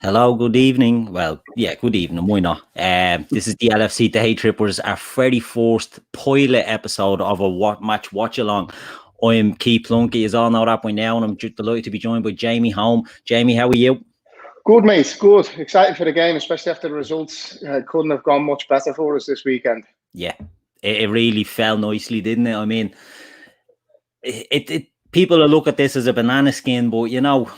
Hello, good evening. Well, yeah, good evening. Why not? This is the LFC Daytrippers, our 31st pilot episode of a Watchalong. I'm Keith Plunkett, as all know that by now, and I'm delighted to be joined by Jamie Holme. Jamie, how are you? Good, mate. Good. Excited for the game, especially after the results. Couldn't have gone much better for us this weekend. Yeah, it really fell nicely, didn't it? I mean, people will look at this as a banana skin, but you know,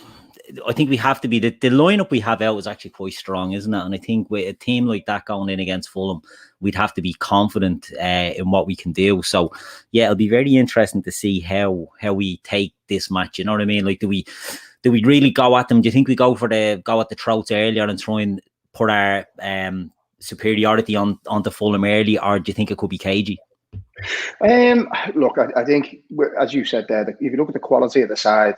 I think we have to be the lineup we have out is actually quite strong, isn't it? And I think with a team like that going in against Fulham, we'd have to be confident in what we can do. So yeah, it'll be very interesting to see how we take this match. You know what I mean? Like, do we really go at them? Do you think we go at the throats earlier and try and put our superiority onto Fulham early, or do you think it could be cagey? Look, I think, as you said there, if you look at the quality of the side,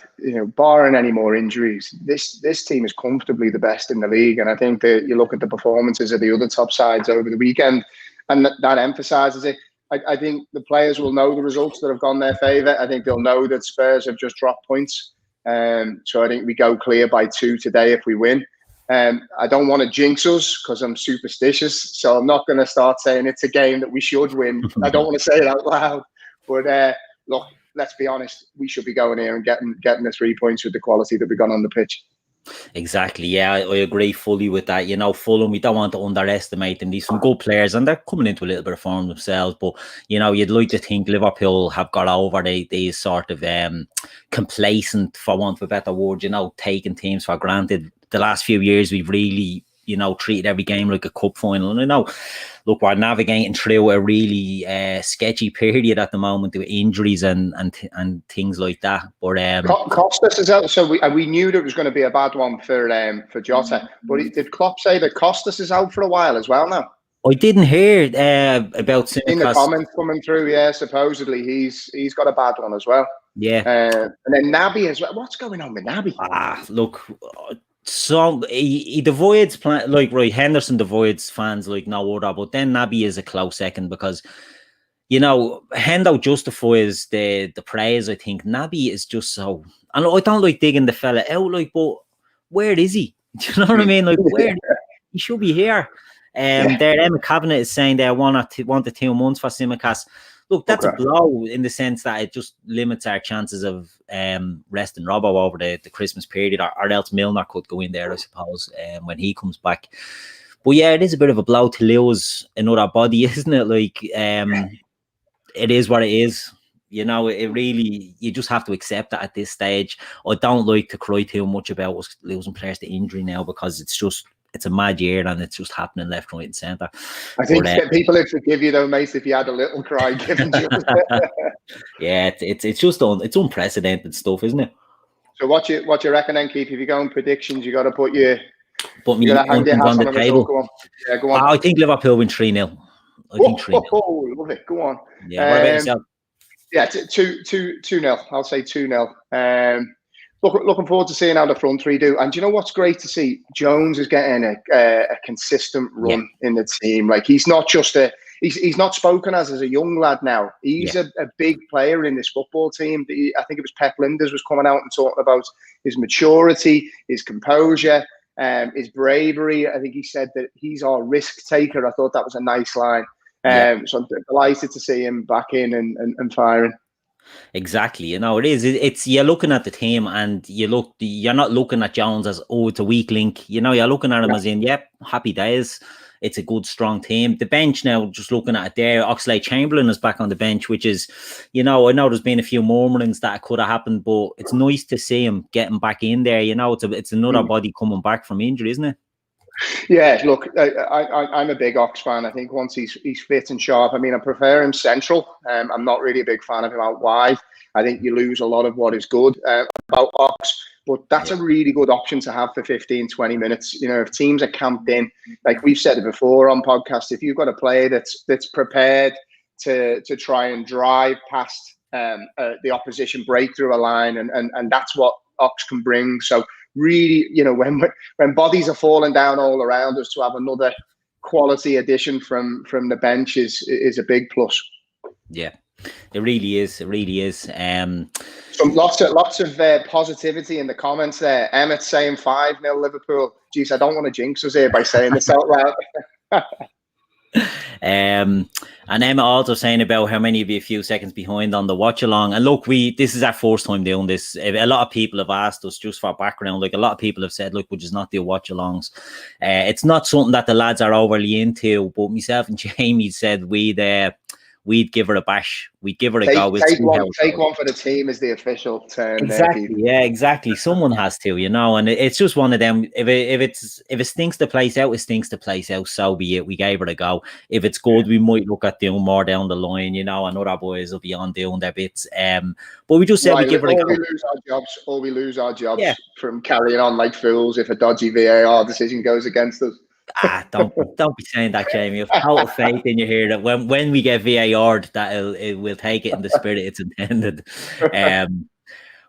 barring any more injuries, this team is comfortably the best in the league. And I think that you look at the performances of the other top sides over the weekend, and that emphasises it. I think the players will know the results that have gone their favour. I think they'll know that Spurs have just dropped points. So I think we go clear by 2 today if we win. I don't want to jinx us because I'm superstitious, so I'm not going to start saying it's a game that we should win. I don't want to say it out loud, but look, let's be honest, we should be going here and getting the 3 points with the quality that we got on the pitch. Exactly, yeah, I agree fully with that. You know, Fulham, we don't want to underestimate them. These some good players, and they're coming into a little bit of form themselves. But you know, you'd like to think Liverpool have got over these sort of complacent, for want of a better word, taking teams for granted. The last few years, we've really, treated every game like a cup final. And I know, look, we're navigating through a really sketchy period at the moment with injuries and things like that. But Costas is out, so we knew that it was going to be a bad one for Jota. But did Klopp say that Costas is out for a while as well now? I didn't hear about Tsimikas. In the comments coming through, yeah, supposedly he's got a bad one as well. Yeah, and then Naby as well. What's going on with Naby? Look. So he divides right. Henderson divides fans like no other, but then Naby is a close second because Hendo justifies the praise. I think Naby is just so, and I don't like digging the fella out, but where is he? Do you know what I mean? Like, where he should be here. There, Emma Cabinet is saying they want to 2 months for Tsimikas. Look, that's a blow in the sense that it just limits our chances of resting Robbo over the Christmas period, or else Milner could go in there, I suppose, when he comes back. But yeah, it is a bit of a blow to lose another body, isn't it? Like, it is what it is. It really, you just have to accept that at this stage. I don't like to cry too much about us losing players to injury now, because it's a mad year and it's just happening left, right, and centre. I think people would forgive you though, mate, if you had a little cry given to you. Yeah, it's just it's unprecedented stuff, isn't it? So what you reckon then, Keith? If you're going predictions, you got to put me on the table. Go on. Yeah, go on. I think Liverpool win 3-0. I think 3-0. Oh, love it. Go on. Yeah, what about yourself? Yeah, 2-0. I'll say 2-0. Looking forward to seeing how the front three do. And do you know what's great to see? Jones is getting a consistent run in the team. Like, he's not just he's not spoken as a young lad now. He's a big player in this football team. I think it was Pep Linders was coming out and talking about his maturity, his composure, his bravery. I think he said that he's our risk taker. I thought that was a nice line. So I'm delighted to see him back in and firing. Exactly, it is. It's you're looking at the team, and you're not looking at Jones as it's a weak link. You're looking at him as in, happy days. It's a good, strong team. The bench now, just looking at it there, Oxlade-Chamberlain is back on the bench, which is, I know there's been a few murmurings that it could have happened, but it's nice to see him getting back in there. It's another body coming back from injury, isn't it? Yeah, look, I'm a big Ox fan. I think once he's fit and sharp, I prefer him central. I'm not really a big fan of him out wide. I think you lose a lot of what is good about Ox, but that's a really good option to have for 15, 20 minutes. If teams are camped in, like we've said it before on podcasts, if you've got a player that's prepared to try and drive past the opposition, break through a line, and that's what Ox can bring. So really, when bodies are falling down all around us, to have another quality addition from the bench is a big plus. Yeah, it really is. It really is. Lots of positivity in the comments there. Emmett saying 5-0 Liverpool. geez, I don't want to jinx us here by saying this out loud. And Emma also saying about how many of you a few seconds behind on the watch along. And look, this is our first time doing this. A lot of people have asked us, just for background, like a lot of people have said, look, we'll just not do watch alongs. It's not something that the lads are overly into, but myself and Jamie said we'd give her a bash. We'd give her a go. Take one for the team is the official term. Exactly. Yeah, exactly. Someone has to, and it's just one of them. If it stinks the place out, it stinks the place out. So be it. We gave her a go. If it's good, we might look at doing more down the line, and other boys will be on doing their bits. But we just said we give her a go. We lose our jobs from carrying on like fools if a dodgy VAR decision goes against us. Don't be saying that, Jamie. I've total faith in you here that when we get VAR'd, that we'll take it in the spirit it's intended.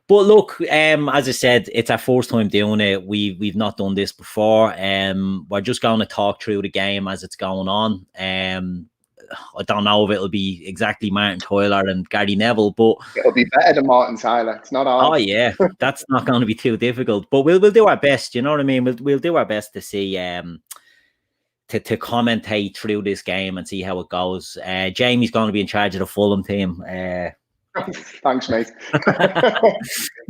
But look, as I said, it's our first time doing it. We've not done this before. We're just going to talk through the game as it's going on. I don't know if it'll be exactly Martin Tyler and Gary Neville, but it'll be better than Martin Tyler. It's not hard. Oh yeah, that's not going to be too difficult. But we'll do our best. You know what I mean? We'll do our best to see to commentate through this game and see how it goes. Jamie's going to be in charge of the Fulham team. Thanks, mate.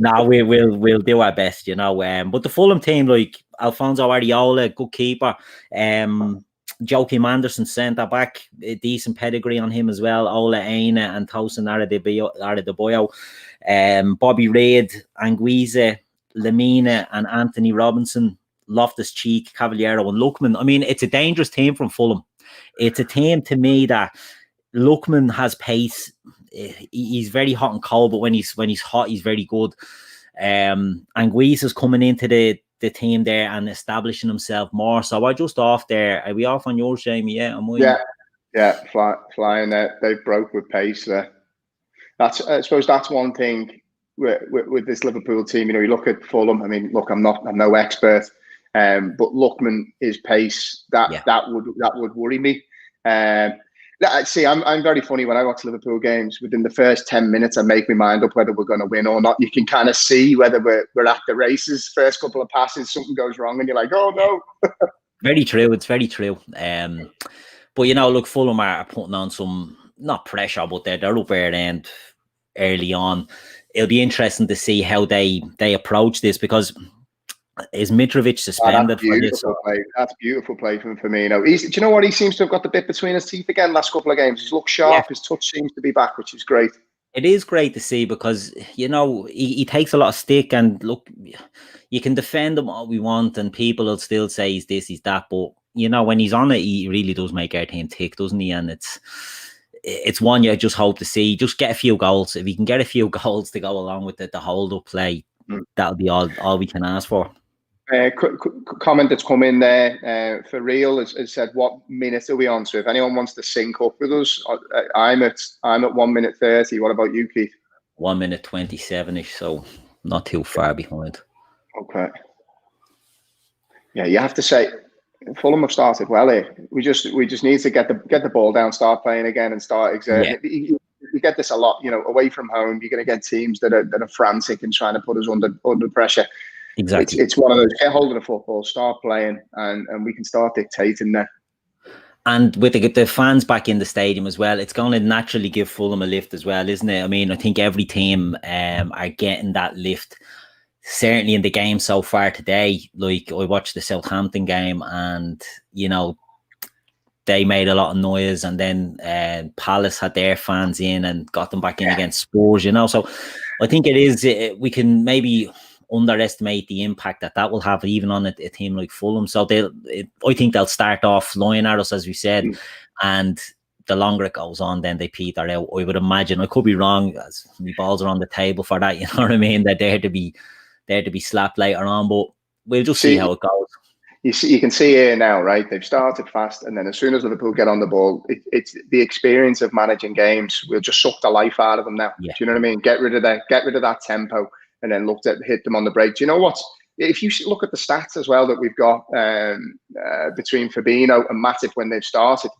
No, we'll do our best, But the Fulham team, like Alfonso Areola, good keeper. Joachim Anderson centre back, a decent pedigree on him as well. Ola Aina and Tosin Adebayo. Bobby Reid, Anguissa, Lamina and Anthony Robinson, Loftus-Cheek, Cavaliero and Lookman. I mean, it's a dangerous team from Fulham. It's a team to me that Lookman has pace. He's very hot and cold, but when he's hot, he's very good. Anguissa's coming into the team there and establishing himself more. So I just off there. Are we off on yours, Jamie? Yeah, am I? Yeah, flying there. They broke with pace there. I suppose that's one thing with this Liverpool team. You look at Fulham. I mean, look, I'm no expert, but Lookman, his pace that would worry me. See, I'm very funny when I watch Liverpool games. Within the first 10 minutes, I make my mind up whether we're going to win or not. You can kind of see whether we're at the races. First couple of passes, something goes wrong, and you're like, oh no. Very true. It's very true. But look, Fulham are putting on some not pressure, but they're up there and early on. It'll be interesting to see how they approach this because. Is Mitrovic suspended for this? That's beautiful play from Firmino. Do you know what? He seems to have got the bit between his teeth again last couple of games. He's looked sharp. Yeah. His touch seems to be back, which is great. It is great to see because, he takes a lot of stick and look, you can defend him all we want and people will still say he's this, he's that. But, when he's on it, he really does make our team tick, doesn't he? And it's one you just hope to see. Just get a few goals. If he can get a few goals to go along with the hold-up play, that'll be all we can ask for. Comment that's come in there for real has said, what minute are we on? So if anyone wants to sync up with us, I'm at 1 minute 30. What about you, Keith? 1 minute 27ish, so not too far behind. Okay. Yeah, you have to say Fulham have started well here. We just need to get the ball down, start playing again, and start exerting. Yeah. You get this a lot, away from home. You're going to get teams that are frantic and trying to put us under pressure. Exactly. It's one of those, get hold of the football, start playing, and we can start dictating there. And with the fans back in the stadium as well, it's going to naturally give Fulham a lift as well, isn't it? I mean, I think every team are getting that lift. Certainly in the game so far today, like I watched the Southampton game and, they made a lot of noise and then Palace had their fans in and got them back in against Spurs, So I think we can maybe underestimate the impact that will have even on a team like Fulham. So I think they'll start off flying at us, as we said, and the longer it goes on, then they peter out. I would imagine. I could be wrong, as my balls are on the table for that. You know what I mean? They're there to be slapped later on, but we'll just see how it goes. You can see here now, right? They've started fast, and then as soon as Liverpool get on the ball, it's the experience of managing games. We'll just suck the life out of them now. Yeah. Do you know what I mean? Get rid of that tempo. And then hit them on the break. Do you know what? If you look at the stats as well that we've got between Fabinho and Matip when they've started,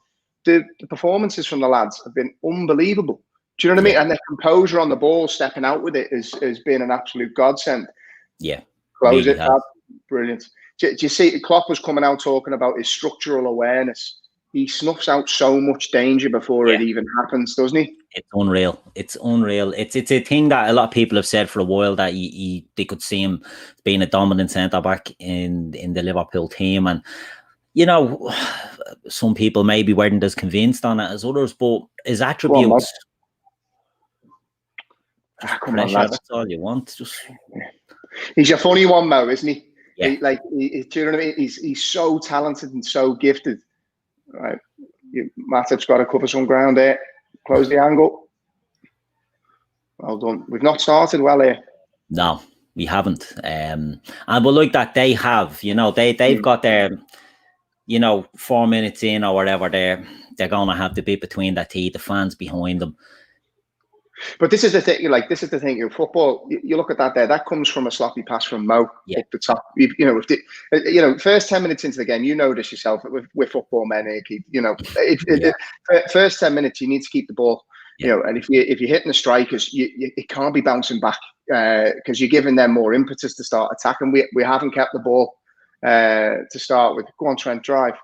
the performances from the lads have been unbelievable. Do you know what I mean? And their composure on the ball, stepping out with it, has been an absolute godsend. Yeah. Close really it. Brilliant. Do you see Klopp was coming out talking about his structural awareness? He snuffs out so much danger before it even happens, doesn't he? It's unreal. It's unreal. It's a thing that a lot of people have said for a while, that they could see him being a dominant centre back in the Liverpool team, and you know, some people maybe weren't as convinced on it as others, but his attributes. Come on, lads. That's all you want. He's a funny one, Mo, isn't he? Yeah. Do you know what I mean? He's so talented and so gifted. Right, Matip's got to cover some ground there. Close the angle. Well done. We've not started well here. No, we haven't. And but like that, they have. You know, they've got their, 4 minutes in or whatever. They're gonna have the bit between their teeth, the fans behind them. But this is the thing. This is the thing. In football, you look at that there. That comes from a sloppy pass from Mo up the top. First 10 minutes into the game, you know this yourself. With football men, first 10 minutes, you need to keep the ball. And if you're hitting the strikers, it can't be bouncing back because you're giving them more impetus to start attacking. We haven't kept the ball to start with. Go on, Trent, drive.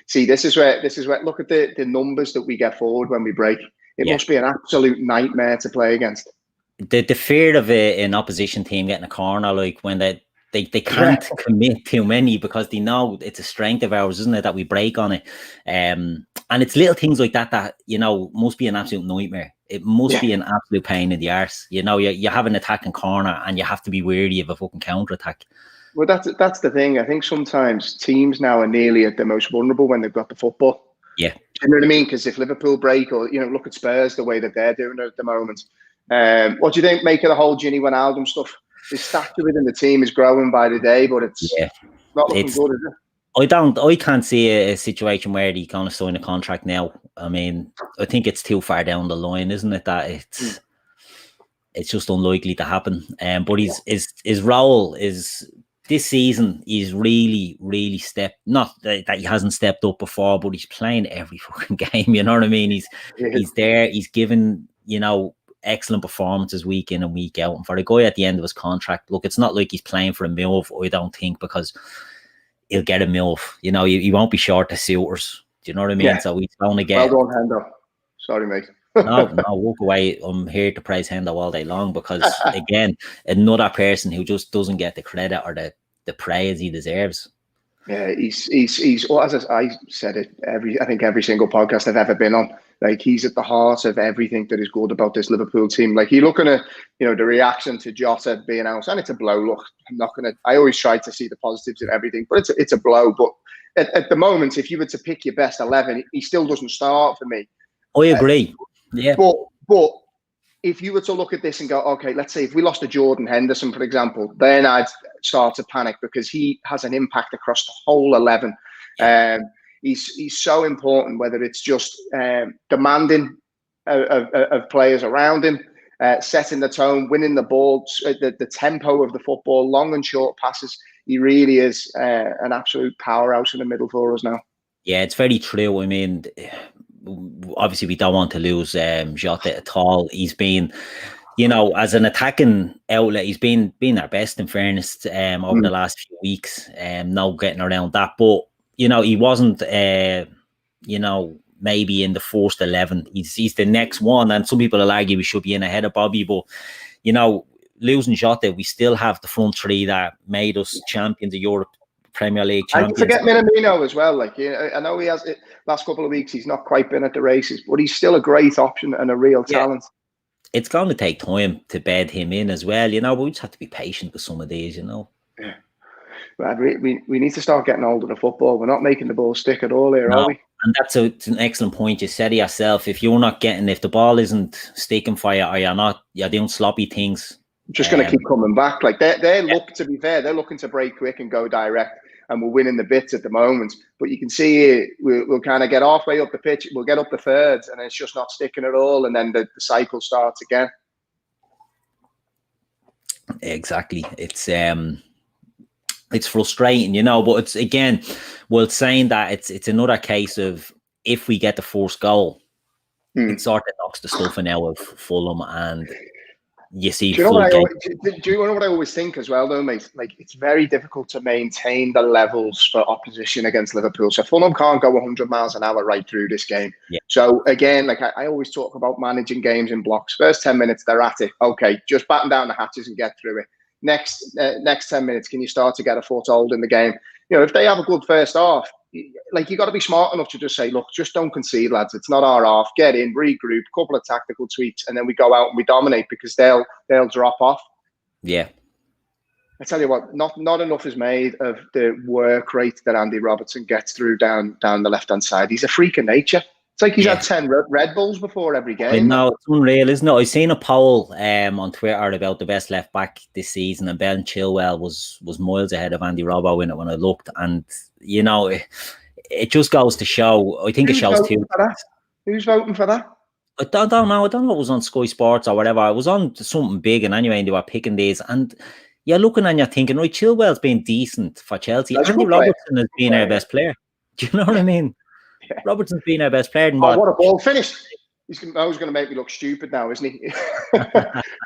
See, this is where. Look at the numbers that we get forward when we break. It must be an absolute nightmare to play against. The fear of an opposition team getting a corner, like when they can't commit too many because they know it's a strength of ours, isn't it, that we break on it. And it's little things like that must be an absolute nightmare. It must be an absolute pain in the arse. You have an attacking corner and you have to be wary of a fucking counter attack. Well, that's the thing. I think sometimes teams now are nearly at their most vulnerable when they've got the football. Yeah. You know what I mean? Because if Liverpool break, or look at Spurs, the way that they're doing it at the moment. What do you think? Make of the whole Gini Wijnaldum stuff? His stature within the team is growing by the day, but it's not looking good, is it? I can't see a situation where he's going to sign a contract now. I mean, I think it's too far down the line, isn't it? That it's just unlikely to happen. But his role is. This season, he's really, really stepped. Not that he hasn't stepped up before, but he's playing every fucking game. You know what I mean? He's there. He's given excellent performances week in and week out. And for the guy at the end of his contract, look, it's not like he's playing for a move. I don't think, because he'll get a move. He won't be short of suitors. Do you know what I mean? Yeah. So he's going to get. Well done, Hendo. Sorry, mate. No, walk away. I'm here to praise Hendo all day long because, again, another person who just doesn't get the credit or the praise he deserves. Yeah, he's well, as I said it I think every single podcast I've ever been on. Like, he's at the heart of everything that is good about this Liverpool team. Like, you look at the reaction to Jota being out, and it's a blow. Look, I always try to see the positives in everything, but it's a blow. But at the moment, if you were to pick your best 11, he still doesn't start for me. I agree. Yeah. But if you were to look at this and go, okay, let's say if we lost to Jordan Henderson, for example, then I'd start to panic because he has an impact across the whole 11. He's so important, whether it's just demanding of players around him, setting the tone, winning the ball, the tempo of the football, long and short passes. He really is an absolute powerhouse in the middle for us now. Yeah, it's very true. I mean, obviously we don't want to lose Jota at all. He's been, as an attacking outlet, he's been our best, in fairness, over the last few weeks. No getting around that, but he wasn't maybe in the first 11. He's the next one, and some people will argue we should be in ahead of Bobby, but losing Jota, we still have the front three that made us champions of Europe, Premier League champions. And forget Minamino as well. Like, I know he has it last couple of weeks. He's not quite been at the races, but he's still a great option and a real talent. It's going to take time to bed him in as well, but we just have to be patient with some of these, Yeah. But we need to start getting hold of the football. We're not making the ball stick at all here, are we? And it's an excellent point. You said it yourself. If the ball isn't sticking for you, or you're doing sloppy things. Just going to keep coming back. Like, to be fair, they're looking to break quick and go direct. And we're winning the bits at the moment. But you can see we'll kind of get halfway up the pitch. We'll get up the thirds, and it's just not sticking at all. And then the cycle starts again. Exactly. It's frustrating, but it's, again, saying that it's another case of, if we get the first goal, it sort of knocks the stuffing out of Fulham, and you see Do you know full what I game. always, do you know what I always think as well, though, mate? Like, it's very difficult to maintain the levels for opposition against Liverpool. So Fulham can't go 100 miles an hour right through this game. Yeah. So again, like I always talk about managing games in blocks. First 10 minutes, they're at it. Okay, just batten down the hatches and get through it. Next 10 minutes, can you start to get a foothold in the game? You know, if they have a good first half, like, you got to be smart enough to just say, look, just don't concede, lads. It's not our half. Get in, regroup, couple of tactical tweaks, and then we go out and we dominate, because they'll drop off. Yeah. I tell you what, not enough is made of the work rate that Andy Robertson gets through down the left-hand side. He's a freak of nature. It's like he's had 10 Red Bulls before every game. No, it's unreal, isn't it? I've seen a poll on Twitter about the best left back this season, and Ben Chilwell was miles ahead of Andy Robbo in it when I looked. And you know, it just goes to show. I think it shows too. Who's voting for that? I don't know. I don't know if it was on Sky Sports or whatever. I was on something big, and anyway, and they were picking these. And you're looking and you're thinking, right, Chilwell's been decent for Chelsea. Andy Robertson has been our best player. Do you know what I mean? Yeah. Robertson's been our best player. What a ball finish. Mo's going to make me look stupid now, isn't he?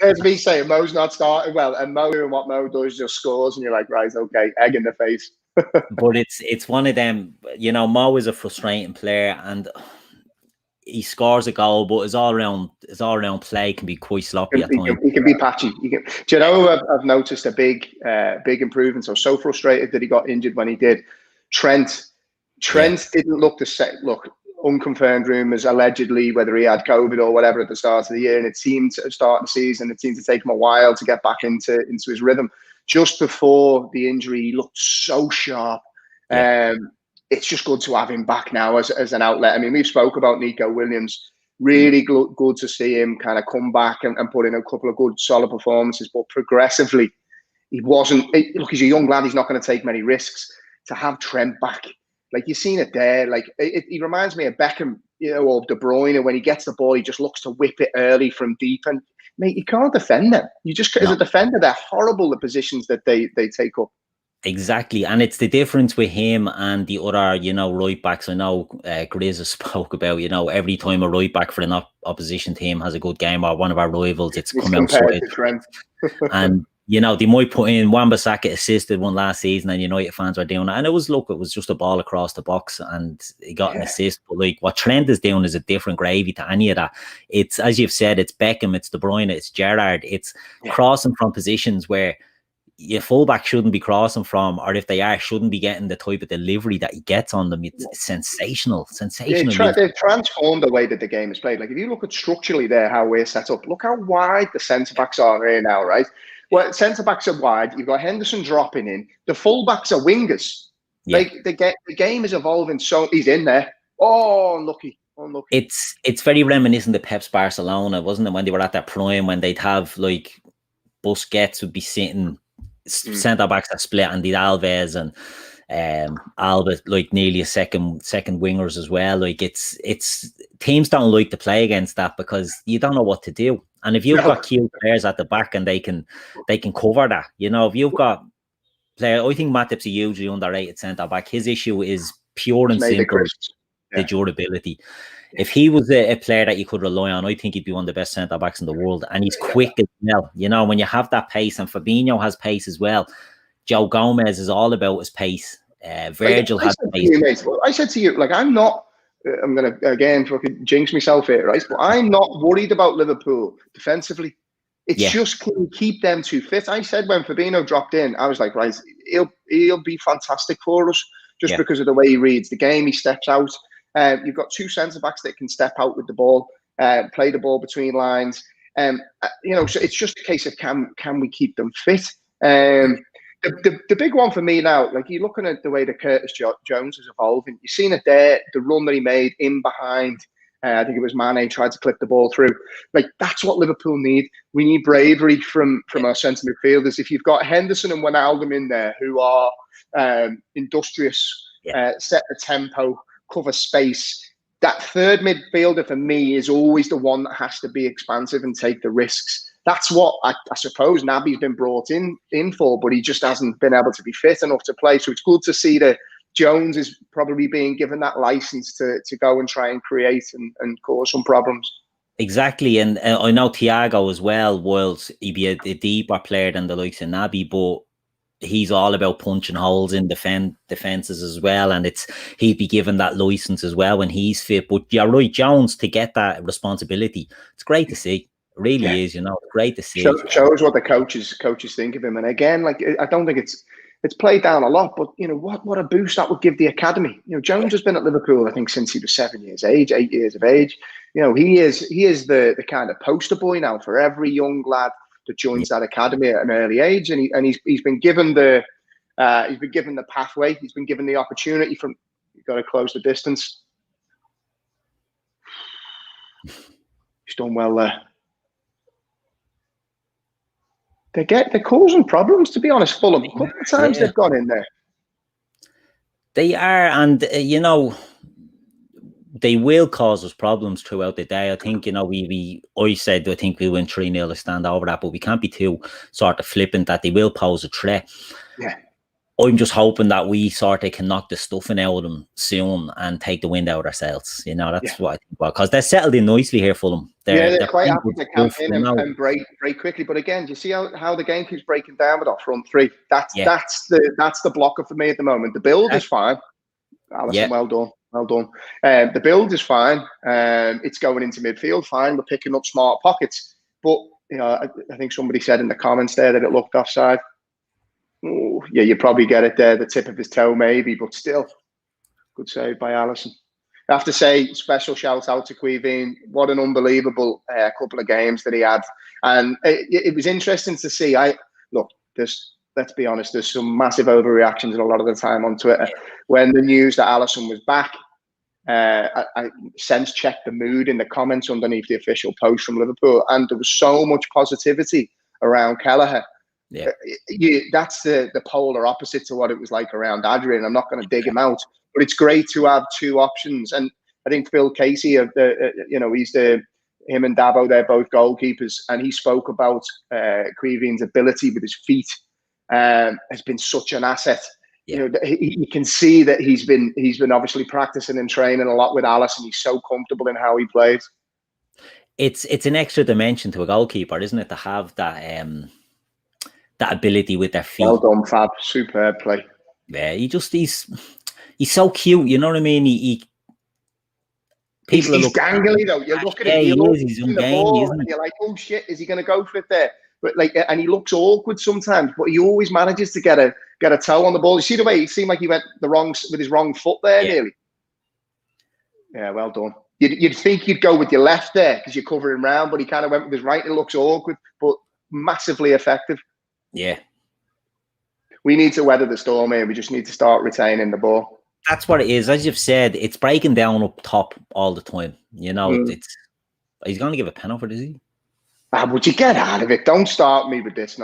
There's me saying Mo's not starting well, and Mo doing what Mo does, just scores, and you're like, right, okay, egg in the face. But it's one of them, you know, Mo is a frustrating player, and he scores a goal, but his all round play can be quite sloppy at times. He can be patchy. Do you know, I've noticed a big improvement. I was so frustrated that he got injured when he did. Trent didn't look the same. Look, unconfirmed rumours, allegedly, whether he had COVID or whatever at the start of the year, and it seemed to start the season, it seemed to take him a while to get back into his rhythm. Just before the injury, he looked so sharp. Yeah. It's just good to have him back now as an outlet. I mean, we've spoke about Nico Williams. Really good to see him kind of come back and put in a couple of good, solid performances. But progressively, he wasn't. Look, he's a young lad. He's not going to take many risks. To have Trent back, like, you've seen it there. Like, he reminds me of Beckham, you know, or De Bruyne. When he gets the ball, he just looks to whip it early from deep. And mate, you can't defend them. You just, as a defender, they're horrible, the positions that they take up. Exactly, and it's the difference with him and the other, you know, right backs. I know Grizz spoke about, you know, every time a right back for an opposition team has a good game, or one of our rivals, it's come outside. And you know, they might put in Wan-Bissaka assisted one last season, and United fans were doing it, and it was just a ball across the box, and he got an assist. But like, what Trent is doing is a different gravy to any of that. It's, as you've said, it's Beckham, it's De Bruyne, it's Gerrard, it's crossing from positions where your fullback shouldn't be crossing from, or if they are, shouldn't be getting the type of delivery that he gets on them. It's sensational. Yeah, they've transformed the way that the game is played. Like, if you look at structurally there, how we're set up, look how wide the centre-backs are here now, right? Well, centre-backs are wide. You've got Henderson dropping in. The full-backs are wingers. Yeah. Like, the game is evolving, so he's in there. Oh, unlucky. It's very reminiscent of Pep's Barcelona, wasn't it, when they were at their prime, when they'd have, like, Busquets would be sitting, centre backs are split, and the Alves and Alba, like, nearly a second wingers as well. Like, it's teams don't like to play against that, because you don't know what to do. And if you've got key players at the back and they can cover that, you know, if you've got players, I think Matip's a hugely underrated centre back. His issue is pure and simple the durability. If he was a player that you could rely on, I think he'd be one of the best centre-backs in the world. And he's quick as well. You know, when you have that pace, and Fabinho has pace as well. Joe Gomez is all about his pace. Virgil has pace. I said to you, like, I'm going to, again, fucking jinx myself here, right? But I'm not worried about Liverpool defensively. It's just, can we keep them too fit? I said when Fabinho dropped in, I was like, right, he'll be fantastic for us, just because of the way he reads the game. He steps out. You've got two centre-backs that can step out with the ball, play the ball between lines. You know, so it's just a case of can we keep them fit? The big one for me now, like, you're looking at the way that Curtis Jones is evolving. You've seen it there, the run that he made in behind. I think it was Mane tried to clip the ball through. Like, that's what Liverpool need. We need bravery from our centre midfielders. If you've got Henderson and Wijnaldum in there, who are industrious, set the tempo, cover space, that third midfielder for me is always the one that has to be expansive and take the risks. That's what I suppose Naby's been brought in for, but he just hasn't been able to be fit enough to play. So it's good to see that Jones is probably being given that license to go and try and create and cause some problems. Exactly, and I know Thiago as well. Whilst he'd be a deeper player than the likes of Naby, but he's all about punching holes in defenses as well, and he'd be given that license as well when he's fit. But you're right, Jones, to get that responsibility, it's great to see. It really is, great to see. Shows what the coaches think of him. And again, like, I don't think it's played down a lot, but what a boost that would give the academy. Jones has been at Liverpool, I think, since he was 8 years of age. He is the kind of poster boy now for every young lad that joins that academy at an early age, and he's been given the pathway. He's been given the opportunity. You've got to close the distance. He's done well there. They're causing problems, to be honest. Fulham, a couple of times they've gone in there. They are, and they will cause us problems throughout the day. I think, I said I think we win 3-0 to stand over that, but we can't be too sort of flippant that they will pose a threat. Yeah. I'm just hoping that we sort of can knock the stuffing out of them soon and take the wind out ourselves. That's what I think about, because they're settled in nicely here, Fulham. They're quite happy to come in and break quickly. But again, do you see how the game keeps breaking down with our front three? That's the blocker for me at the moment. The build is fine. Alisson, well done. The build is fine. It's going into midfield fine. We're picking up smart pockets. But I think somebody said in the comments there that it looked offside. Oh, yeah, you probably get it there, the tip of his toe maybe, but still, good save by Alisson. I have to say, special shout out to Craven. What an unbelievable couple of games that he had, and it was interesting to see. Let's be honest, there's some massive overreactions a lot of the time on Twitter when the news that Alisson was back. I sense checked the mood in the comments underneath the official post from Liverpool, and there was so much positivity around Kelleher. Yeah, that's the polar opposite to what it was like around Adrian. I'm not going to dig him out, but it's great to have two options. And I think Phil Casey, him and Dabo, they're both goalkeepers, and he spoke about Craven's ability with his feet has been such an asset. Yeah. You can see that he's been obviously practicing and training a lot with Alice, and he's so comfortable in how he plays. It's an extra dimension to a goalkeeper, isn't it, to have that that ability with their feet. Well done, Fab. Superb play. Yeah, he's so cute. You know what I mean? He's gangly though. You look at him. He's in the ball, and you're like, oh shit, is he going to go for it there? But and he looks awkward sometimes, but he always manages to get a toe on the ball. You see the way he seemed like he went with his wrong foot there, nearly. Yeah, well done. You'd think you'd go with your left there because you're covering round, but he kind of went with his right. It looks awkward, but massively effective. Yeah. We need to weather the storm here. We just need to start retaining the ball. That's what it is. As you've said, it's breaking down up top all the time. He's going to give a penalty, is he? Would you get out of it? Don't start me with this.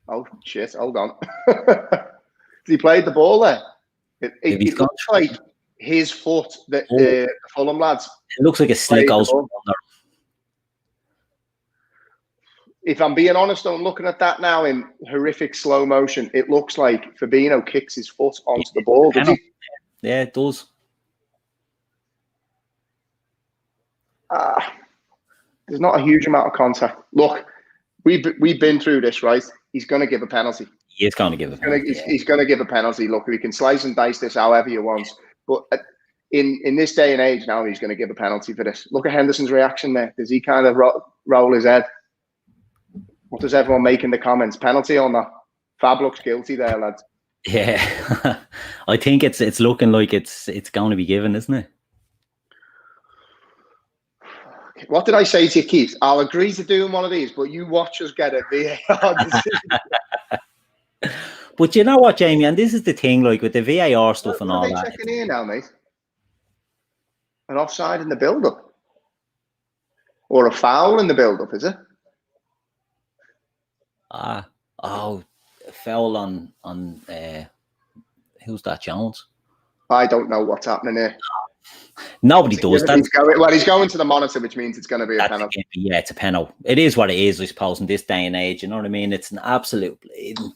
Oh, shit. Hold on. He played the ball there. It looks like his foot, the Fulham lads. It looks like a slick goal. If I'm being honest, I'm looking at that now in horrific slow motion. It looks like Fabinho kicks his foot onto the ball. Did he? Yeah, it does. There's not a huge amount of contact. Look, we've been through this, right? He's going to give a penalty. He is going to give a penalty. He's going to give a penalty. Look, we can slice and dice this however you want. But in this day and age now, he's going to give a penalty for this. Look at Henderson's reaction there. Does he kind of roll his head? What does everyone make in the comments? Penalty or not? Fab looks guilty there, lads. Yeah, I think it's looking like it's going to be given, isn't it? What did I say to you, Keith? I'll agree to doing one of these, but you watch us get a VAR decision. But you know what, Jamie? And this is the thing, like with the VAR stuff and all that. What are they checking here now, mate? An offside in the build-up? Or a foul in the build-up, is it? Foul on who's that, Jones? I don't know what's happening here. Nobody does that. He's going to the monitor, which means it's going to be a penalty. Yeah, it's a penalty. It is what it is, I suppose, in this day and age. You know what I mean? It's an absolute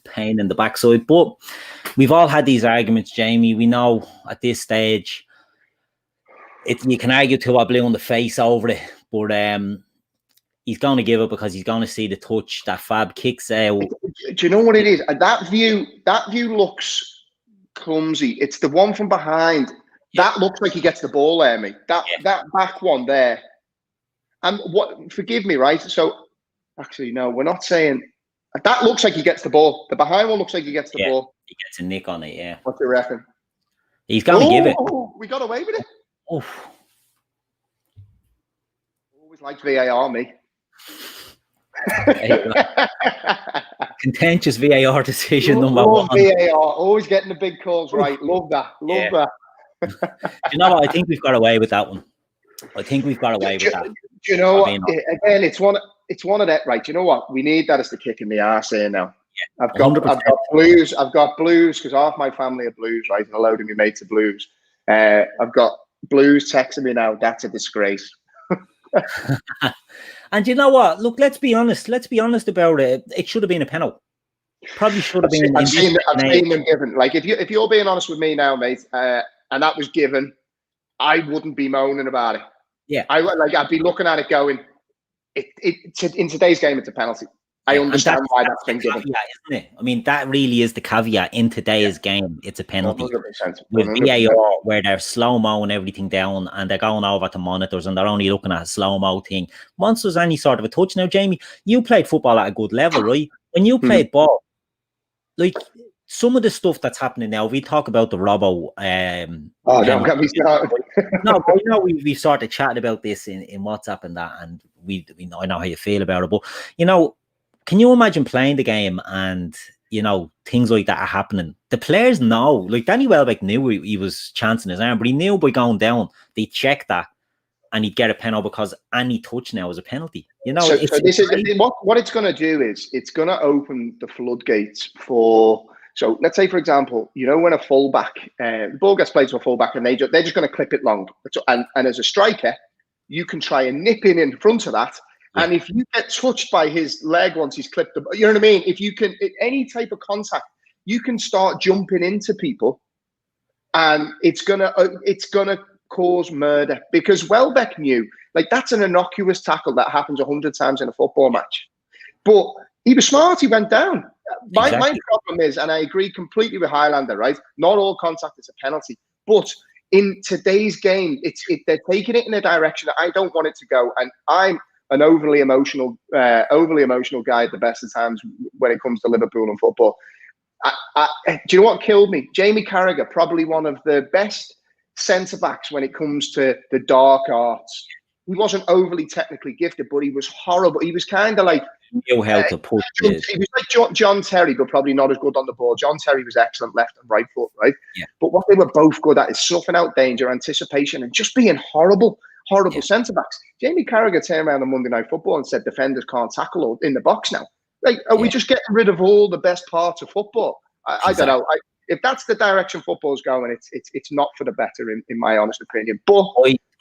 pain in the backside. But we've all had these arguments, Jamie. We know at this stage, you can argue till I blue in the face over it. But he's going to give it because he's going to see the touch that Fab kicks out. Do you know what it is? That view looks clumsy. It's the one from behind. That looks like he gets the ball there, mate. That back one there. And what? Forgive me, right? So, actually, no, we're not saying that looks like he gets the ball. The behind one looks like he gets the ball. He gets a nick on it. Yeah. What do you reckon? He's going to give it. We got away with it. Oh. Always liked VAR, me. Contentious VAR decision love number one. VAR, always getting the big calls right. Love that. Love that. You know what? I think we've got away with that one. I think we've got away with that. Do you know what? Again, it's one of that. Right? Do you know what? We need that as the kick in the arse here now. Yeah, I've got blues. I've got blues because half my family are blues, right? And a load of my mates are blues. I've got blues texting me now. That's a disgrace. And you know what? Look, let's be honest. Let's be honest about it. It should have been a penalty. Probably should have been. I've seen them given. Like if you're being honest with me now, mate, and that was given, I wouldn't be moaning about it. Yeah, I'd be looking at it going, in today's game, it's a penalty. I understand why that's been given, isn't it? I mean, that really is the caveat. In today's game, it's a penalty. 100%. With VAR, where they're slow-mo and everything down, and they're going over to monitors, and they're only looking at a slow-mo thing. Once there's any sort of a touch. Now, Jamie, you played football at a good level, right? When you played ball, like some of the stuff that's happening now, we talk about the Robbo. Don't get me started. No, but you know, we started chatting about this in WhatsApp and that, and I know how you feel about it. But you know, can you imagine playing the game and you know things like that are happening? The players know, like Danny Welbeck knew he was chancing his arm, but he knew by going down they check that and he'd get a penalty because any touch now is a penalty. You know, so this is what it's going to do is it's going to open the floodgates for. So let's say, for example, you know when a fullback, the ball gets played to a fullback and they're just going to clip it long, and as a striker, you can try and nip in front of that. And if you get touched by his leg once he's clipped the, you know what I mean? If you can, any type of contact, you can start jumping into people, and it's gonna cause murder. Because Welbeck knew, like that's an innocuous tackle that happens 100 times in a football match, but he was smart. He went down. My problem is, and I agree completely with Highlander, right? Not all contact is a penalty, but in today's game, they're taking it in a direction that I don't want it to go, and I'm an overly emotional guy at the best of times when it comes to Liverpool and football. Do you know what killed me? Jamie Carragher, probably one of the best centre-backs when it comes to the dark arts. He wasn't overly technically gifted, but he was horrible. He was kind of like... He knew how to push it. He was like John Terry, but probably not as good on the ball. John Terry was excellent left and right foot, right? Yeah. But what they were both good at is snuffing out danger, anticipation, and just being horrible centre-backs. Jamie Carragher turned around on Monday Night Football and said defenders can't tackle in the box now. Like, are we just getting rid of all the best parts of football? I don't know. If that's the direction football's going, it's not for the better, in my honest opinion. But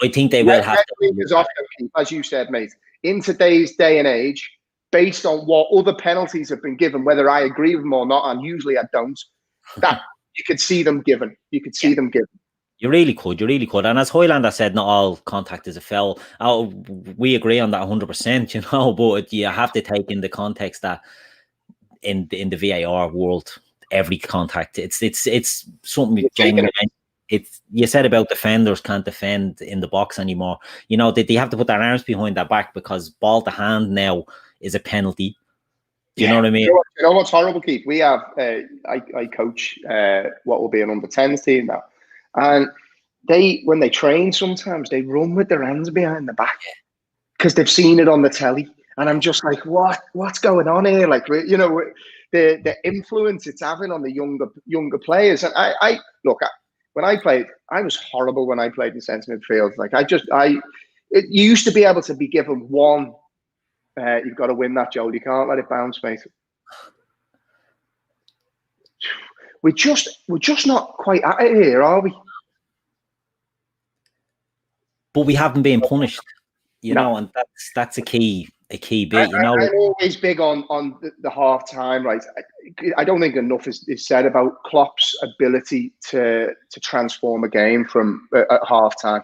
I think they will have to. As you said, mate, in today's day and age, based on what other penalties have been given, whether I agree with them or not, and usually I don't, that you could see them given. You could see them given. You really could. And as Highlander said, not all contact is a foul. We agree on that 100%, you know, but you have to take in the context that in the VAR world, every contact, it's something genuine. You said about defenders can't defend in the box anymore. You know, they have to put their arms behind their back because ball to hand now is a penalty. Do you know what I mean? You know what's horrible, Keith? We have, I coach what will be an under-10s team now. And when they train, sometimes they run with their hands behind the back because they've seen it on the telly. And I'm just like, what's going on here? Like, you know, the influence it's having on the younger players. And I look, when I played, I was horrible when I played in centre midfield. Like, you used to be able to be given one. You've got to win that, Joel. You can't let it bounce, mate. We're just not quite at it here, are we? But we haven't been punished, you know, and that's a key bit. You know, I'm always big on the half time, right? I don't think enough is said about Klopp's ability to transform a game from at half time.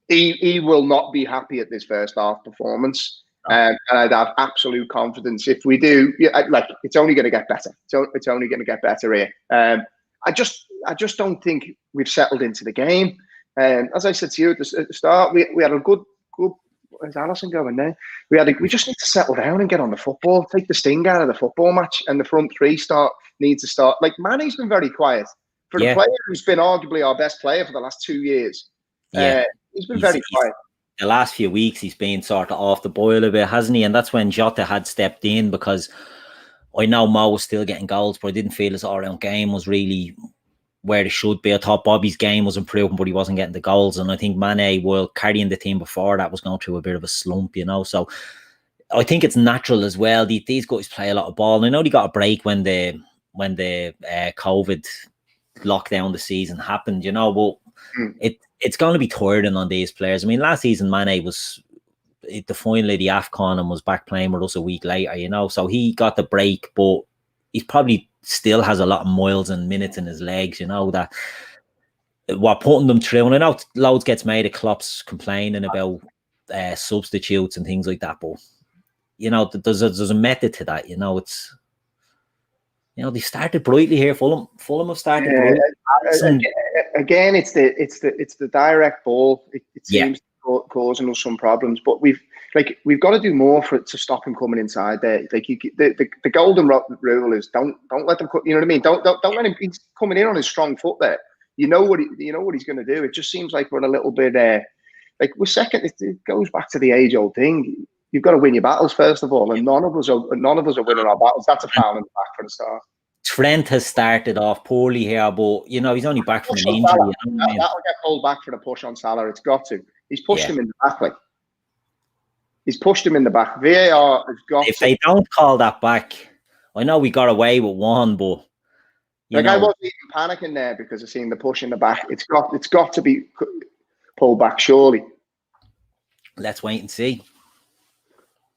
he will not be happy at this first half performance. And I'd have absolute confidence if we do. Like, it's only going to get better. It's only going to get better here. I just don't think we've settled into the game. And as I said to you at the start, we had a good. Where's Allison going there? We just need to settle down and get on the football. Take the sting out of the football match, and the front three need to start. Like, Mane's been very quiet for the player who's been arguably our best player for the last 2 years. He's been very quiet. The last few weeks, he's been sort of off the boil a bit, hasn't he? And that's when Jota had stepped in, because I know Mo was still getting goals, but I didn't feel his all-round game was really where it should be. I thought Bobby's game was improving, but he wasn't getting the goals. And I think Mane, while carrying the team before that, was going through a bit of a slump, you know. So I think it's natural as well. These guys play a lot of ball. And I know they got a break when the COVID lockdown the season happened, you know, but it's going to be tiring on these players. I mean, last season, Mane was the final of the AFCON and was back playing with us a week later, you know, so he got the break, but he probably still has a lot of miles and minutes in his legs, you know, that we're putting them through. And I know loads gets made of Klopp's complaining about substitutes and things like that, but, you know, there's a method to that, you know. It's, you know, they started brightly here. Fulham have started brightly. Again, it's the direct ball. It seems causing us some problems, but we've got to do more to stop him coming inside there. Like, the golden rule is don't let them. You know what I mean? Don't let him. He's coming in on his strong foot there. You know what he's going to do. It just seems like we're a little bit like we're second. It goes back to the age-old thing. You've got to win your battles first of all, and none of us are winning our battles. That's a foul in the back for the start. Trent has started off poorly here, but, you know, he's only back from an injury. You know what I mean? That'll get pulled back for the push on Salah. It's got to. He's pushed him in the back. Like, he's pushed him in the back. VAR has got. If they don't call that back, I know we got away with one, but I wasn't even panicking there because of seeing the push in the back. It's got to be pulled back, surely. Let's wait and see.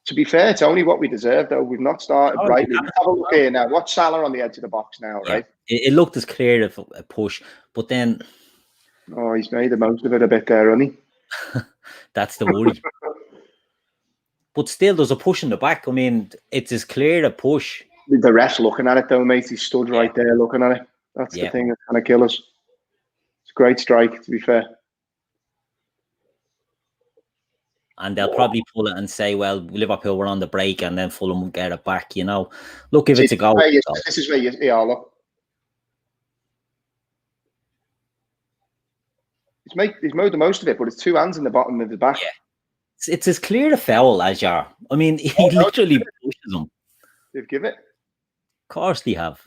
To be fair, it's only what we deserve, though. We've not started brightly. Let's have a look here now. Watch Salah on the edge of the box now, right? It looked as clear of a push, but then... Oh, he's made the most of it a bit there, hasn't he? That's the worry. But still, there's a push in the back. I mean, it's as clear a push. The ref's looking at it, though, mate. He stood right there looking at it. That's the thing that's going to kill us. It's a great strike, to be fair. And they'll probably pull it and say, well, Liverpool were on the break and then Fulham will get it back, you know. Look, if it's a goal. This is where you are, look. He's made the most of it, but it's two hands in the bottom of the back. Yeah. It's as clear a foul as you are. I mean, he literally pushes him. They've given it. Of course they have.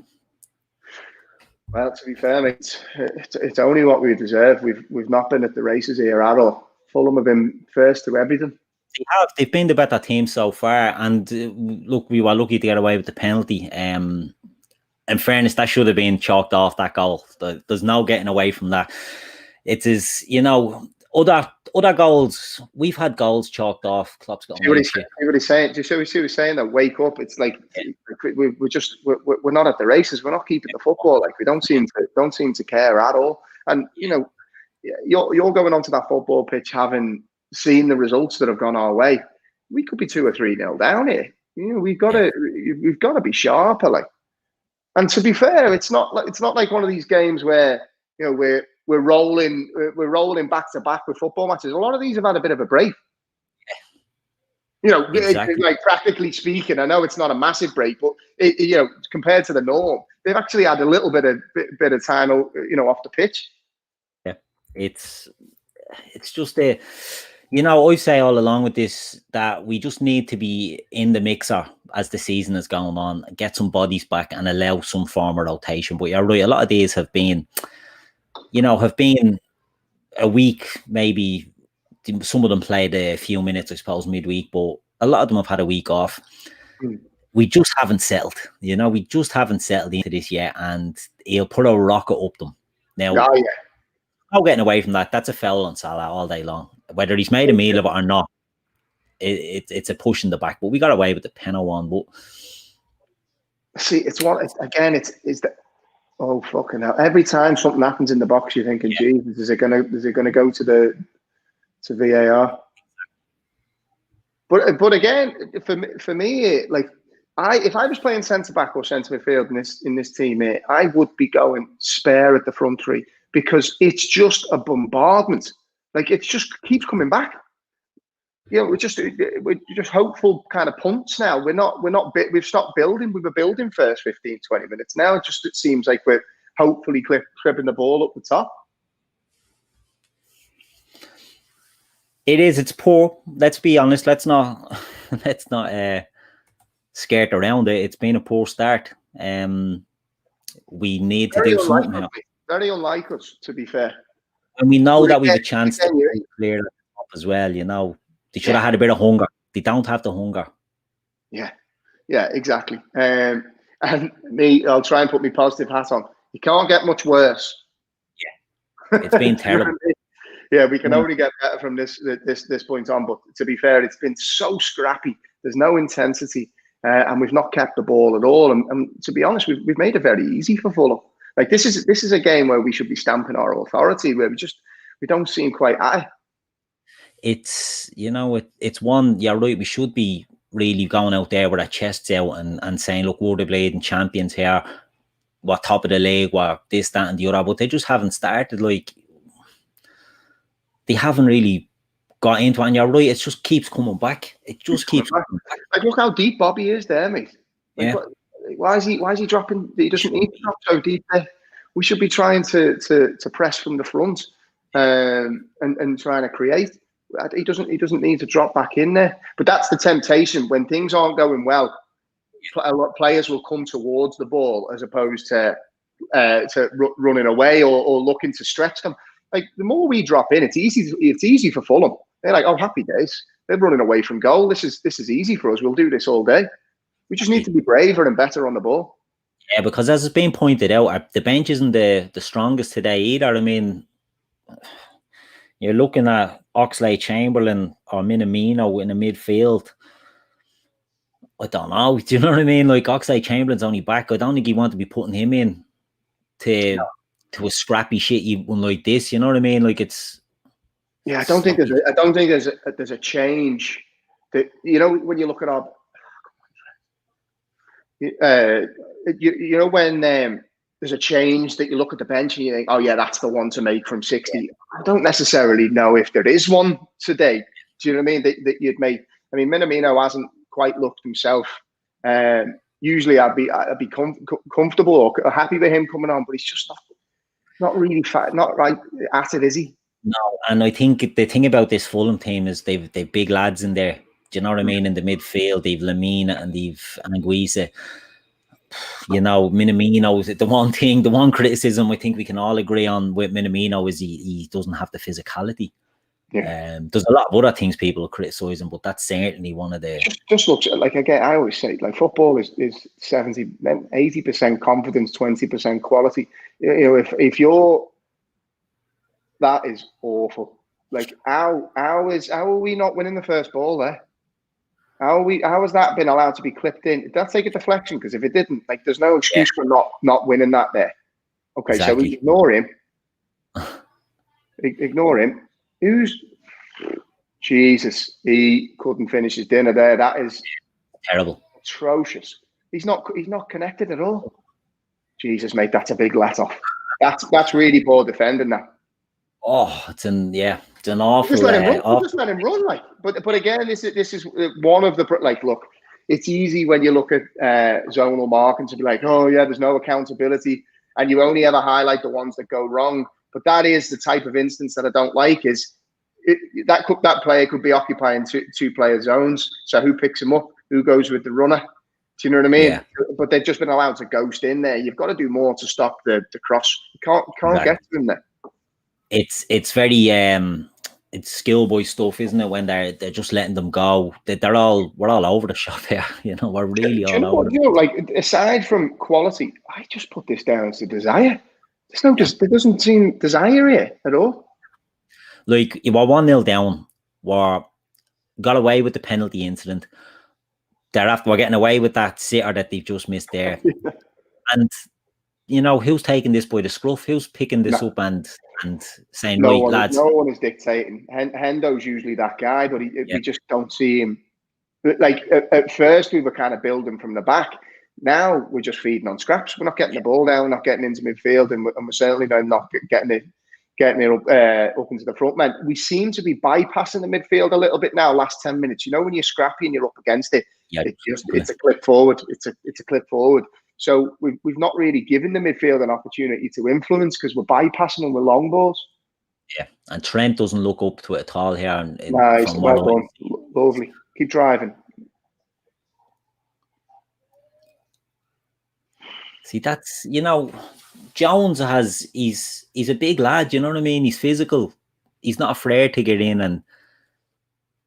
Well, to be fair, mate, it's only what we deserve. We've not been at the races here at all. Fulham have been first to everything. They've been the better team so far. And look, we were lucky to get away with the penalty. In fairness, that should have been chalked off, that goal. There's no getting away from that. It is, you know, other goals. We've had goals chalked off. Klopp's got. See what he's saying. Do you see what he's saying? That wake up. It's like we're not at the races. We're not keeping the football. Like, we don't seem to care at all. And, you know, you're going onto that football pitch having seen the results that have gone our way. We could be 2 or 3-0 down here. You know, we've got to be sharper. Like, and to be fair, it's not like one of these games where, you know, we're rolling back to back with football matches. A lot of these have had a bit of a break. You know, exactly. Like, practically speaking, I know it's not a massive break, but you know, compared to the norm, they've actually had a little bit of time, you know, off the pitch. Yeah, it's just a, you know, I say all along with this that we just need to be in the mixer as the season is going on, get some bodies back and allow some form of rotation. But you're right, a lot of these have been a week, maybe. Some of them played a few minutes, I suppose, midweek, but a lot of them have had a week off. We just haven't settled, you know, we just haven't settled into this yet, and he'll put a rocket up them. Now, no getting away from that. That's a foul on Salah all day long. Whether he's made a meal of it or not, it's a push in the back. But we got away with the penalty one. But see, it's that. Oh, fucking hell! Every time something happens in the box, you're thinking, Jesus, is it gonna go to to VAR. But again, for me, like if I was playing centre back or centre midfield in this team here, I would be going spare at the front three because it's just a bombardment. Like it just keeps coming back. You know, we're just hopeful kind of punts now. We've stopped building. We were building first 15, 20 minutes. Now it seems like we're hopefully clipping the ball up the top. It is. It's poor. Let's be honest. Let's not skirt around it. It's been a poor start. We need to do something now. Very unlike us, to be fair. And we know that we have a chance to clear it up as well. You know, they should have had a bit of hunger. They don't have the hunger. Yeah, exactly. And me, I'll try and put my positive hat on. You can't get much worse. Yeah, it's been terrible. Yeah, we can only get better from this point on. But to be fair, it's been so scrappy. There's no intensity, and we've not kept the ball at all. And to be honest, we've made it very easy for Fulham. Like this is a game where we should be stamping our authority, where we don't seem quite at it. It's it's one. You're right. We should be really going out there with our chests out and saying, look, we're the bleeding champions here. We're top of the league. We're this, that, and the other. But they just haven't started. Like they haven't really got into it. And you're right. It just keeps coming back. It just keeps coming back. Like look how deep Bobby is there, mate. Like, yeah. Why is he dropping? He doesn't need to drop so deep there. We should be trying to press from the front and trying to create. He doesn't need to drop back in there. But that's the temptation when things aren't going well. A lot of players will come towards the ball as opposed to running away or looking to stretch them. Like the more we drop in, it's easy for Fulham. They're like, oh, happy days. They're running away from goal. This is easy for us. We'll do this all day. We just need to be braver and better on the ball. Yeah, because as it's been pointed out, the bench isn't the strongest today either. I mean, you're looking at Oxlade-Chamberlain or Minamino in the midfield. I don't know. Do you know what I mean? Like Oxlade-Chamberlain's only back. I don't think you want to be putting him in to a scrappy shit one like this. You know what I mean? Like it's. Yeah, I don't think there's a change that when you look at our. You know when there's a change that you look at the bench and you think, oh yeah, that's the one to make from 60. I don't necessarily know if there is one today. Do you know what I mean? That you'd make. I mean, Minamino hasn't quite looked himself. Usually, I'd be comfortable or happy with him coming on, but he's just not really fat, not right at it, is he? No, and I think the thing about this Fulham team is they've big lads in there. Do you know what I mean? In the midfield, they've Lamina and they've Anguissa. You know, Minamino, the one criticism I think we can all agree on with Minamino is he doesn't have the physicality. Yeah. There's a lot of other things people criticise him, but that's certainly one of the. Just looks like, again, I always say, like football is 80% confidence, 20% quality. You know, if you're, that is awful. Like how are we not winning the first ball there? How has that been allowed to be clipped in? That's like a deflection, because if it didn't, like, there's no excuse for not winning that there. Okay, exactly. So we ignore him. Ignore him. Jesus? He couldn't finish his dinner there. That is terrible, atrocious. He's not connected at all. Jesus, mate, that's a big let off. That's really poor defending that. Oh, it's an awful. Just let him run, like. But again, this is one of the, like. Look, it's easy when you look at zonal marking to be like, oh yeah, there's no accountability, and you only ever highlight the ones that go wrong. But that is the type of instance that I don't like. Is that player could be occupying two player zones. So who picks him up? Who goes with the runner? Do you know what I mean? Yeah. But they've just been allowed to ghost in there. You've got to do more to stop the cross. You can't exactly. Get to him there. It's very it's schoolboy stuff, isn't it? When they're just letting them go. We're all over the shop here. You know, we're really all over. You know, like, aside from quality, I just put this down to desire. There doesn't seem desire here at all. Like, you were 1-0 down. Got away with the penalty incident. Thereafter, we're getting away with that sitter that they've just missed there. And you know, who's taking this by the scruff? Who's picking this up and and saying, right, lads. No one is dictating. Hendo's usually that guy, but we just don't see him. Like at first, we were kind of building from the back. Now we're just feeding on scraps. We're not getting the ball down, not getting into midfield, and we're certainly not getting it up into the front. Man, we seem to be bypassing the midfield a little bit now. Last 10 minutes, when you're scrappy and you're up against it, it's a clip forward. It's a clip forward. So we've not really given the midfield an opportunity to influence because we're bypassing them with long balls. Yeah, and Trent doesn't look up to it at all here. Nice, well done, lovely. Keep driving. See, that's Jones he's a big lad. You know what I mean? He's physical. He's not afraid to get in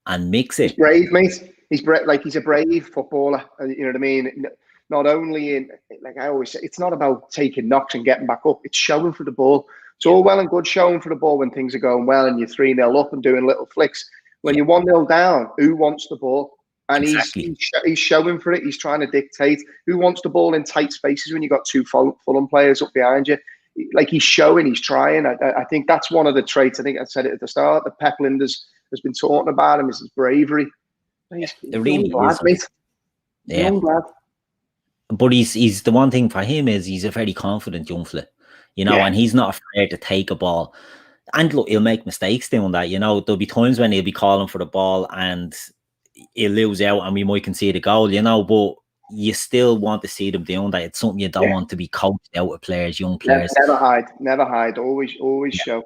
and mix it. He's brave, mate. He's a brave footballer. You know what I mean? Not only in, like I always say, it's not about taking knocks and getting back up. It's showing for the ball. It's all well and good showing for the ball when things are going well and you're 3-0 up and doing little flicks. When you're 1-0 down, who wants the ball? And exactly. he's showing for it. He's trying to dictate. Who wants the ball in tight spaces when you've got two Fulham players up behind you? Like he's showing, he's trying. I think that's one of the traits. I think I said it at the start. That Pep Linders has been talking about him is his bravery. He's really glad, mate. Yeah. Glad. But he's the one thing for him is he's a very confident young fella, and he's not afraid to take a ball. And look, he'll make mistakes doing that. There'll be times when he'll be calling for the ball and he'll lose out and we might concede a goal, but you still want to see them doing that. It's something you don't want to be coached out of players, young players. Never hide. Always show.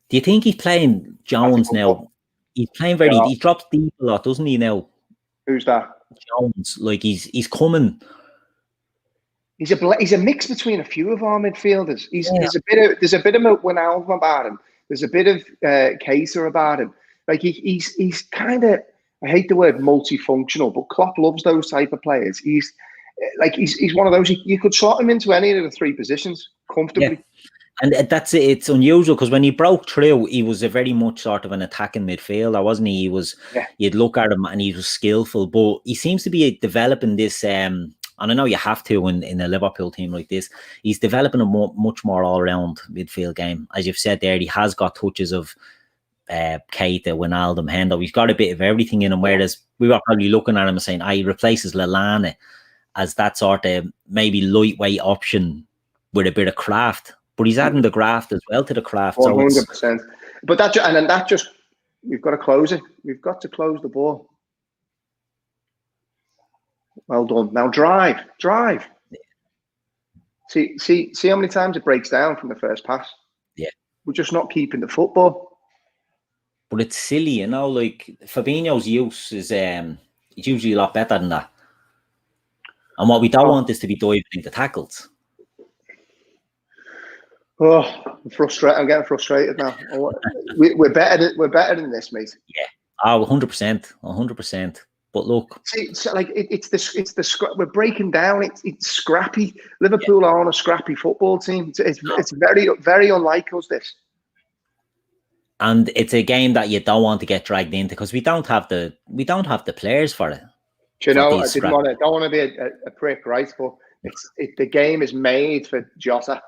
Do you think he's playing Jones now? He's playing he drops deep a lot, doesn't he now? Who's that? Jones. Like he's coming. He's a mix between a few of our midfielders. There's a bit of Wijnaldum about him. There's a bit of Kaiser about him. Like he's kind of, I hate the word multifunctional, but Klopp loves those type of players. He's one of those you could slot him into any of the three positions comfortably. Yeah. And that's it. It's unusual because when he broke through, he was a very much sort of an attacking midfielder, wasn't he? You'd look at him and he was skillful, but he seems to be developing this. And I know you have to in a Liverpool team like this. He's developing a much more all-round midfield game, as you've said there. He has got touches of Keita, Wijnaldum, Hendo. He's got a bit of everything in him. Whereas we were probably looking at him and saying, he replaces Lallana as that sort of maybe lightweight option with a bit of craft. But he's adding the graft as well to the craft. 100%. But we've got to close it. We've got to close the ball. Well done. Now drive. See how many times it breaks down from the first pass. Yeah, we're just not keeping the football. But it's silly, like Fabinho's use is it's usually a lot better than that. And what we don't want is to be diving into tackles. Oh, I'm getting frustrated now. We're better than this, mate. Yeah. 100%. But look, we're breaking down. It's scrappy. Liverpool aren't a scrappy football team. It's very, very unlike us. This, and it's a game that you don't want to get dragged into because we don't have the players for it. Do you know? I don't want to be a prick, right? But the game is made for Jota.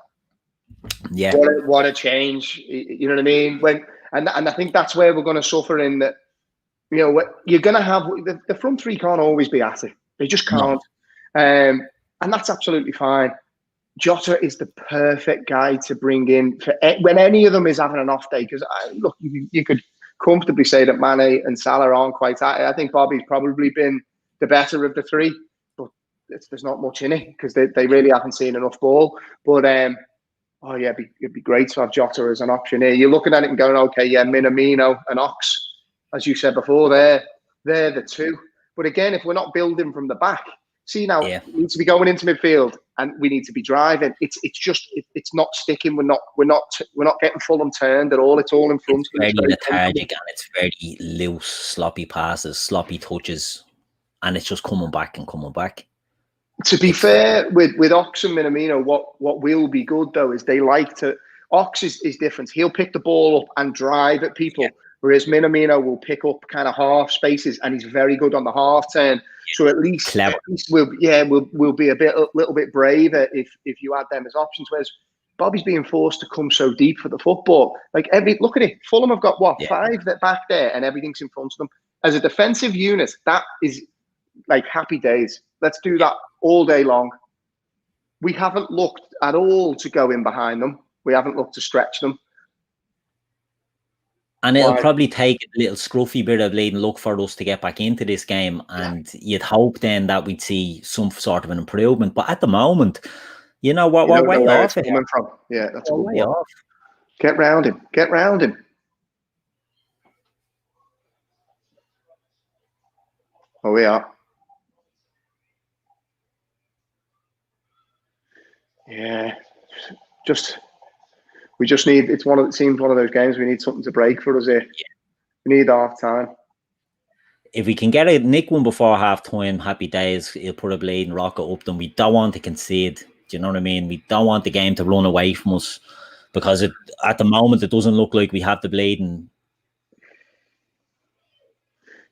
Yeah. What a change. You know what I mean? And I think that's where we're going to suffer in that. You're going to have the front three can't always be at it. They just can't. No. And that's absolutely fine. Jota is the perfect guy to bring in for when any of them is having an off day. Because look, you could comfortably say that Mane and Salah aren't quite at it. I think Bobby's probably been the better of the three, but there's not much in it because they really haven't seen enough ball. But it'd be great to have Jota as an option here. You're looking at it and going, okay, Minamino and Ox, as you said before, they're the two. But again, if we're not building from the back, see now, we need to be going into midfield and we need to be driving. It's not sticking. We're not getting Fulham turned at all. It's all in front. It's very lethargic and it's very loose, sloppy passes, sloppy touches, and it's just coming back and coming back. To be fair, with Ox and Minamino, what will be good though is they like to. Ox is different. He'll pick the ball up and drive at people, whereas Minamino will pick up kind of half spaces, and he's very good on the half turn. So at least we'll be a little bit braver if you add them as options. Whereas Bobby's being forced to come so deep for the football. Like look at it. Fulham have got what 5 that back there, and everything's in front of them. As a defensive unit, that is like happy days. Let's do that all day long. We haven't looked at all to go in behind them. We haven't looked to stretch them. And it'll probably take a little scruffy bit of bleeding luck for us to get back into this game. And you'd hope then that we'd see some sort of an improvement. But at the moment, we're way off. Coming from. Yeah, that's way off. Get round him. Get round him. Oh, we are. Yeah. We just need. It seems one of those games. We need something to break for us here. Yeah. We need half time. If we can get a nick one before half time, happy days. He'll put a bleeding rocket up them. We don't want to concede. Do you know what I mean? We don't want the game to run away from us because at the moment it doesn't look like we have the bleeding.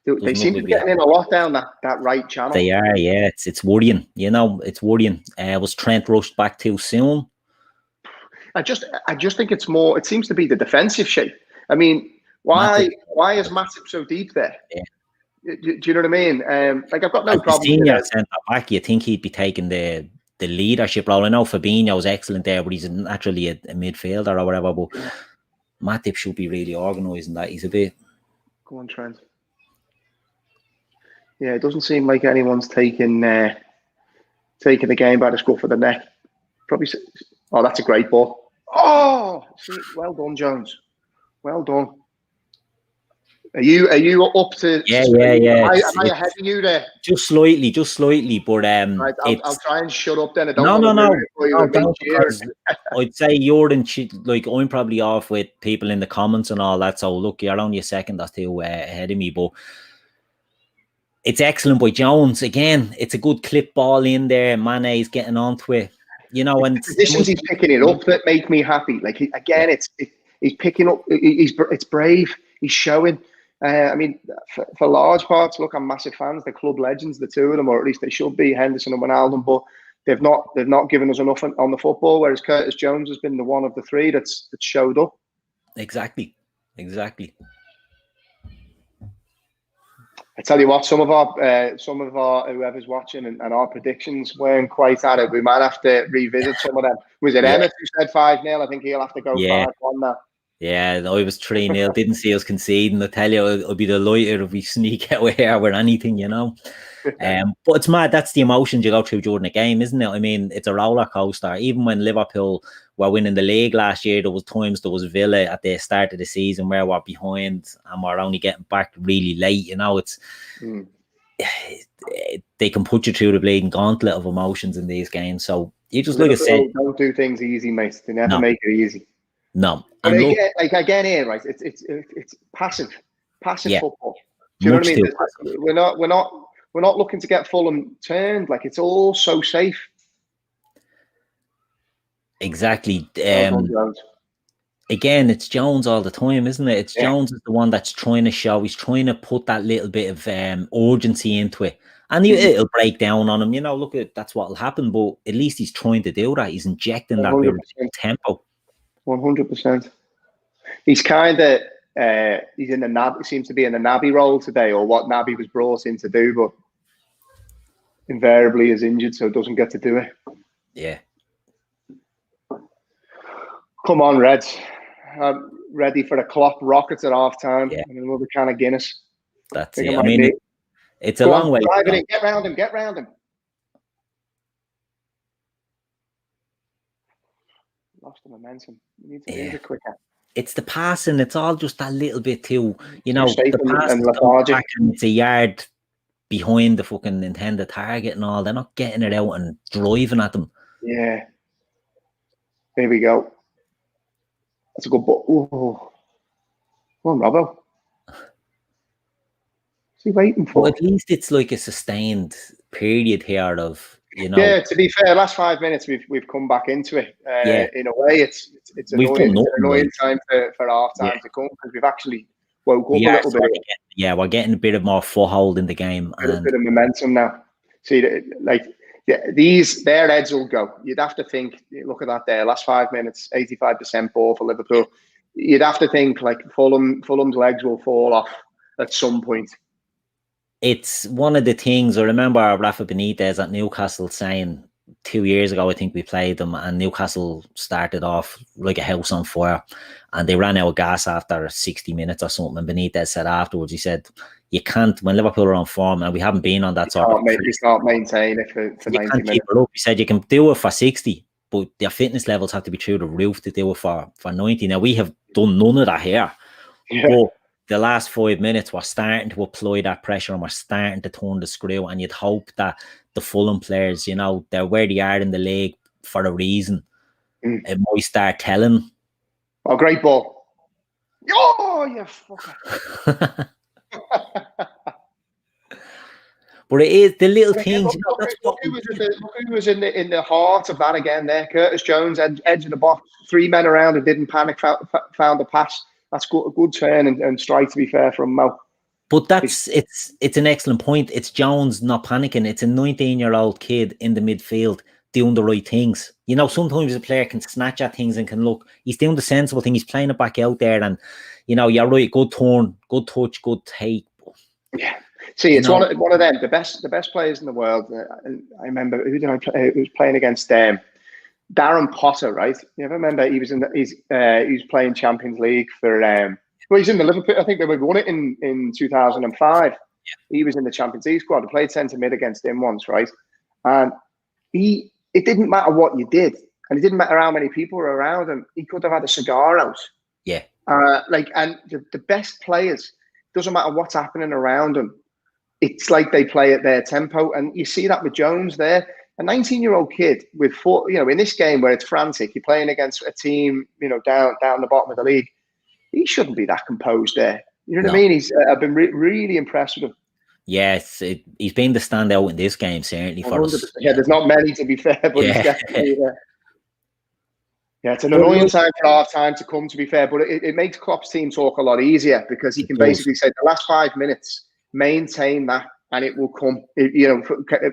They seem to be getting in a lot down that right channel. They are, yeah. It's worrying. It's worrying. Was Trent rushed back too soon? I just think it's more. It seems to be the defensive shape. I mean, why is Matip so deep there? Yeah. Do you know what I mean? I've got no problem. Senior centre back, you think he'd be taking the leadership role? I know Fabinho was excellent there, but he's naturally a midfielder or whatever. But Matip should be really organising that. He's a bit. Go on, Trent. Yeah, it doesn't seem like anyone's taking the game by the scruff of the neck. Probably. Oh, that's a great ball. Oh, see, well done, Jones. Well done. Are you up to? Yeah. Am I ahead of you there? Just slightly, but right, I'll try and shut up then. I'd say you're I'm probably off with people in the comments and all that. So look, you're only a second or two ahead of me, but it's excellent by Jones. Again, it's a good clip ball in there. Mane's getting onto it. And the positions he's picking it up that make me happy. Like he's picking up. It's brave. He's showing. I mean, for large parts, look, I'm massive fans. They're club legends, the two of them, or at least they should be, Henderson and Wijnaldum. But they've not given us enough on the football. Whereas Curtis Jones has been the one of the three that's showed up. Exactly. I tell you what, some of our whoever's watching and our predictions weren't quite at it. We might have to revisit some of them. Was it Emmett who said 5-0? I think he'll have to go 5-1 now. Yeah, I was 3-0. Didn't see us conceding. I tell you, I'll be delighted if we sneak out here with anything, But it's mad. That's the emotions you go through during the game, isn't it? I mean, it's a roller coaster. Even when Liverpool were winning the league last year, there was Villa at the start of the season where we're behind and we're only getting back really late. It's they can put you through the bleeding gauntlet of emotions in these games. So you just like I said, don't do things easy, mate. They never make it easy. No, and again here, right? It's passive football. Do you know what I mean? We're not looking to get Fulham turned. Like it's all so safe. Exactly. Again, it's Jones all the time, isn't it? It's Jones is the one that's trying to show. He's trying to put that little bit of urgency into it, and it'll break down on him. Look at that's what'll happen. But at least he's trying to do that. He's injecting 100%. That bit of tempo. 100%. He's kind of he's in the Naby. Seems to be in the Naby role today, or what Naby was brought in to do, but invariably is injured, so doesn't get to do it. Yeah. Come on, Reds. I'm ready for the Klopp rockets at half time and another can of Guinness. That's it. I mean, it's a long way. Get round him. Lost the momentum. We need to move it quicker. It's the passing. It's all just a little bit too, the pass and lethargic. It's a yard behind the fucking intended target and all. They're not getting it out and driving at them. Yeah. Here we go. That's a good ball. Oh. Come on, Robbo. What's he waiting for? Well, at least it's like a sustained period here of, Yeah, to be fair, last 5 minutes we've come back into it. In a way, it's an annoying time for half time to come because we've actually woke up a little bit. We're getting a bit of more foothold in the game. A bit of momentum now. See, like their heads will go. You'd have to think, look at that there, last 5 minutes, 85% ball for Liverpool. You'd have to think like Fulham's legs will fall off at some point. It's one of the things. I remember Rafa Benitez at Newcastle saying 2 years ago, I think we played them, and Newcastle started off like a house on fire, and they ran out of gas after 60 minutes or something. And Benitez said afterwards, he said, you can't, when Liverpool are on form, and we haven't been on that sort of... You can't maintain it for 90 minutes. Keep it up. He said you can do it for 60, but their fitness levels have to be through the roof to do it for 90. Now, we have done none of that here. Yeah. But the last 5 minutes, we're starting to apply that pressure and we're starting to turn the screw, and you'd hope that the Fulham players, you know, they're where they are in the league for a reason. It might start telling. Oh, great ball. Oh, you fucker. But it is the little things. Look who was in the heart of that again there. Curtis Jones, edge of the box, 3 men around and didn't panic, found a pass. That's a good turn and strike, to be fair, from Mo. But it's an excellent point. It's Jones not panicking. It's a 19-year-old kid in the midfield doing the right things. You know, sometimes a player can snatch at things and can look. He's doing the sensible thing. He's playing it back out there, and you know, you're right. Good turn, good touch, good take. Yeah. See, it's one of them. The best players in the world. I remember who did I play? Who was playing against them? Darren Potter, right? You ever remember he was playing Champions League for well, he's in the Liverpool. I think they won it in 2005. Yeah. He was in the Champions League squad. I played centre mid against him once, right? And it didn't matter what you did, and it didn't matter how many people were around him. He could have had a cigar out. Yeah. And the best players, doesn't matter what's happening around them. It's like they play at their tempo, and you see that with Jones there. A 19-year-old kid with four, you know, in this game where it's frantic, you're playing against a team, you know, down the bottom of the league. He shouldn't be that composed there. You know what I mean? I've been really impressed with him. Yes, he's been the standout in this game, certainly for us. Yeah, there's not many, to be fair, but he's definitely yeah, it's an annoying time for half time to come, to be fair, but it makes Klopp's team talk a lot easier because he can basically say the last 5 minutes, maintain that, and it will come.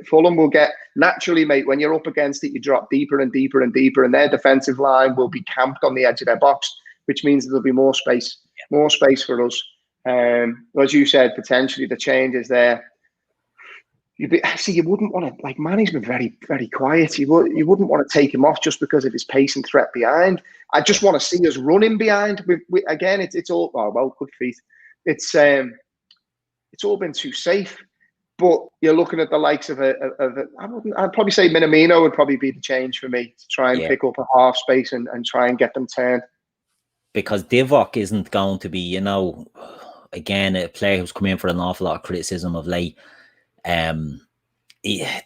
Fulham will get naturally, mate. When you're up against it, you drop deeper and deeper and deeper, and their defensive line will be camped on the edge of their box, which means there'll be more space for us. As you said, potentially the change is there. You wouldn't want to, like, Mane's been very, very quiet. You wouldn't want to take him off just because of his pace and threat behind. I just want to see us running behind. Again, it's all good feet. It's all been too safe. But you're looking at the likes of I'd probably say Minamino would probably be the change for me to try and pick up a half space and try and get them turned. Because Divock isn't going to be, again, a player who's come in for an awful lot of criticism of late. The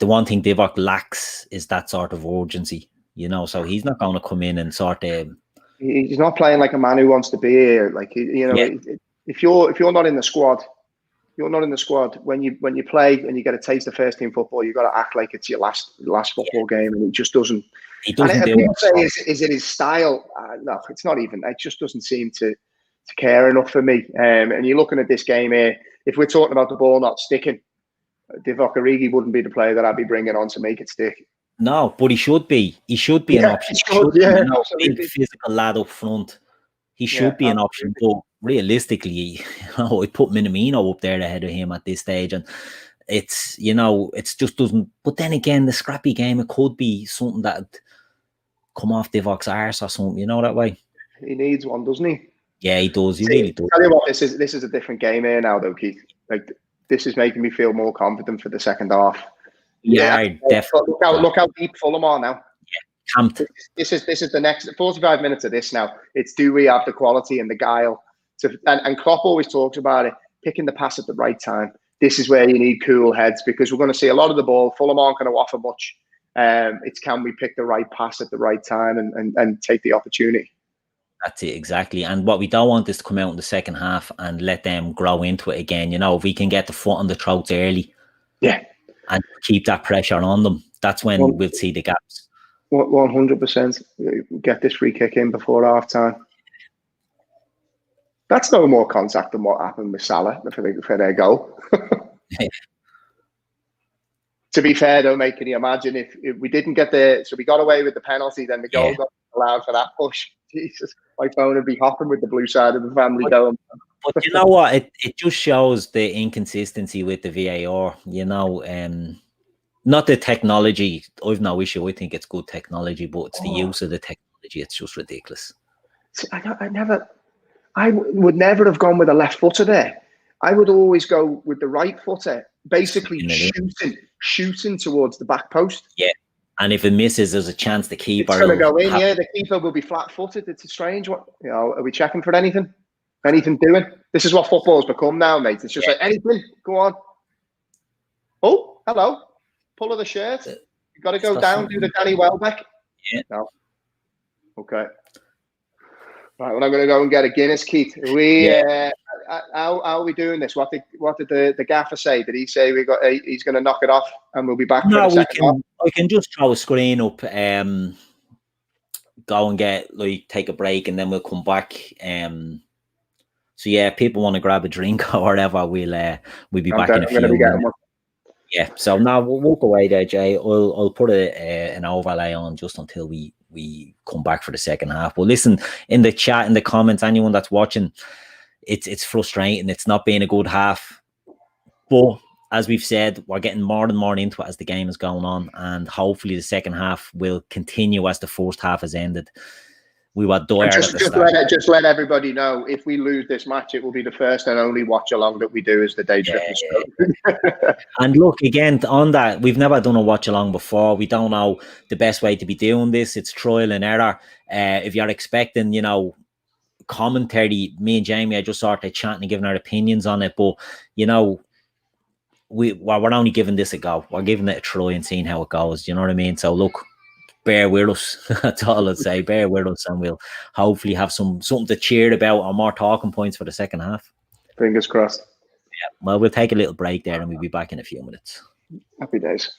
one thing Divock lacks is that sort of urgency, so he's not going to come in and sort of... He's not playing like a man who wants to be here. Like, if you're not in the squad, when you play and you get a taste of first team football, you've got to act like it's your last football game, and it just doesn't. He doesn't do people say, is it his style? No, it's not even. It just doesn't seem to care enough for me. And you're looking at this game here. If we're talking about the ball not sticking, Divock Origi wouldn't be the player that I'd be bringing on to make it stick. No, but he should be. He should be an option. Big physical lad up front. He should be an option, but realistically, I'd put Minamino up there ahead of him at this stage, and it's just doesn't. But then again, the scrappy game, it could be something that come off Divock's arse or something, that way. He needs one, doesn't he? Yeah, he does. He really does. Tell you what, this is a different game here now, though, Keith. Like, this is making me feel more confident for the second half. Yeah, definitely. Look how deep Fulham are now. Camped. This is the next 45 minutes of this now. It's, do we have the quality and the guile and Klopp always talks about it, picking the pass at the right time. This is where you need cool heads, because we're going to see a lot of the ball. Fulham aren't going to offer much. It's, can we pick the right pass at the right time and take the opportunity? That's it, exactly. And what we don't want is to come out in the second half and let them grow into it again. If we can get the foot on the throats early, and keep that pressure on them, that's when we'll see the gaps. 100%. Get this free kick in before half time. That's no more contact than what happened with Salah for their goal. To be fair, though, mate, can you imagine if we didn't get so we got away with the penalty, then the goal got allowed for that push. Jesus, my phone would be hopping with the blue side of the family going. But you know what? It just shows the inconsistency with the VAR. Not the technology. I've no issue. I think it's good technology, but it's the use of the technology. It's just ridiculous. I would never have gone with a left footer there. I would always go with the right footer, basically shooting towards the back post. Yeah. And if it misses, there's a chance the keeper it's going to go in. Yeah, the keeper will be flat-footed. It's a strange one. Are we checking for anything? Anything doing? This is what football's become now, mate. It's just like anything. Go on. Oh, hello. Pull of the shirt. You got to go down. Do the Danny Welbeck. Yeah. No. Okay. Right. Well, I'm going to go and get a Guinness, Keith. How are we doing this? What did the gaffer say? Did he say he's going to knock it off and we'll be back for the second half? I can just throw a screen up, go and take a break, and then we'll come back. So yeah, if people want to grab a drink or whatever, we'll be back in a few minutes. Yeah. So now we'll walk away there, Jay. I'll put an overlay on just until we come back for the second half. Well, listen, in the chat, in the comments, anyone that's watching, it's frustrating. It's not being a good half, but as we've said, we're getting more and more into it as the game is going on, and hopefully the second half will continue as the first half has ended. We were dire at the start. Just let everybody know, if we lose this match, it will be the first and only watch along that we do as the Daytrippers. And look, again, on that, we've never done a watch along before. We don't know the best way to be doing this. It's trial and error. If you're expecting, commentary, me and Jamie are just sort of chatting and giving our opinions on it, but we're only giving this a go. We're giving it a try and seeing how it goes. You know what I mean? So look, bear with us. That's all I'd say. Bear with us, and we'll hopefully have something to cheer about or more talking points for the second half. Fingers crossed. Yeah. Well, we'll take a little break there, and we'll be back in a few minutes. Happy days.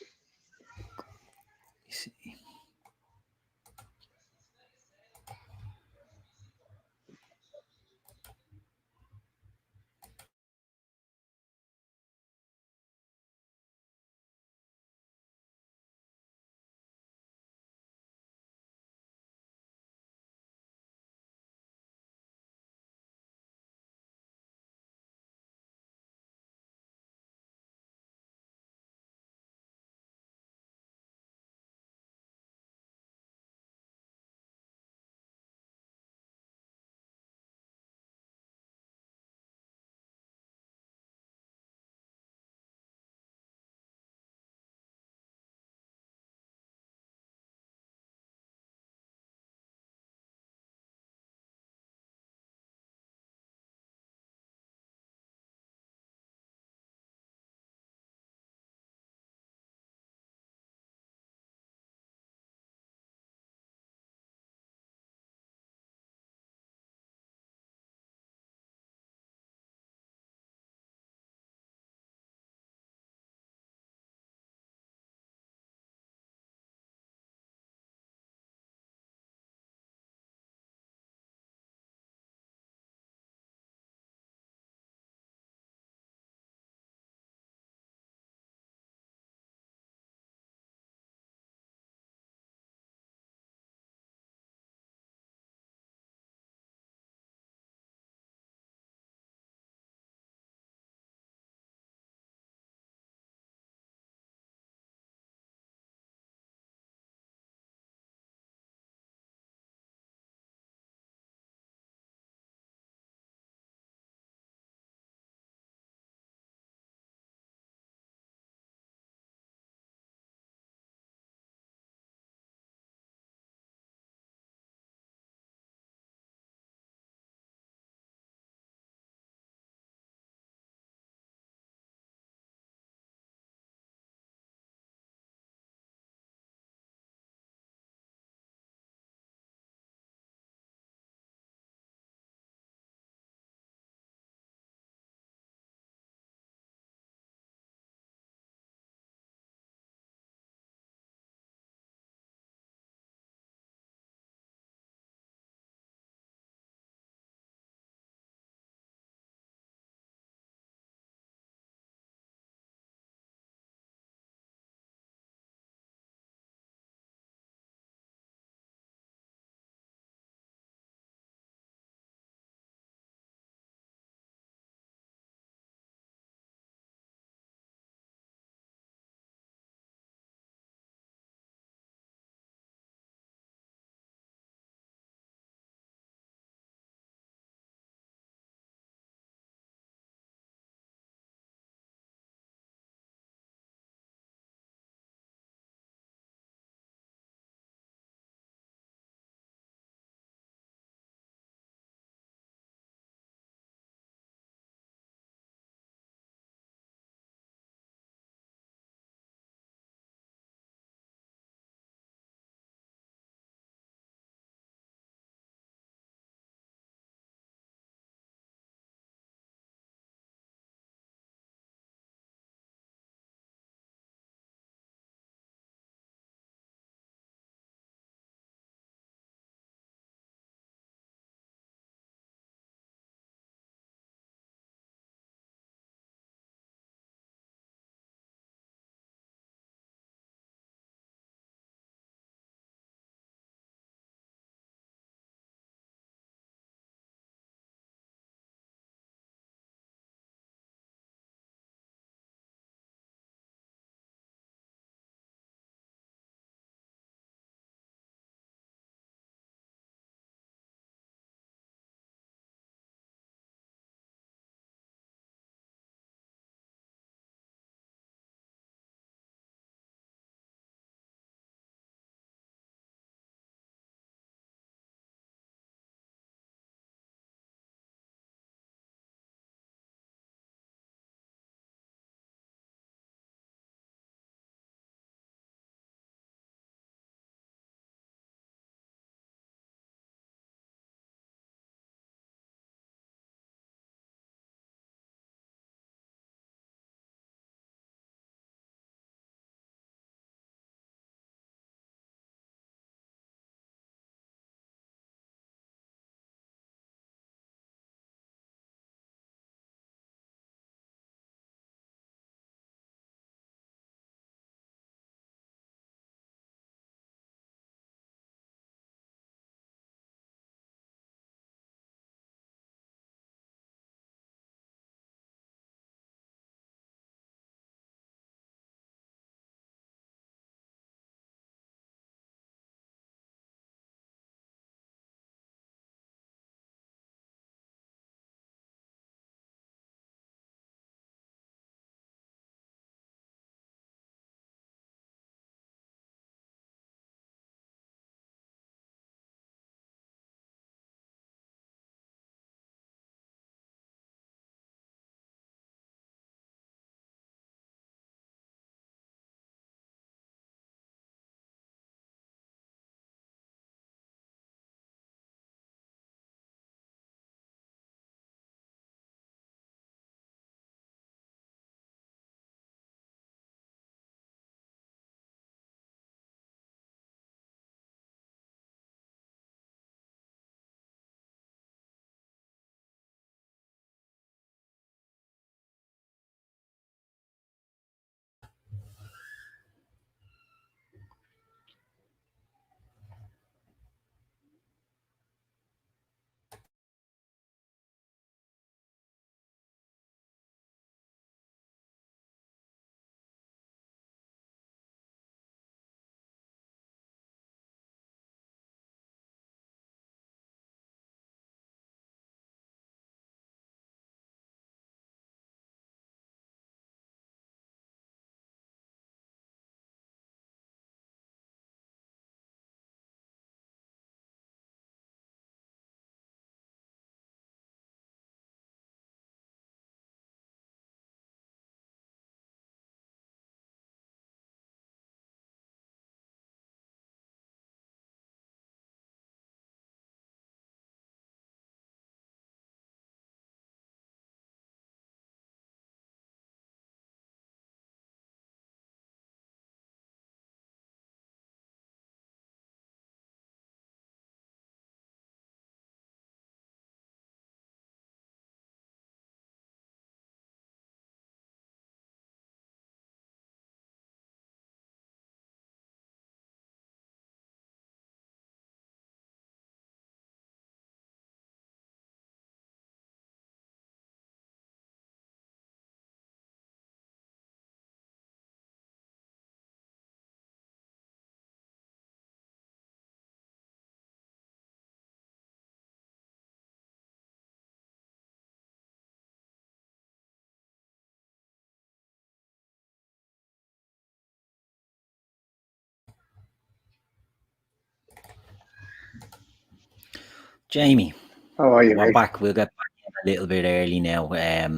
Jamie, How are you, we're mate? back. We'll get back a little bit early now. I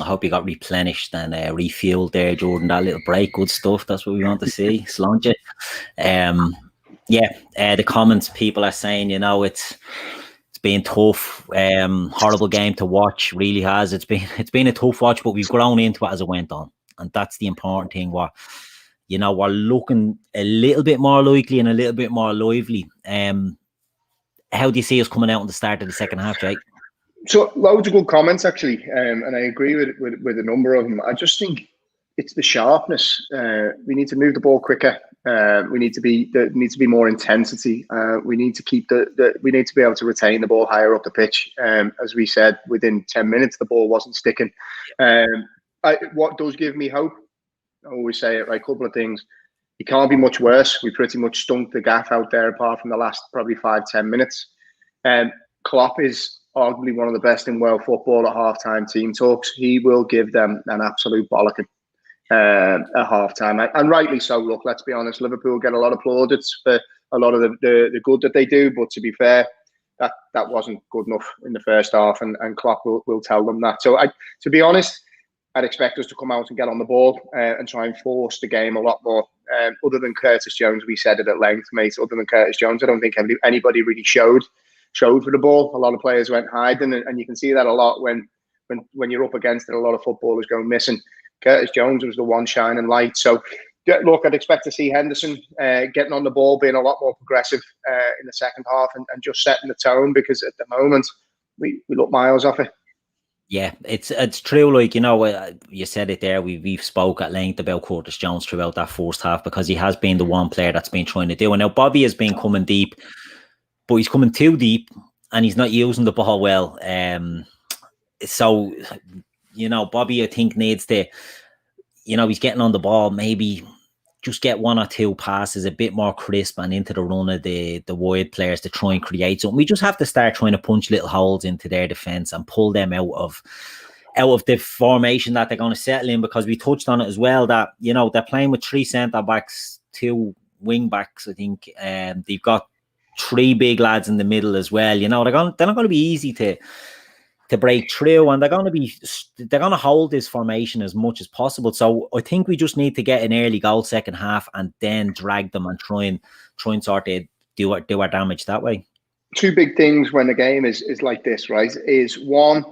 hope you got replenished and refueled there during that little break. Good stuff. That's what we want to see. Sláinte. The comments people are saying, it's been tough. Horrible game to watch. Really has. It's been a tough watch, but we've grown into it as it went on, and that's the important thing. We're looking a little bit more likely and a little bit more lively. How do you see us coming out in the start of the second half, Jake? So loads of good comments actually, and I agree with a number of them. I just think it's the sharpness. We need to move the ball quicker. There needs to be more intensity. We need to keep we need to be able to retain the ball higher up the pitch. As we said, within 10 minutes the ball wasn't sticking. What does give me hope? I always say it, right? A couple of things. It can't be much worse. We pretty much stunk the gaff out there, apart from the last probably 5-10 minutes. Klopp is arguably one of the best in world football at halftime team talks. He will give them an absolute bollocking at halftime, and rightly so. Look, let's be honest. Liverpool get a lot of plaudits for a lot of the good that they do, but to be fair, that wasn't good enough in the first half, and Klopp will tell them that. So to be honest, I'd expect us to come out and get on the ball and try and force the game a lot more. Other than Curtis Jones, we said it at length, mate. Other than Curtis Jones, I don't think anybody really showed for the ball. A lot of players went hiding, and you can see that a lot when you're up against it. A lot of footballers go missing. Curtis Jones was the one shining light. So, look, I'd expect to see Henderson getting on the ball, being a lot more progressive in the second half, and just setting the tone, because at the moment we look miles off it. Yeah, it's true. Like, you said it there. We've spoke at length about Curtis Jones throughout that first half, because he has been the one player that's been trying to do. And now Bobby has been coming deep, but he's coming too deep, and he's not using the ball well. So, Bobby, I think, needs to, he's getting on the ball, maybe just get one or two passes a bit more crisp and into the run of the wide players to try and create something. We just have to start trying to punch little holes into their defense and pull them out of the formation that they're going to settle in, because we touched on it as well that, they're playing with 3 centre backs, 2 wing backs, I think. They've got 3 big lads in the middle as well. They're not going to be easy to break through, and they're going to hold this formation as much as possible. So I think we just need to get an early goal second half, and then drag them and try and sort of do our damage that way. 2 big things when the game is like this, right? Is one,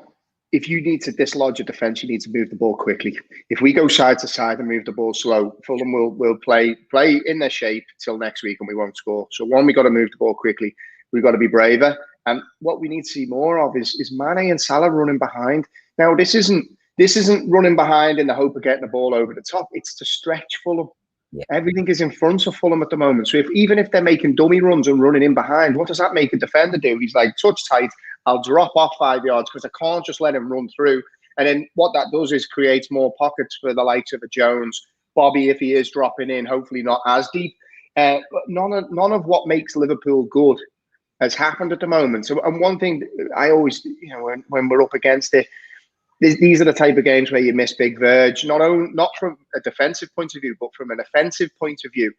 if you need to dislodge a defence, you need to move the ball quickly. If we go side to side and move the ball slow, Fulham will play in their shape till next week, and we won't score. So one, we got to move the ball quickly. We've got to be braver. And what we need to see more of is Mane and Salah running behind. Now, this isn't running behind in the hope of getting the ball over the top. It's to stretch Fulham. Yeah. Everything is in front of Fulham at the moment. So even if they're making dummy runs and running in behind, what does that make a defender do? He's like, touch tight, I'll drop off 5 yards because I can't just let him run through. And then what that does is creates more pockets for the likes of a Jones, Bobby, if he is dropping in, hopefully not as deep. But none of what makes Liverpool good has happened at the moment. So, and one thing I always, when we're up against it, these are the type of games where you miss Big Verge, not from a defensive point of view, but from an offensive point of view.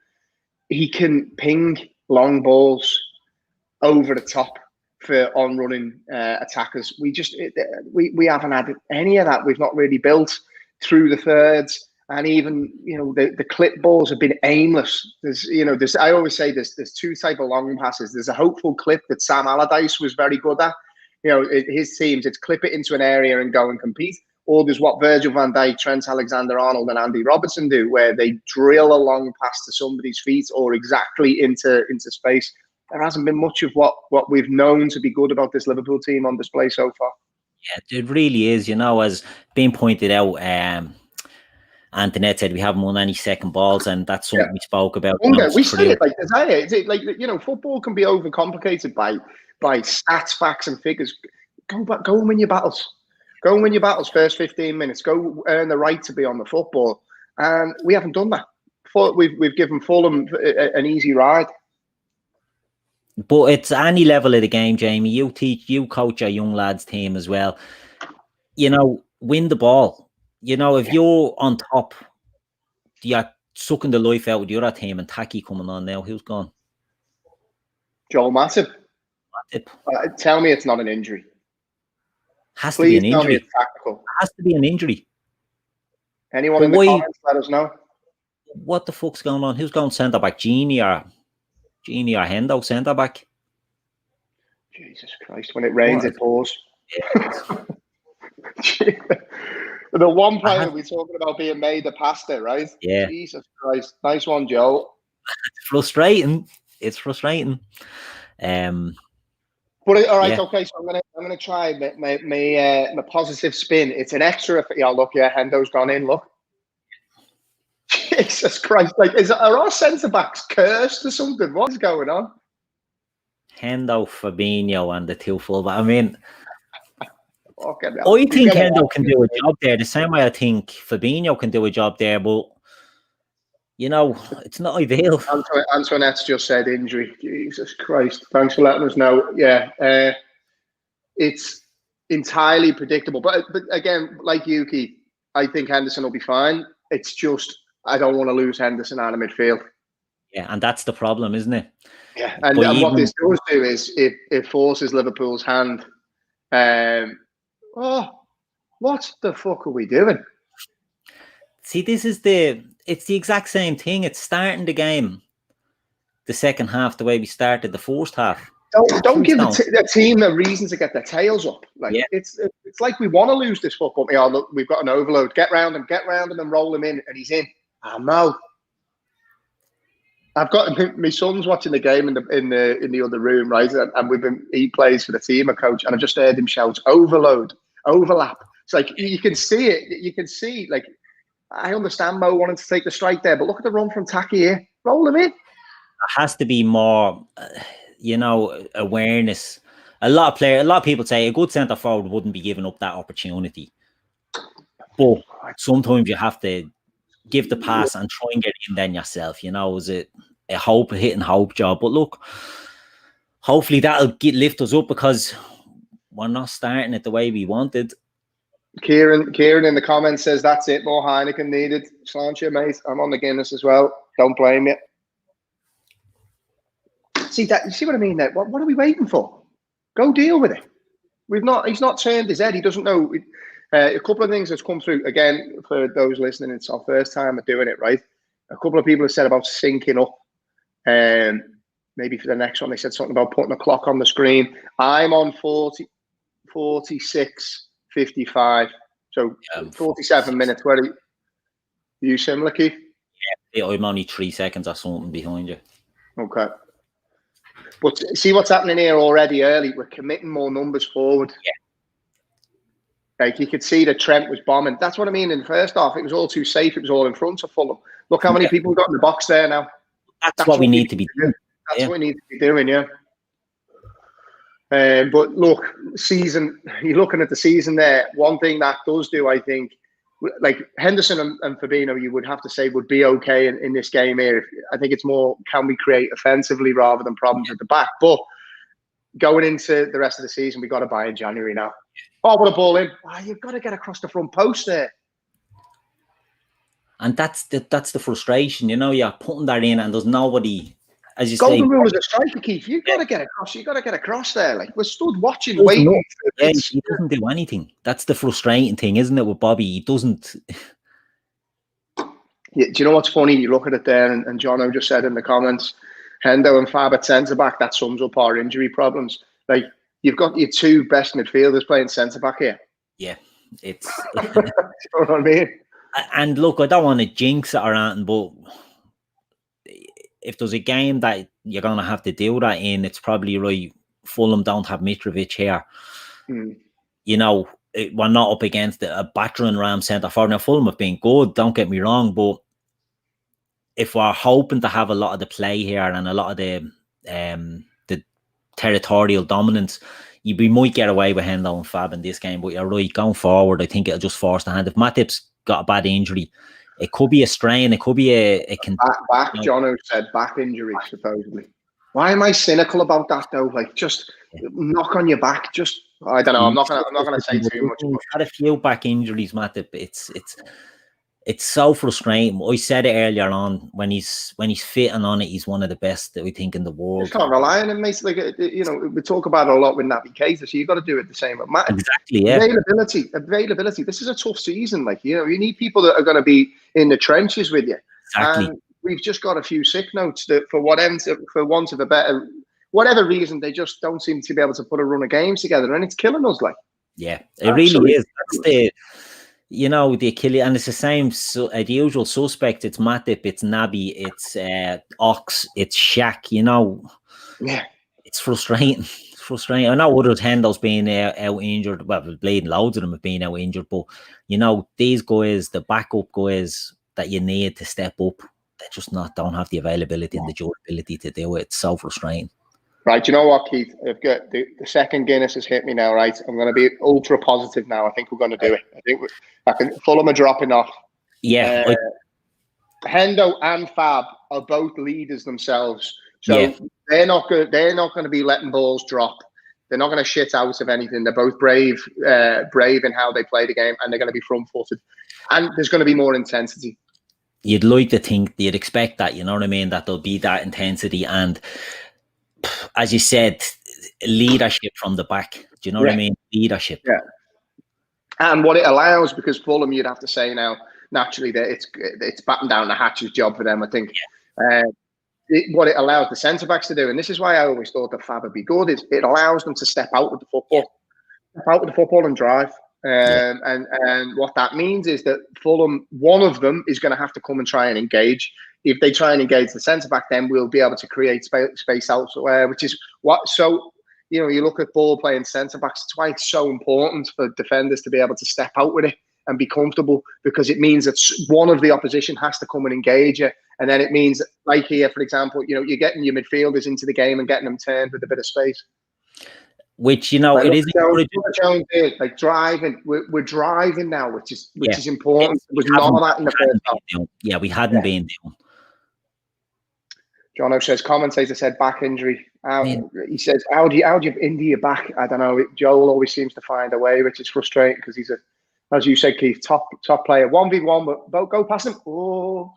He can ping long balls over the top for on-running attackers. We haven't had any of that. We've not really built through the thirds. And even, the clip balls have been aimless. I always say there's 2 type of long passes. There's a hopeful clip that Sam Allardyce was very good at. His teams, it's clip it into an area and go and compete. Or there's what Virgil van Dijk, Trent Alexander-Arnold and Andy Robertson do, where they drill a long pass to somebody's feet or exactly into space. There hasn't been much of what we've known to be good about this Liverpool team on display so far. Yeah, it really is, as being pointed out. Antoinette said we haven't won any second balls, and that's something we spoke about. We said it like desire. Is it like, football can be overcomplicated by stats, facts, and figures. Go and win your battles. Go and win your battles first 15 minutes. Go earn the right to be on the football. And we haven't done that. We've given Fulham an easy ride. But it's any level of the game, Jamie. You coach a young lads team as well. Win the ball. If you're on top, you're sucking the life out of the other team, and Taki coming on now. Who's gone? Joel Matip. Matip. Tell me it's not an injury. Has to be an Please tell me injury. it's tactical. It has to be an injury. Anyone in the comments, let us know. What the fuck's going on? Who's going centre back? Genie or Hendo centre back? Jesus Christ! When it rains, it pours. Yeah. The one player we're talking about being made the pasta, right? Yeah. Jesus Christ! Nice one, Joe. It's frustrating. It's frustrating. But all right, okay. So I'm gonna try my positive spin. It's an extra. Look, Hendo's gone in. Look, Jesus Christ! Like, are our centre backs cursed or something? What's going on? Hendo, Fabinho, and the two fullbacks. I mean, I think Hendo can do a job there. The same way I think Fabinho can do a job there, but it's not ideal. Antoinette's just said injury. Jesus Christ. Thanks for letting us know. Yeah. It's entirely predictable. But again, like Yuki, I think Henderson will be fine. It's just, I don't want to lose Henderson out of midfield. Yeah, and that's the problem, isn't it? Yeah. And what this does do is it forces Liverpool's hand. What the fuck are we doing? See, it's the exact same thing. It's starting the game, the second half, the way we started the first half. Don't give the team a reason to get their tails up. Like it's like we want to lose this football. Look, we've got an overload. Get round him, and roll him in, and he's in. No. I've got my son's watching the game in the other room, right? And he plays for the team, a coach, and I just heard him shout overload, overlap. It's like you can see it. You can see, like, I understand Mo wanting to take the strike there, but look at the run from Taki here. Roll him in. There has to be more, awareness. A lot of people say a good centre forward wouldn't be giving up that opportunity, but sometimes you have to give the pass and try and get in then yourself. Is it a hit and hope job? But look, hopefully that'll lift us up, because we're not starting it the way we wanted. Kieran in the comments says that's it. More Heineken needed. Sláinte, mate. I'm on the Guinness as well. Don't blame you. See that? You see what I mean? There. What are we waiting for? Go deal with it. He's not turned his head. He doesn't know. A couple of things that's come through again for those listening. It's our first time of doing it, right? A couple of people have said about syncing up. Maybe for the next one, they said something about putting a clock on the screen. I'm on 40, 46. 55, so 47 minutes. Where are you similar, Keith? Yeah, I'm only 3 seconds or something behind you. Okay. But see what's happening here already early. We're committing more numbers forward. Yeah. Like you could see that Trent was bombing. That's what I mean. In the first half, it was all too safe. It was all in front of Fulham. Look how many people we've got in the box there now. That's what we need to be doing. That's what we need to be doing, yeah. But look, you're looking at the season there. One thing that does do, I think, like Henderson and Fabinho, you would have to say would be okay in this game here. I think it's more, can we create offensively rather than problems at the back? But going into the rest of the season, we've got to buy in January now. Oh, what a ball in. You've got to get across the front post there. And that's the frustration, you're putting that in and there's nobody. As you Golden say, rule is a striker, Keith. You've got to get across. You've got to get across there. Like, we're stood watching, waiting. He doesn't do anything. That's the frustrating thing, isn't it, with Bobby? He doesn't. Yeah, do you know what's funny? You look at it there, and Jono just said in the comments, Hendo and Fab at centre-back, that sums up our injury problems. Like, you've got your two best midfielders playing centre-back here. Yeah, it's... you know what I mean? And look, I don't want to jinx it or anything, but if there's a game that you're going to have to do that in, it's probably right. Fulham don't have Mitrovic here. We're not up against a battering ram centre forward. Now, Fulham have been good, don't get me wrong, but if we're hoping to have a lot of the play here and a lot of the territorial dominance, we might get away with Hendo and Fab in this game. But you're right, going forward, I think it'll just force the hand. If Matip's got a bad injury, it could be a strain. It could be back. Jono said back injury, supposedly. Why am I cynical about that though? Like, just knock on your back. Just I don't know. I'm not gonna say too much. We've had a few back injuries, Matip. It's so frustrating. I said it earlier on, when he's fit and on it, he's one of the best that we think in the Just world. can't rely on him, mate. Like, you know, we talk about it a lot with Naby Keita, so you've got to do it the same with Matt. Exactly, yeah. Availability. This is a tough season. Like, you know, you need people that are going to be in the trenches with you. Exactly. And we've just got a few sick notes that, for want of a better, whatever reason, they just don't seem to be able to put a run of games together, and it's killing us. Like, yeah, it really is. That's the, you know, the Achilles, and it's the same. So the usual suspect. It's Matip, it's Naby, it's Ox, it's Shaq. You know, yeah, it's frustrating. It's frustrating. I know others, Hendo's been out injured. Well, Blade, loads of them have been out injured. But you know, these guys, the backup guys that you need to step up, they just don't have the availability and the durability to do it. It's so frustrating. Right, you know what, Keith? I've got the second Guinness has hit me now. Right, I'm going to be ultra positive now. I think we're going to do it. I think Fulham are dropping off. Yeah, Hendo and Fab are both leaders themselves, so they're not going to be letting balls drop. They're not going to shit out of anything. They're both brave in how they play the game, and they're going to be front-footed. And there's going to be more intensity. You'd like to think, you'd expect that. You know what I mean? That there'll be that intensity and, as you said, leadership from the back. Do you know what I mean? Leadership. Yeah. And what it allows, because Fulham, you'd have to say now, naturally, that it's batten down the hatches job for them, I think. What it allows the centre-backs to do, and this is why I always thought that Fab would be good, is it allows them to step out with the football, and drive. And what that means is that Fulham, one of them is going to have to come and try and engage. If they try and engage the centre-back, then we'll be able to create space elsewhere, which is what. So, you know, you look at ball playing centre-backs, it's why it's so important for defenders to be able to step out with it and be comfortable, because it means that one of the opposition has to come and engage you. And then it means, like here, for example, you know, you're getting your midfielders into the game and getting them turned with a bit of space. Which, you know, like, it is like driving. We're driving now, which is important. There was none of that in the first half. Yeah, we hadn't been doing. Jono says, commentator said back injury. He says, how do you injure your back? I don't know. Joel always seems to find a way, which is frustrating because he's as you said, Keith, top player. 1v1, but go past him. Oh,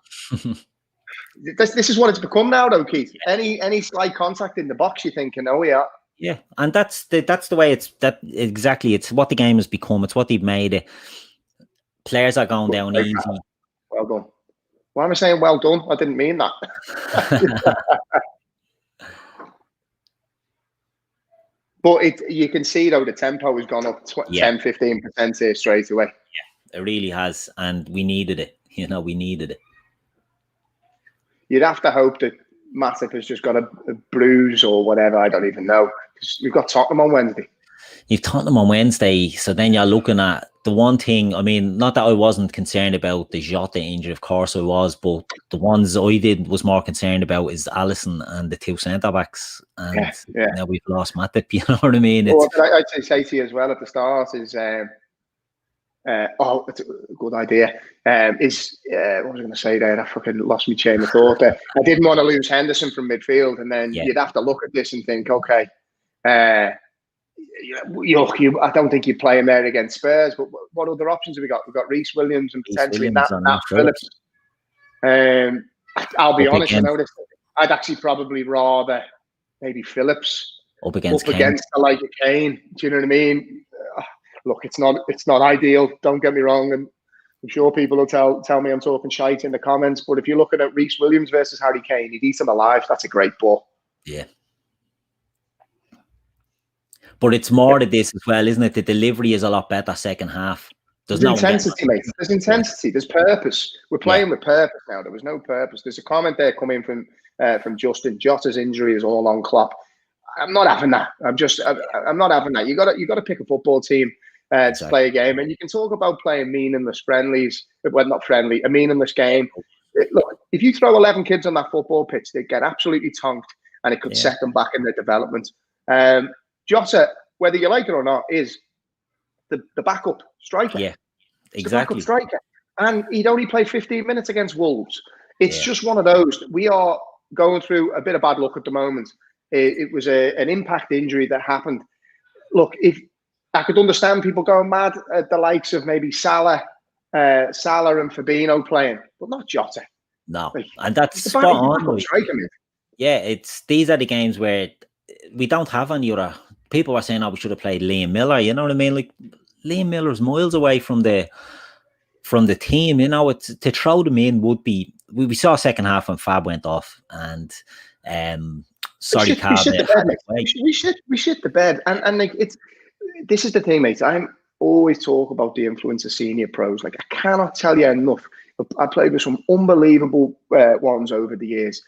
this is what it's become now, though, Keith. Any slight contact in the box, you're thinking, oh yeah. Yeah, and that's the way exactly. It's what the game has become. It's what they've made it. Players are going down easy. Well done. Why am I saying well done? I didn't mean that. But you can see, though, the tempo has gone up 10-15% here straight away. Yeah, it really has. And we needed it. You know, we needed it. You'd have to hope that Matip has just got a bruise or whatever. I don't even know. Because we've got Tottenham on Wednesday. You've Tottenham on Wednesday. So then you're looking at the one thing. I mean, not that I wasn't concerned about the Jota injury. Of course I was. But the ones I was more concerned about is Alisson and the two centre-backs. And now we've lost Matip. You know what I mean? What I'd say to you as well at the start is... it's a good idea. What was I going to say there? I fucking lost my chain of thought there. I didn't want to lose Henderson from midfield, and then you'd have to look at this and think, okay, I don't think you'd play him there against Spurs, but what other options have we got? We've got Reece Williams and potentially Nat Phillips. I'll be honest, I know this. I'd actually probably rather maybe Phillips up against the like of Kane. Do you know what I mean? Look, it's not ideal. Don't get me wrong, and I'm sure people will tell me I'm talking shite in the comments. But if you're looking at Reece Williams versus Harry Kane, he'd eat him alive. That's a great ball. Yeah, but it's more to this as well, isn't it? The delivery is a lot better second half. There's intensity, mate. There's intensity. There's purpose. We're playing with purpose now. There was no purpose. There's a comment there coming from Justin. Jota's injury is all on Klopp. I'm not having that. I'm not having that. You got to pick a football team to play a game, and you can talk about playing meaningless friendlies. Well, not friendly, a meaningless game. Look, if you throw 11 kids on that football pitch, they get absolutely tonked, and it could set them back in their development. Jota, whether you like it or not, is the backup striker. Yeah, exactly. It's a backup striker, and he'd only play 15 minutes against Wolves. It's just one of those. We are going through a bit of bad luck at the moment. It was an impact injury that happened. Look, if I could understand people going mad at the likes of maybe Salah Salah and Fabinho playing, but not Jota. No, Like, and that's the spot on. Like, striker, mate. yeah, these are the games where we don't have any other. People were saying, "Oh, we should have played Liam Miller." You know what I mean? Like, Liam Miller's miles away from the team. You know, it's to throw them in would be. We saw second half when Fab went off, and sorry, we shit the bed, mate. We shit the bed, and like this is the thing, mate. I'm always talk about the influence of senior pros. Like, I cannot tell you enough. I played with some unbelievable ones over the years.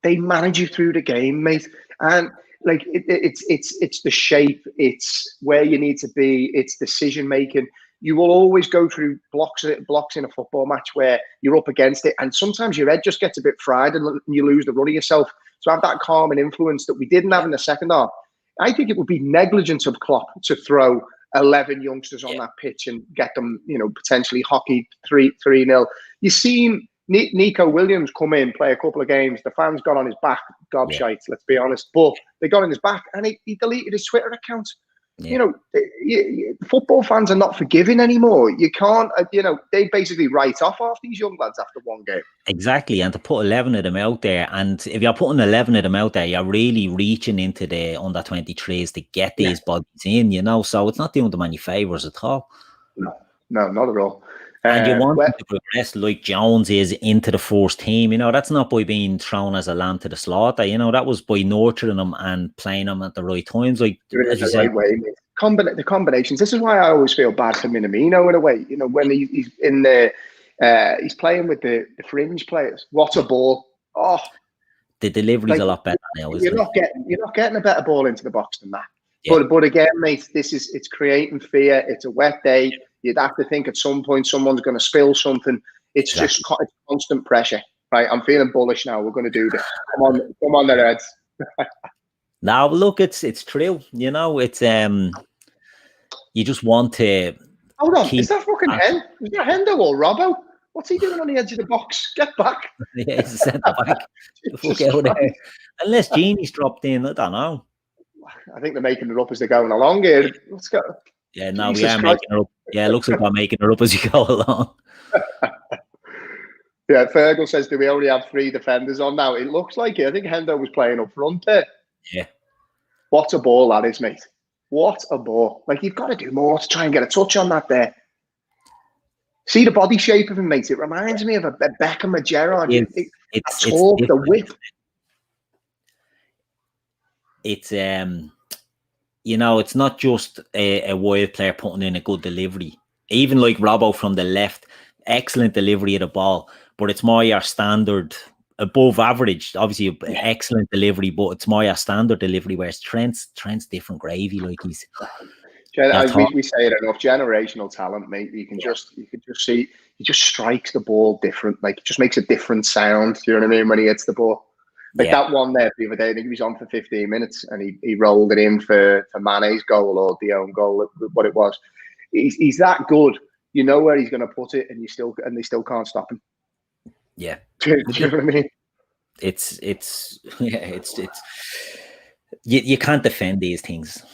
They manage you through the game, mate, and like it's the shape, it's where you need to be, it's decision making. You will always go through blocks in a football match where you're up against it, and sometimes your head just gets a bit fried and you lose the run of yourself. So have that calm and influence that we didn't have in the second half. I think it would be negligence of Klopp to throw 11 youngsters on that pitch and get them, potentially hockey 3-0. You've seen Nico Williams come in, play a couple of games. The fans got on his back, gobshite, let's be honest. But they got on his back and he deleted his Twitter account. Yeah. Football fans are not forgiving anymore. You can't, they basically write off half these young lads after one game. Exactly, and to put 11 of them out there, and if you're putting 11 of them out there, you're really reaching into the under 23s to get these bodies in, so it's not doing them any favours at all. No, not at all. And you want them to progress like Jones is into the first team, that's not by being thrown as a lamb to the slaughter, that was by nurturing them and playing them at the right times, like as you said. Right way, the combinations. This is why I always feel bad for Minamino in a way, when he's in the he's playing with the fringe players. What a ball! Oh, the delivery's a lot better now, isn't it? You're not getting a better ball into the box than that. Yeah. But again, mate, it's creating fear. It's a wet day. You'd have to think at some point someone's going to spill something. It's just constant pressure, right? I'm feeling bullish now. We're going to do this. Come on, the Reds. Now look, it's true. It's you just want to. Hold on, is that fucking Hen? Is that Hendo or Robbo? What's he doing on the edge of the box? Get back. Yeah, he's a centre back. Fuck out there. Unless Genie's dropped in, I don't know. I think they're making it up as they're going along here. Let's go. Yeah, no, we are making it up. Yeah, it looks like we're making it up as you go along. Yeah, Fergal says, do we only have 3 defenders on now? It looks like it. I think Hendo was playing up front there. Yeah. What a ball that is, mate. What a ball. Like, you've got to do more to try and get a touch on that there. See the body shape of him, mate. It reminds me of a Beckham, a Gerrard. It's the width. It's it's not just a wide player putting in a good delivery. Even like Robbo from the left, excellent delivery of the ball, but it's more your standard, above average, obviously excellent delivery, but it's more your standard delivery, whereas Trent's different gravy. Like we say it enough, generational talent, mate. You can just see he just strikes the ball different, like it just makes a different sound. Do you know what I mean? When he hits the ball. Like that one there the other day, I think he was on for 15 minutes and he rolled it in for Mane's goal or the own goal, what it was. He's that good. You know where he's going to put it, and they still can't stop him. Yeah, do you know what I mean? It's you can't defend these things.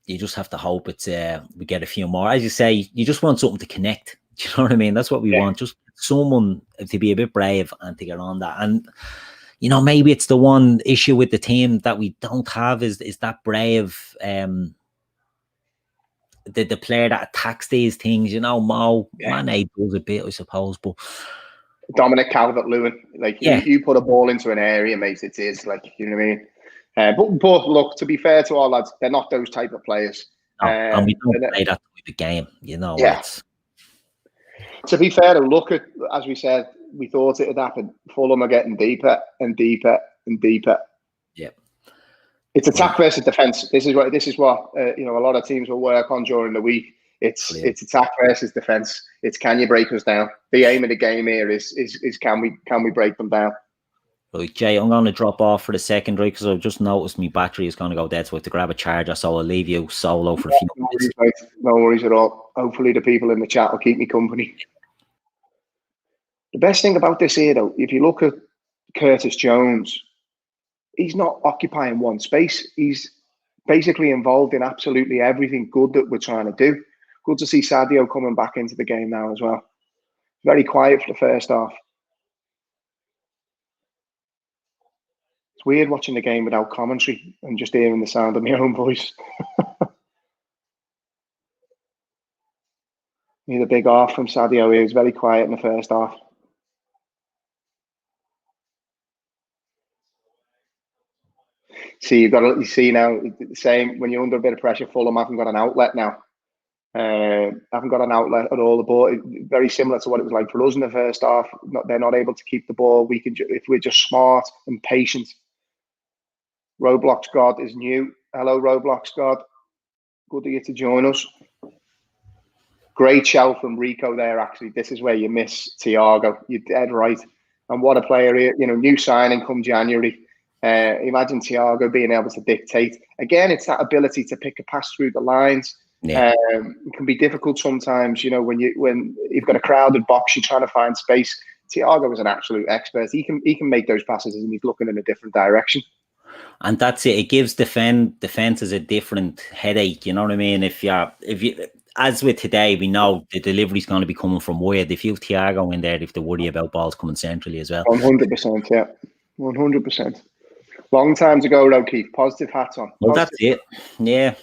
You just have to hope it's we get a few more. As you say, you just want something to connect. Do you know what I mean? That's what we want. Just someone to be a bit brave and to get on that. And maybe it's the one issue with the team that we don't have is that brave, the player that attacks these things. Mane does a bit, I suppose, but Dominic Calvert-Lewin, like you put a ball into an area, mate, it is like, you know what I mean. But look, to be fair to our lads, they're not those type of players. No, and we don't play that type of game, It's... To be fair, to look at, as we said, we thought it would happen. Fulham are getting deeper and deeper and deeper. Yeah, it's attack versus defense. This is what a lot of teams will work on during the week. It's attack versus defense. It's can you break us down? The aim of the game here is can we break them down? Right, Jay, I'm going to drop off for the second, right? Because I've just noticed my battery is going to go dead, so I have to grab a charger. So I'll leave you solo for a few minutes. No worries at all. Hopefully the people in the chat will keep me company. The best thing about this here, though, if you look at Curtis Jones, he's not occupying one space. He's basically involved in absolutely everything good that we're trying to do. Good to see Sadio coming back into the game now as well. Very quiet for the first half. It's weird watching the game without commentary and just hearing the sound of my own voice. Need a big off from Sadio. He was very quiet in the first half. See, you see now the same when you're under a bit of pressure. Fulham haven't got an outlet now. Haven't got an outlet at all. The ball very similar to what it was like for us in the first half. They're not able to keep the ball. We can if we're just smart and patient. Roblox God is new. Hello, Roblox God. Good of you to join us. Great shout from Rico there. Actually, this is where you miss Thiago. You're dead right. And what a player here. You know, new signing come January. Imagine Thiago being able to dictate. Again, it's that ability to pick a pass through the lines. Yeah. It can be difficult sometimes, you know, when you've got a crowded box, you're trying to find space. Thiago is an absolute expert. He can make those passes and he's looking in a different direction. And that's it. It gives defenses a different headache. You know what I mean? If you as with today, we know the delivery's going to be coming from wide. If you have Thiago in there, if they worry about balls coming centrally as well. 100%, yeah, 100%. Long time to go, though, Keith. Positive hats on. Well, that's it. Yeah.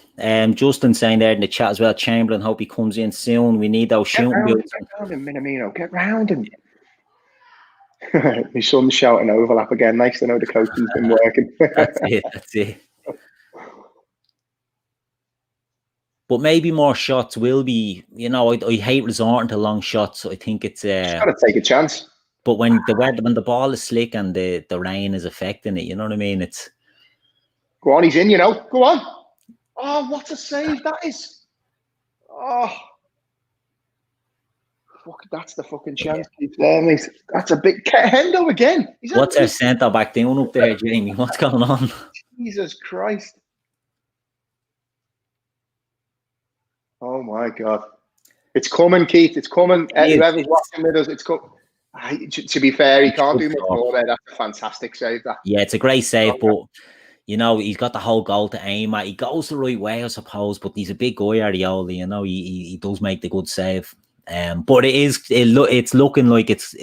Justin saying there in the chat as well, Chamberlain, hope he comes in soon. We need those shooting builds. Get round him, Minamino. Get round him. My son's shouting overlap again. Nice to know the coaching's been working. That's it. But maybe more shots will be, you know, I hate resorting to long shots. So I think it's just got to take a chance. But when the ball is slick and the rain is affecting it, you know what I mean? It's go on, he's in, you know. Go on. Oh, what a save that is. Oh. Fuck, that's the fucking chance keeps there, mate. That's a big Hendo again. What's our centre back doing up there, Jamie? What's going on? Jesus Christ. Oh my God. It's coming, Keith. It's coming. Whoever's watching with us, it's coming. To be fair, he can't do much more there. That's a fantastic save. That. Yeah, it's a great save, but you know, he's got the whole goal to aim at. He goes the right way, I suppose, but he's a big guy, Ariola. You know, he does make the good save. But it's looking like it's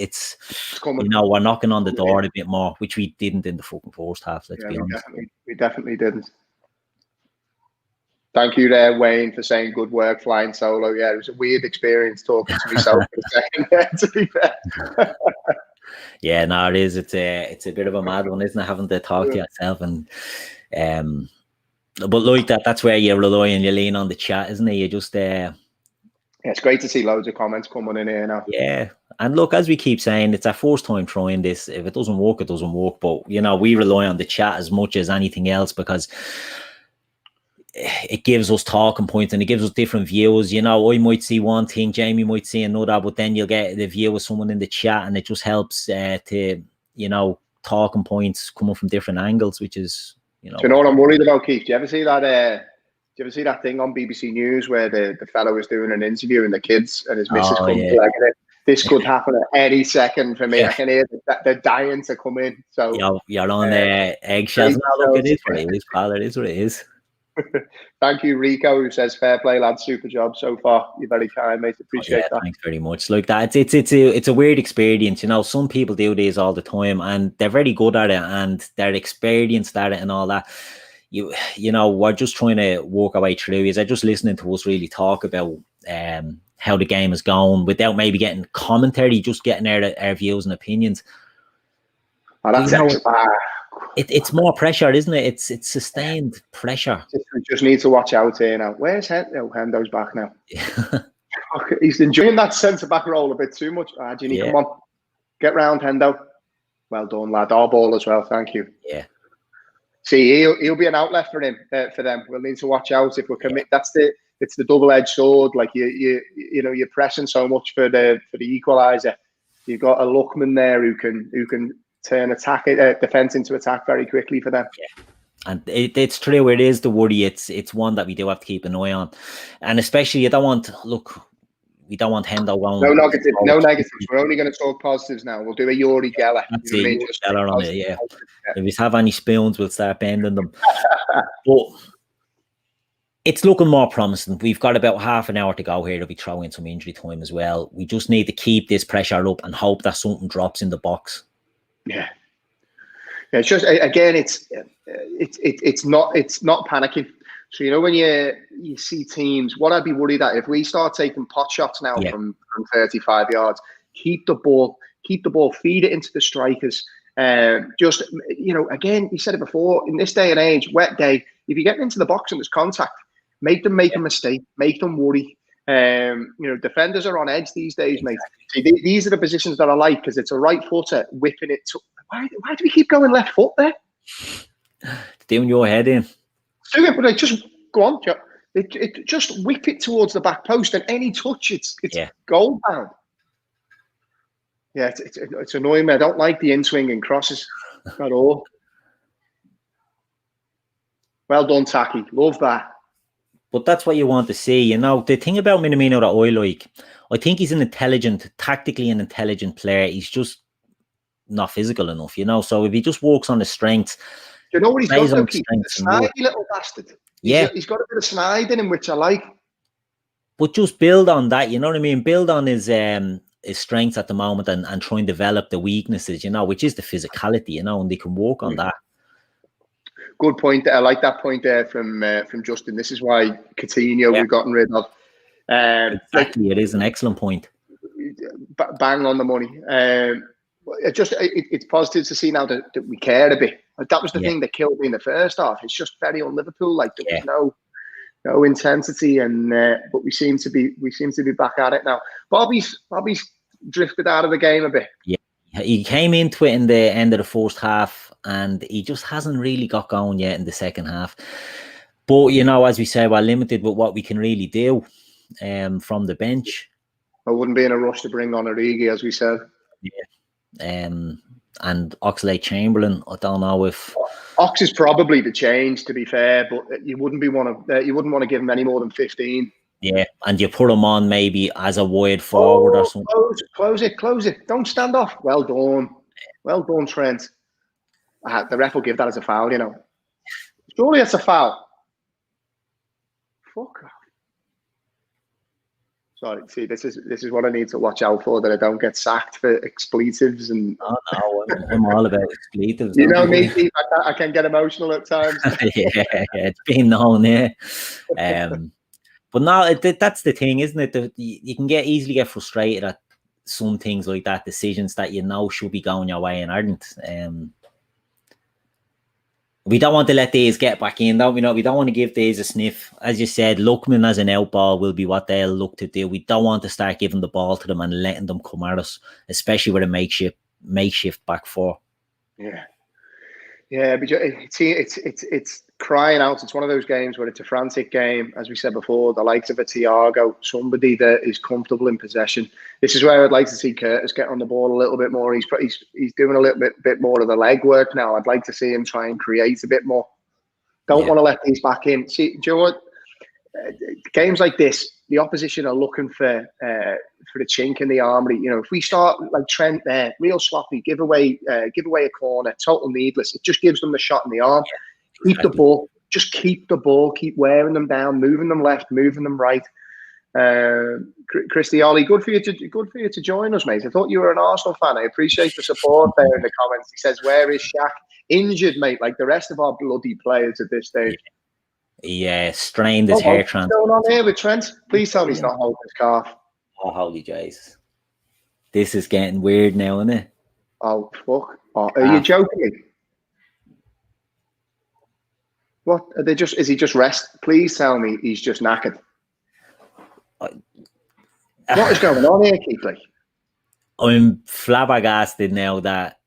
you know, we're knocking on the door a bit more, which we didn't in the fucking first half. Let's be honest. We definitely didn't. Thank you there, Wayne, for saying good work flying solo. Yeah, it was a weird experience talking to myself for a second there, to be fair. Yeah, no, it is. It's a bit of a mad one, isn't it? Having to talk to yourself and but like that's where you rely and you lean on the chat, isn't it? You just yeah, it's great to see loads of comments coming in here now. Yeah. And look, as we keep saying, it's our first time trying this. If it doesn't work, it doesn't work. But you know, we rely on the chat as much as anything else because it gives us talking points and it gives us different views. You know, I might see one thing, Jamie might see another, but then you'll get the view of someone in the chat and it just helps to, you know, talking points coming from different angles, which is, you know. Do you know what I'm worried about, Keith? Do you ever see that thing on BBC News where the fellow was doing an interview and the kids and his missus come to like it? This could happen at any second for me. Yeah. I can hear that they're dying to come in. So you're on eggshells now. Look, it is what it is, pal. It is what it is. Thank you, Rico, who says fair play, lad, super job so far. You're very kind, mate. Appreciate that. Thanks very much. Like that, it's a weird experience. You know, some people do this all the time and they're very good at it and they're experienced at it and all that. You know, we're just trying to work our way through. Is I just listening to us really talk about how the game is going without maybe getting commentary, just getting our views and opinions. Oh, that's it's more pressure, isn't it? It's sustained pressure. We just need to watch out here now. Where's Hendo? Hendo's back now. Okay, he's enjoying that centre back role a bit too much. Ginny, come on, get round, Hendo. Well done, lad. Our ball as well. Thank you. Yeah. See, he'll be an outlet for him. For them, we'll need to watch out if we commit. It's the double-edged sword. Like you know, you're pressing so much for the equalizer. You've got a Lookman there who can turn defense into attack very quickly for them. Yeah. And it's true. It is the worry. It's one that we do have to keep an eye on, and especially we don't want Hendo going. No negatives. We're only going to talk positives now. We'll do a Yuri Geller. That's Geller on it. Yeah. If we have any spoons, we'll start bending them. But It's looking more promising. We've got about half an hour to go here. We throw in some injury time as well. We just need to keep this pressure up and hope that something drops in the box. Yeah. It's just, again, it's not panicking. So, you know, when you see teams, what I'd be worried at if we start taking pot shots now from 35 yards, keep the ball, feed it into the strikers. Just, you know, again, you said it before, in this day and age, wet day, if you get into the box and there's contact, make them make a mistake, make them worry. You know, defenders are on edge these days, mate. See, these are the positions that I like because it's a right footer whipping it. Why do we keep going left foot there? Doing your head in. Do it, but like, just go on. It just whip it towards the back post, and any touch, it's goal bound. Yeah, it's annoying me. I don't like the in-swinging crosses at all. Well done, Taki. Love that. But that's what you want to see. You know, the thing about Minamino that I like, I think he's tactically an intelligent player. He's just not physical enough, you know. So if he just works on the strengths, you know what he's got? Though, Keith? A snidey little bastard. He's got a bit of snide in him, which I like. But just build on that, you know what I mean? Build on his strengths at the moment and try and develop the weaknesses, you know, which is the physicality, you know, and they can work on that. Good point. I like that point there from Justin. This is why Coutinho we've gotten rid of. Exactly, it is an excellent point. Bang on the money. It's positive to see now that we care a bit. That was the thing that killed me in the first half. It's just very on Liverpool. Like there was no intensity, and but we seem to be back at it now. Bobby's drifted out of the game a bit. Yeah, he came into it in the end of the first half, and he just hasn't really got going yet in the second half. But you know, as we say, we're limited with what we can really do from the bench. I wouldn't be in a rush to bring on Origi, as we said. Yeah. And Oxlade-Chamberlain, I don't know if Ox is probably the change, to be fair, but you wouldn't want to give him any more than 15. Yeah, and you put him on maybe as a wide forward or something. Close it. Don't stand off. Well done, Trent. The ref will give that as a foul, you know. Surely it's a foul. Fuck off. Sorry, see, this is what I need to watch out for, that I don't get sacked for expletives and. Oh no, I'm all about expletives. You know me, Steve, I can get emotional at times. yeah, it's been known, yeah. But no, that's the thing, isn't it? You can easily get frustrated at some things like that, decisions that you know should be going your way and aren't. We don't want to let these get back in, don't we? We don't want to give these a sniff. As you said, Lookman as an out ball will be what they'll look to do. We don't want to start giving the ball to them and letting them come at us, especially with a makeshift back four. Yeah, but it's crying out. It's one of those games where it's a frantic game, as we said before. The likes of a Thiago, somebody that is comfortable in possession. This is where I'd like to see Curtis get on the ball a little bit more. He's doing a little bit more of the legwork now. I'd like to see him try and create a bit more. Don't want to let these back in. See, do you know what? Games like this, the opposition are looking for the chink in the armory. You know, if we start like Trent there, real sloppy, give away a corner, total needless. It just gives them the shot in the arm. Keep the ball. Just keep the ball. Keep wearing them down, moving them left, moving them right. Christy Ollie, good for you to join us, mate. I thought you were an Arsenal fan. I appreciate the support there in the comments. He says, "Where is Shaq? Injured, mate, like the rest of our bloody players at this stage." Yeah, strained his hair transplant. What's going on here with Trent? Please tell me he's not holding his calf. Oh, holy Jesus. This is getting weird now, isn't it? Oh, fuck. Oh, are you joking me? What? Is he just rest? Please tell me he's just knackered. What is going on here, Keithley? I'm flabbergasted now that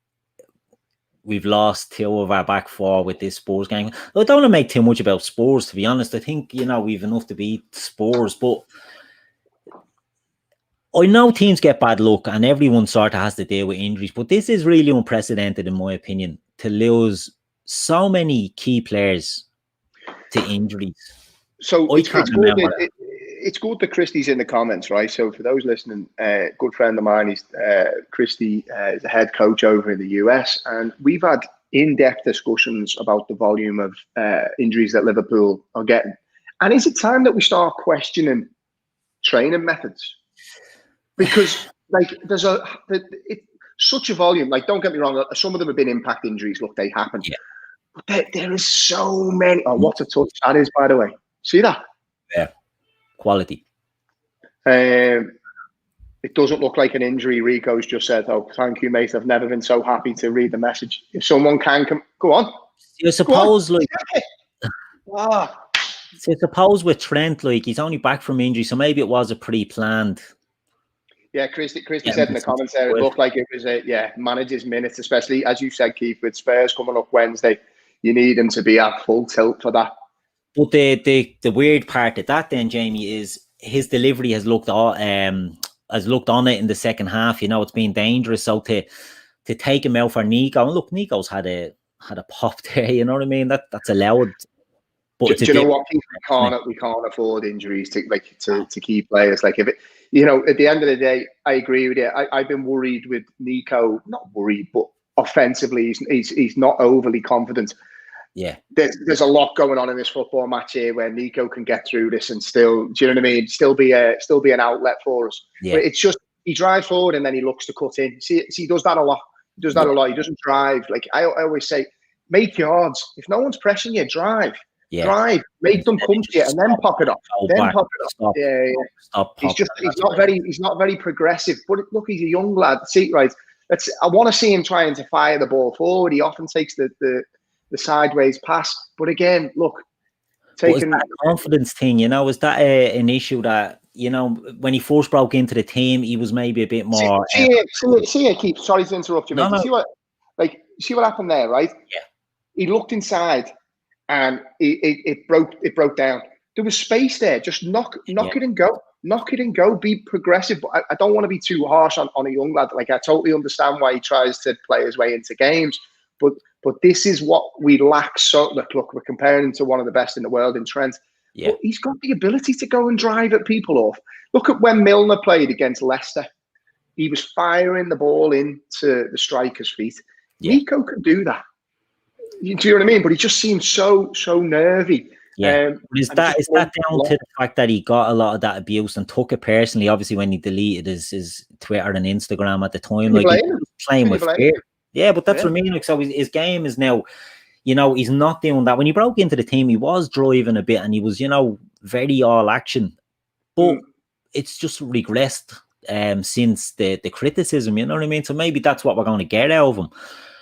we've lost two of our back four with this Spurs game. I don't want to make too much about Spurs, to be honest. I think, we've enough to beat Spurs, but I know teams get bad luck and everyone sort of has to deal with injuries, but this is really unprecedented, in my opinion, to lose so many key players to injuries. So it's good that Christy's in the comments, right? So for those listening, a good friend of mine, Christy is the head coach over in the US, and we've had in-depth discussions about the volume of injuries that Liverpool are getting. And is it time that we start questioning training methods? Because like there's such a volume. Like, don't get me wrong, some of them have been impact injuries. Look, they happen. Yeah. But there is so many. Oh, what a touch that is, by the way. See that? Yeah, quality. It doesn't look like an injury. Rico's just said, "Oh, thank you, mate. I've never been so happy to read the message." If someone can come, go on. I suppose, like, Ah. so I suppose with Trent, like, he's only back from injury, so maybe it was a pre-planned. Yeah, Christy said in the comments there, it looked like it was manager's minutes, especially as you said, Keith, with Spurs coming up Wednesday. You need him to be at full tilt for that. But the weird part of that, then, Jamie, is his delivery has looked on it in the second half. You know, it's been dangerous. So to take him out for Nico, and look, Nico's had a pop there. You know what I mean? That's allowed. But do you know what? We can't afford injuries to key players. Like, if it, you know, at the end of the day, I agree with you. I've been worried with Nico. Not worried, but offensively, he's not overly confident. Yeah, there's a lot going on in this football match here where Nico can get through this and still, do you know what I mean? Still be an outlet for us. Yeah. But it's just he drives forward and then he looks to cut in. See, he does that a lot. He does that a lot. He doesn't drive. Like I always say, make yards. If no one's pressing you, drive. Yeah. Drive. Make them come to you and then pop it up. Stop. Stop. He's not very progressive. But look, he's a young lad. See, right. I want to see him trying to fire the ball forward. He often takes the sideways pass, but again, look, taking that confidence thing, you know, is that an issue that, you know, when he first broke into the team, he was maybe a bit more. See, Keith. Sorry to interrupt you, mate. No. See what happened there, right? Yeah. He looked inside, and it broke down. There was space there. Just knock it and go. Knock it and go. Be progressive. But I don't want to be too harsh on a young lad. Like, I totally understand why he tries to play his way into games, but this is what we lack. So look, we're comparing him to one of the best in the world in Trent. Yeah. But he's got the ability to go and drive at people off. Look at when Milner played against Leicester. He was firing the ball into the striker's feet. Yeah. Nico can do that. Do you know what I mean? But he just seems so nervy. Yeah. Is that down to the fact that he got a lot of that abuse and took it personally? Obviously, when he deleted his Twitter and Instagram at the time, like, he was playing with fear. Yeah, but that's what I mean. Like, so his game is now, you know, he's not doing that. When he broke into the team, he was driving a bit and he was, you know, very all action. But it's just regressed since the criticism, you know what I mean? So maybe that's what we're going to get out of him.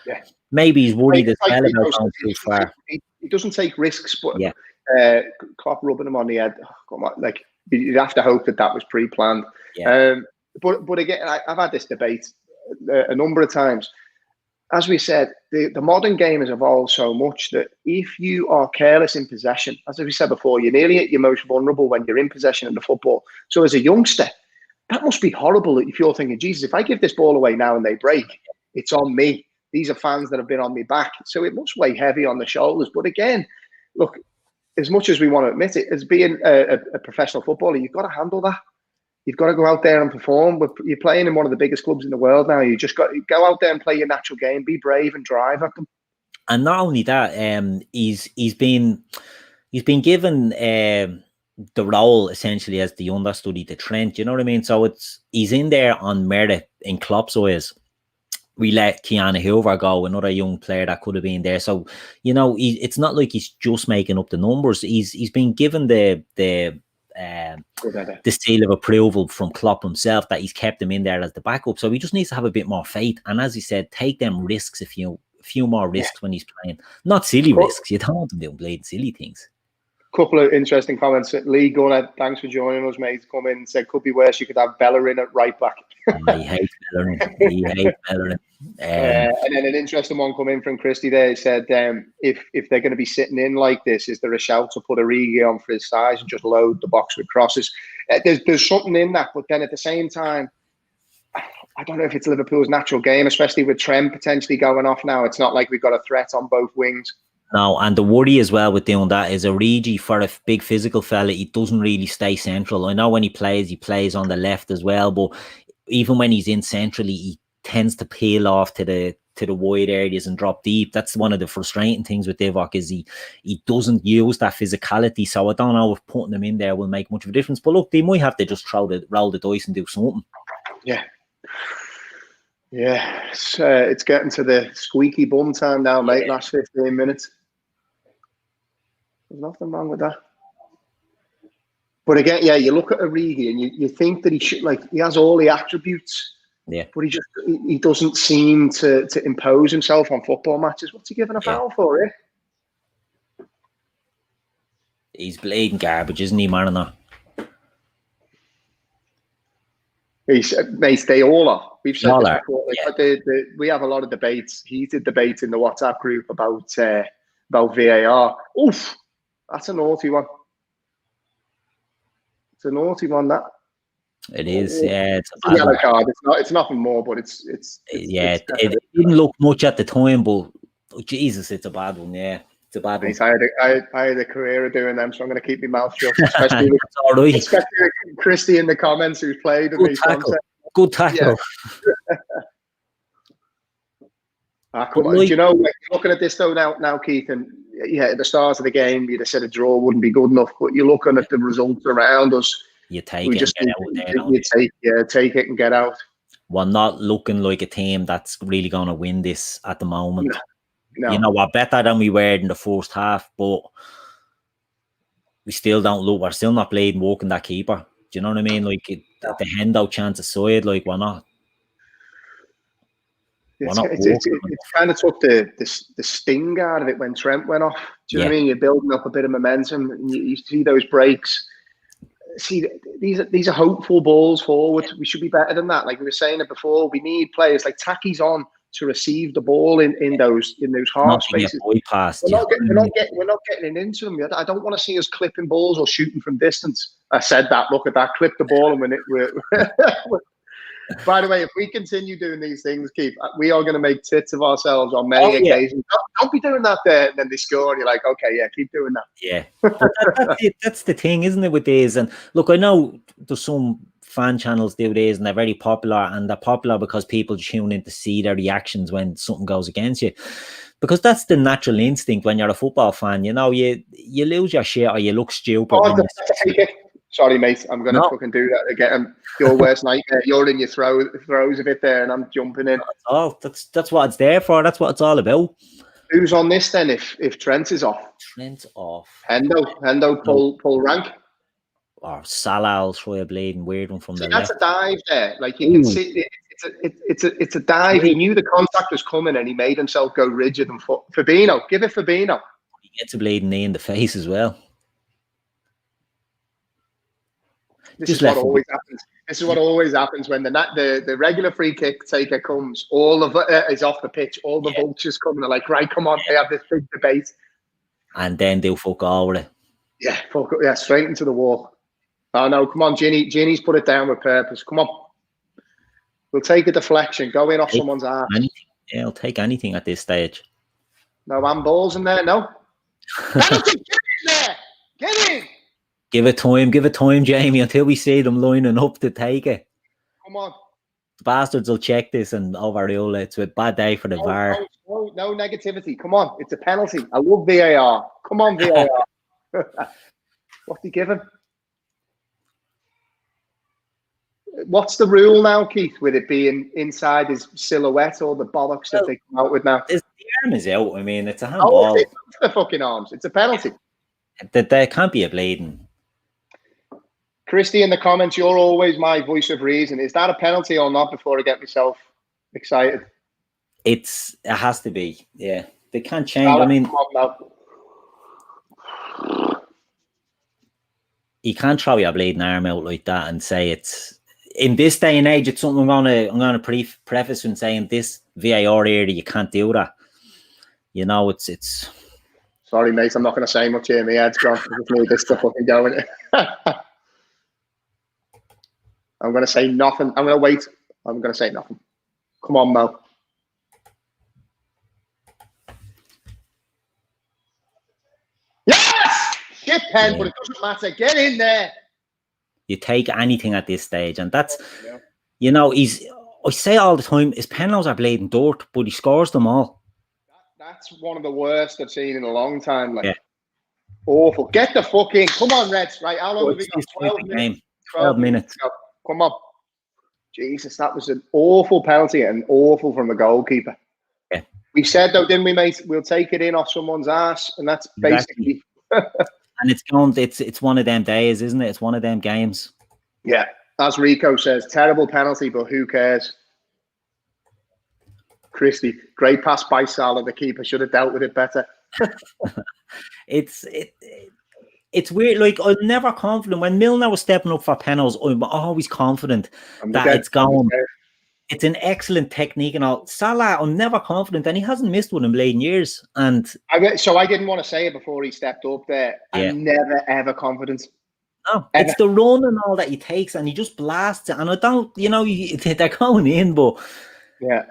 Yeah. Maybe he's worried as well about going too far. He doesn't take risks, but Klopp rubbing him on the head. Like, you'd have to hope that was pre-planned. Yeah. But again, I've had this debate a number of times. As we said, the modern game has evolved so much that if you are careless in possession, as we said before, you're nearly at your most vulnerable when you're in possession of the football. So as a youngster, that must be horrible if you're thinking, Jesus, if I give this ball away now and they break, it's on me. These are fans that have been on me back. So it must weigh heavy on the shoulders. But again, look, as much as we want to admit it, as being a professional footballer, you've got to handle that. You've got to go out there and perform. You're playing in one of the biggest clubs in the world now. You just got to go out there and play your natural game, be brave and drive at them. And not only that, he's been given the role essentially as the understudy to Trent. You know what I mean? So he's in there on merit in Klopp's eyes. We let Keanu Hoover go, another young player that could have been there. So, you know, it's not like he's just making up the numbers. He's been given the seal of approval from Klopp himself that he's kept him in there as the backup. So he just needs to have a bit more faith. And as he said, take them risks, a few more risks when he's playing. Not silly risks. You don't want him doing bleeding silly things. Couple of interesting comments. Lee Gunner, thanks for joining us, mate. Come in and said, could be worse. You could have Bellerin at right back. He hates Bellerin. And then an interesting one come in from Christy there. He said, if they're going to be sitting in like this, is there a shout to put Origi on for his size and just load the box with crosses? There's something in that, but then at the same time, I don't know if it's Liverpool's natural game, especially with Trent potentially going off now. It's not like we've got a threat on both wings. No, and the worry as well with doing that is Origi, for a big physical fella, he doesn't really stay central. I know when he plays on the left as well, but even when he's in centrally, he tends to peel off to the to the wide areas and drop deep. That's one of the frustrating things with Divock, is he doesn't use that physicality. So I don't know if putting him in there will make much of a difference. But look, they might have to just roll the dice and do something. Yeah. Yeah, it's getting to the squeaky bum time now, mate. Last 15 minutes. There's nothing wrong with that. But again, yeah, you look at Origi and you think that he has all the attributes. Yeah. But he doesn't seem to impose himself on football matches. What's he giving a foul for, eh? He's blatant garbage, isn't he, Mariner? Mate, they all are. We've said this before. We have a lot of debates, heated debates in the WhatsApp group about VAR. Oof, that's a naughty one. It's a naughty one, that. It is, yeah. It's a yellow card. It's nothing more, but it's it didn't look much at the time, but Jesus, it's a bad one, yeah. It's a bad one. I had a career of doing them, so I'm going to keep my mouth shut. Especially with Christy in the comments, who's played with me. Good tackle. Yeah. Come on. Do you know, looking at this though now, Keith, and at the start of the game, you'd have said a draw wouldn't be good enough, but you're looking at the results around us. You take it and get out. You take it and get out. We're not looking like a team that's really going to win this at the moment. No. You know, we're better than we were in the first half, but we still don't look. We're still not playing walking that keeper. Do you know what I mean? Like the handout chance aside, like we're not. It kind of took the sting out of it when Trent went off. Do you know what I mean? You're building up a bit of momentum, and you see those breaks. See, these are hopeful balls forward. We should be better than that. Like we were saying it before, we need players like Taki's on to receive the ball in those half spaces. We're not getting into them. I don't want to see us clipping balls or shooting from distance. I said that. Look at that. Clip the ball, and we're by the way, if we continue doing these things, Keith, we are going to make tits of ourselves on many occasions. Don't be doing that there, and then they score, and you're like, okay, yeah, keep doing that. Yeah, that's the thing, isn't it, with these? And look, I know there's some fan channels do these, and they're very popular, and they're popular because people tune in to see their reactions when something goes against you. Because that's the natural instinct when you're a football fan. You know, you lose your shit or you look stupid. Sorry, mate. I'm going to fucking do that again. Your worst nightmare. You're in your throws of it there, and I'm jumping in. That's what it's there for. That's what it's all about. Who's on this then? If Trent is off, Trent's off. Hendo pull rank. Or Salah will try a bleeding weird one from the left. That's a dive there. Like you can see, it's a dive. He knew the contact was coming, and he made himself go rigid and Fabinho. Give it Fabinho. He gets a bleeding knee in the face as well. This is what always happens. This is what always happens when the regular free kick taker comes. All of it is off the pitch. All the vultures come and they're like, right, come on. They have this big debate, and then they'll fuck all with it. Yeah, straight into the wall. Oh no, come on, Ginny's put it down with purpose. Come on, we'll take a deflection. Go in off someone's arse. I'll take anything at this stage. No handballs in there. No. Get in there. Get in. Give it time, Jamie, until we see them lining up to take it. Come on. The bastards will check this and overrule it. It's a bad day for the VAR. No negativity. Come on. It's a penalty. I love VAR. Come on, VAR. What's he given? What's the rule now, Keith, with it being inside his silhouette or the bollocks that they come out with now? The arm is out. I mean, it's a handball. It's the fucking arms. It's a penalty. There can't be a bleeding. Christy in the comments, you're always my voice of reason. Is that a penalty or not before I get myself excited? It has to be. Yeah. They can't change. I mean, you can't throw your bleeding arm out like that and say it's in this day and age. It's something I'm gonna preface when saying this VAR area, you can't do that. You know, it's. Sorry, mate. I'm not going to say much here. My head's gone. I just need this to fucking go in it. I'm going to say nothing. I'm going to wait. I'm going to say nothing. Come on, Mo. Yes! Shit pen, but it doesn't matter. Get in there. You take anything at this stage, and that's, you know, I say all the time, his penalties are bleeding dirt, but he scores them all. That's one of the worst I've seen in a long time. Like, Yeah. awful. Get the fuck in. Come on, Reds. Right, how long have we got? 12 minutes. Game. 12 minutes. Come on. Jesus, that was an awful penalty and awful from the goalkeeper. Yeah. We said, though, didn't we, mate? We'll take it in off someone's ass, and that's basically... And it's one of them days, isn't it? It's one of them games. Yeah. As Rico says, terrible penalty, but who cares? Christie, great pass by Salah. The keeper should have dealt with it better. It's weird. Like, I'm never confident. When Milner was stepping up for penalties, I'm always confident that it's going. It's an excellent technique and all. Salah, I'm never confident, and he hasn't missed one in late years. And so I didn't want to say it before he stepped up there. Yeah. I'm never ever confident. No, ever. It's the run and all that he takes, and he just blasts it. And I don't, they're going in, but yeah.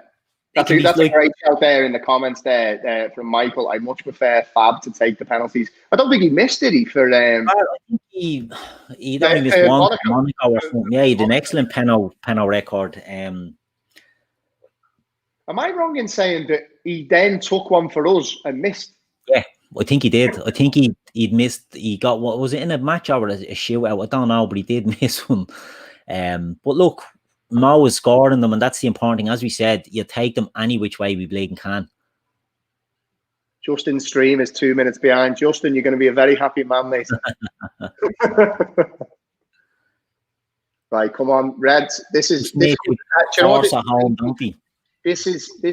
That's a great shout there in the comments there from Michael. I much prefer Fab to take the penalties. I don't think he missed it. I think he only missed one Monaco or something. Yeah, he had an excellent penalty record. Am I wrong in saying that he then took one for us and missed? Yeah, I think he did. I think he'd missed. He got, what was it, in a match or a shootout? I don't know, but he did miss one. But look, Mo is scoring them, and that's the important thing. As we said, you take them any which way we bleeding can. Justin's stream is 2 minutes behind. Justin, you're going to be a very happy man, mate. Right, come on, Reds. This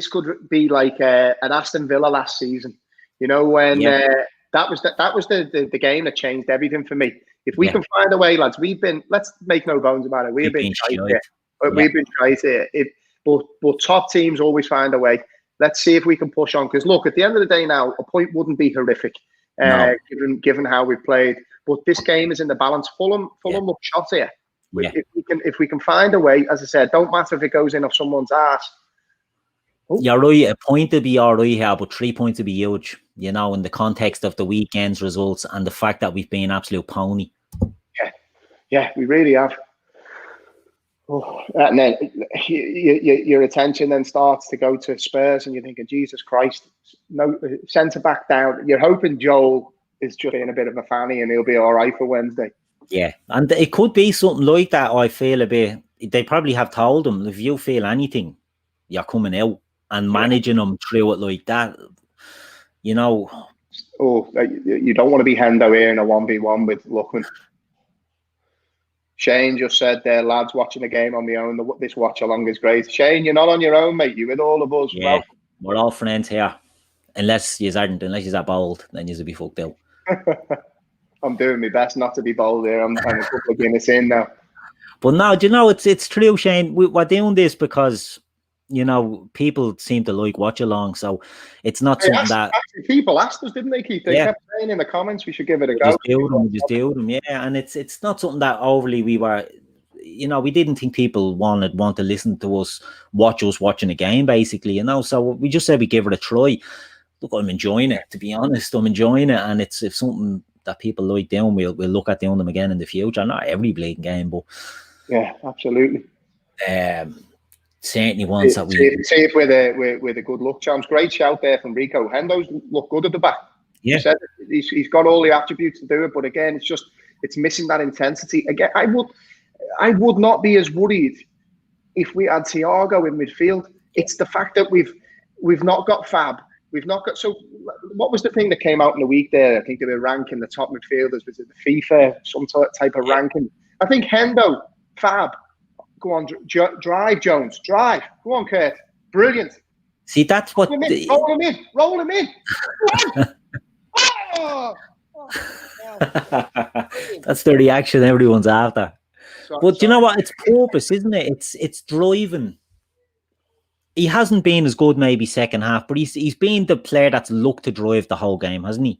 could be like an Aston Villa last season. You know, when that was the game that changed everything for me. If we can find a way, lads, let's make no bones about it. We've been tight here. We've been tight here. But top teams always find a way. Let's see if we can push on. Because look, at the end of the day now, a point wouldn't be horrific, given how we've played. But this game is in the balance. Fulham look shot here. Yeah. If we can find a way, as I said, don't matter if it goes in off someone's ass. You're right. A point would be all right here, but 3 points would be huge. In the context of the weekend's results and the fact that we've been absolute pony. Yeah, we really have. Oh, and then your attention then starts to go to Spurs, and you're thinking, Jesus Christ, no centre back down. You're hoping Joel is just being a bit of a fanny, and he'll be all right for Wednesday. Yeah, and it could be something like that. I feel a bit. They probably have told him, if you feel anything, you're coming out, and managing them through it like that. Oh, you don't want to be Hendo here in a 1v1 with Lookman. Shane just said there, lads, watching the game on my own. This watch along is great. Shane, you're not on your own, mate. You're with all of us. Yeah, we're all friends here. Unless you're bold, then you'll be fucked out. I'm doing my best not to be bold here. I'm a couple of Guinness in now. But no, it's true, Shane. We're doing this because people seem to like Watchalong, so it's not something that... Actually, people asked us, didn't they, Keith? They kept saying in the comments we should give it a go. We just do them, yeah. And it's not something that overly we were... we didn't think people want to listen to us, watch us watching a game, basically, So we just said we give it a try. Look, I'm enjoying it, to be honest. I'm enjoying it, and if something that people like doing, we'll look at doing them again in the future. Not every bleeding game, but... Yeah, absolutely. Certainly ones that we see it with a good look, champs. Great shout there from Rico. Hendo's look good at the back. Yeah, he's got all the attributes to do it, but again, it's missing that intensity. Again, I would not be as worried if we had Thiago in midfield. It's the fact that we've not got Fab. We've not got. So what was the thing that came out in the week there? I think they were ranking the top midfielders. Was it the FIFA some type of ranking? I think Hendo, Fab. Go on, drive, Jones. Drive. Go on, Kurt. Brilliant. See, that's what... Roll him in. Roll him in. Oh! That's the reaction everyone's after. But you know what? It's purpose, isn't it? It's driving. He hasn't been as good maybe second half, but he's been the player that's looked to drive the whole game, hasn't he?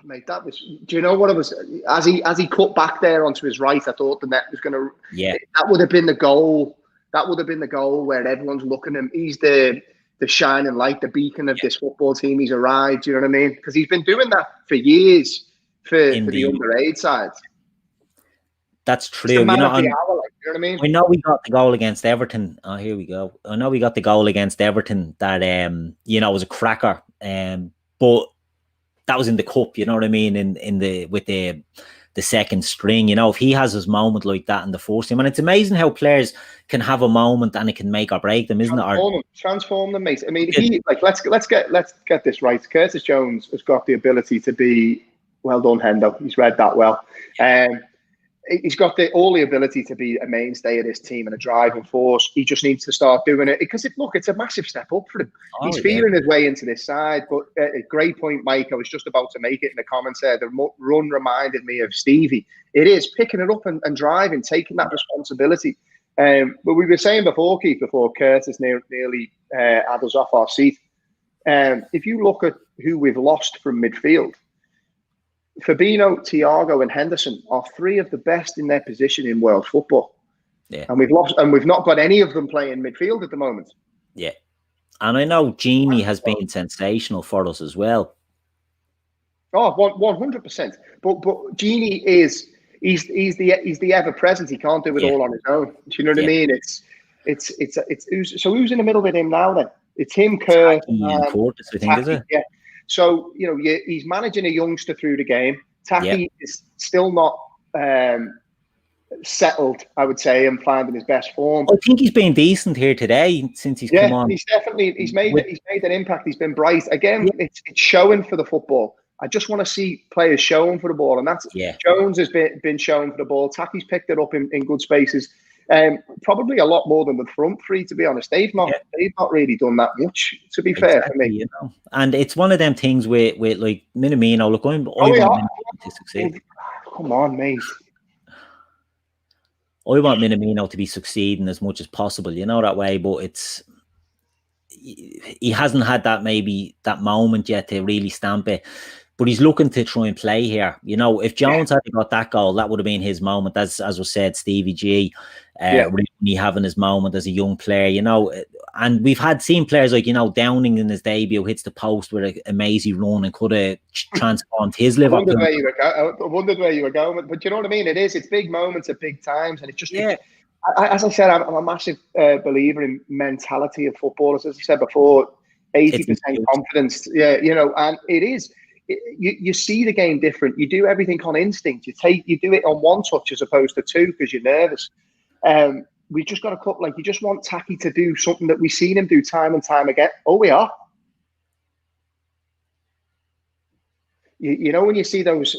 Mate, that was. Do you know what it was? As he cut back there onto his right, I thought the net was going to. Yeah. That would have been the goal. That would have been the goal where everyone's looking at him. He's the shining light, the beacon of this football team. He's arrived. Do you know what I mean? Because he's been doing that for years for the underage side. That's It's the true. man of the hour, like, you know what I mean? I know we got the goal against Everton. Oh, here we go. I know we got the goal against Everton that was a cracker. But that was in the cup, you know what I mean? In the with the second string, if he has his moment like that in the first team, and it's amazing how players can have a moment and it can make or break them, isn't it? Transform them, mate. I mean, let's get this right. Curtis Jones has got the ability to be, well done, Hendo. He's read that well. He's got all the ability to be a mainstay of this team and a driving force. He just needs to start doing it because it's a massive step up for him. He's feeling his way into this side. But a great point, Mike. I was just about to make it in the comments there. The run reminded me of Stevie. It is picking it up and driving, taking that responsibility. But we were saying before, Keith, before Curtis nearly had us off our seat. If you look at who we've lost from midfield, Fabinho, Thiago, and Henderson are three of the best in their position in world football. Yeah. And we've not got any of them playing midfield at the moment. Yeah. And I know Genie has been sensational for us as well. Oh, 100%. But Genie he's the ever present. He can't do it all on his own. Do you know what I mean? So who's in the middle with him now then? It's him, Kerr, and Curtis, I think, is it? Yeah. So, he's managing a youngster through the game. Taki is still not settled, I would say, and finding his best form. I think he's been decent here today since he's come on. He's made an impact. He's been bright. Again, it's showing for the football. I just want to see players showing for the ball, and that's Jones has been showing for the ball. Taki's picked it up in good spaces. Probably a lot more than the front three, to be honest. They've not really done that much, to be fair for me. And it's one of them things with like Minamino. Look, I want Minamino to succeed. Come on, mate. I want Minamino to be succeeding as much as possible, that way. But he hasn't had that moment yet to really stamp it. But he's looking to try and play here. If Jones had got that goal, that would have been his moment. As was said, Stevie G, really having his moment as a young player, And we've seen players like, Downing in his debut hits the post with an amazing run and could have transformed his Liverpool. I wondered where you were going. But you know what I mean? It's big moments at big times. And it's just, as I said, I'm a massive believer in mentality of footballers. As I said before, 80% confidence. And it is. You see the game different. You do everything on instinct. You do it on one touch as opposed to two because you're nervous. We just got a couple. You just want Taki to do something that we've seen him do time and time again. Oh, we are. When you see those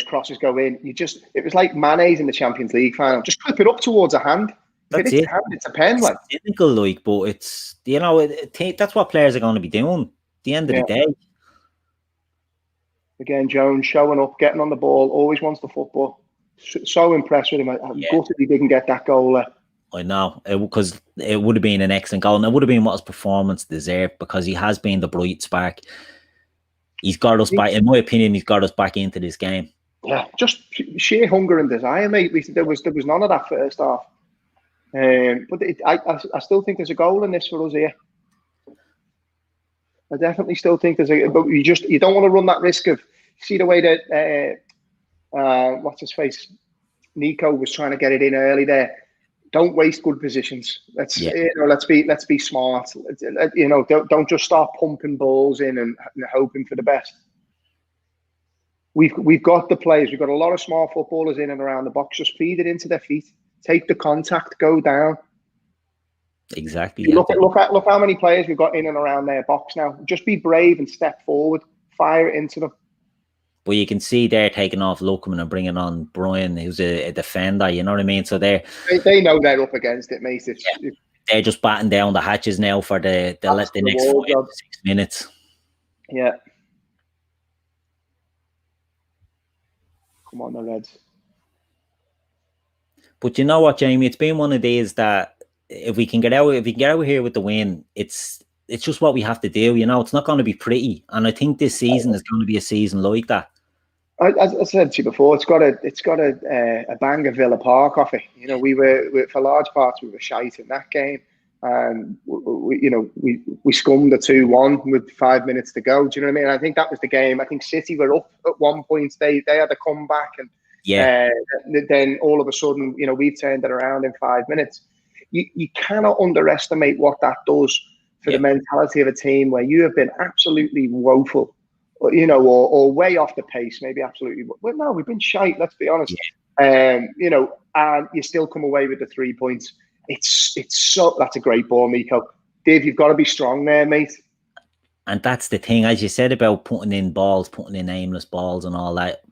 crosses go in, it was like Mane's in the Champions League final. Just clip it up towards a hand. That's it. It's a pen, it's technical, but it's that's what players are going to be doing. At the end of the day. Again, Jones showing up, getting on the ball, always wants the football. So impressed with him. I'm gutted he didn't get that goal there. I know, because it would have been an excellent goal, and it would have been what his performance deserved because he has been the bright spark. He's got us back, in my opinion, he's got us back into this game. Yeah, just sheer hunger and desire, mate. There was none of that first half. But I still think there's a goal in this for us here. I definitely still think but you don't want to run that risk of, see the way that what's his face, Nico was trying to get it in early there. Don't waste good positions. Let's be smart. Don't just start pumping balls in and hoping for the best. We've got the players. We've got a lot of small footballers in and around the box. Just feed it into their feet. Take the contact. Go down. Exactly. Look how many players we've got in and around their box now. Just be brave and step forward. Fire it into them. But you can see they're taking off Lookman and bringing on Brian, who's a defender. You know what I mean? So they know they're up against it, mate. They're just batting down the hatches now for the next 5 to 6 minutes. Yeah. Come on, the Reds. But you know what, Jamie? It's been one of these that if we can get out here with the win, it's just what we have to do. It's not going to be pretty, and I think this season is going to be a season like that. As I said to you before, it's got a bang of Villa Park off it. We were for large parts we were shite in that game, and we scummed the 2-1 with 5 minutes to go. Do you know what I mean? I think that was the game. I think City were up at one point. They had a comeback, and Yeah. Then all of a sudden, we've turned it around in 5 minutes. You cannot underestimate what that does for the mentality of a team where you have been absolutely woeful, or way off the pace, maybe absolutely. Well, no, we've been shite, let's be honest. And you still come away with the 3 points. That's a great ball, Nico. Dave, you've got to be strong there, mate. And that's the thing, as you said about putting in aimless balls and all that.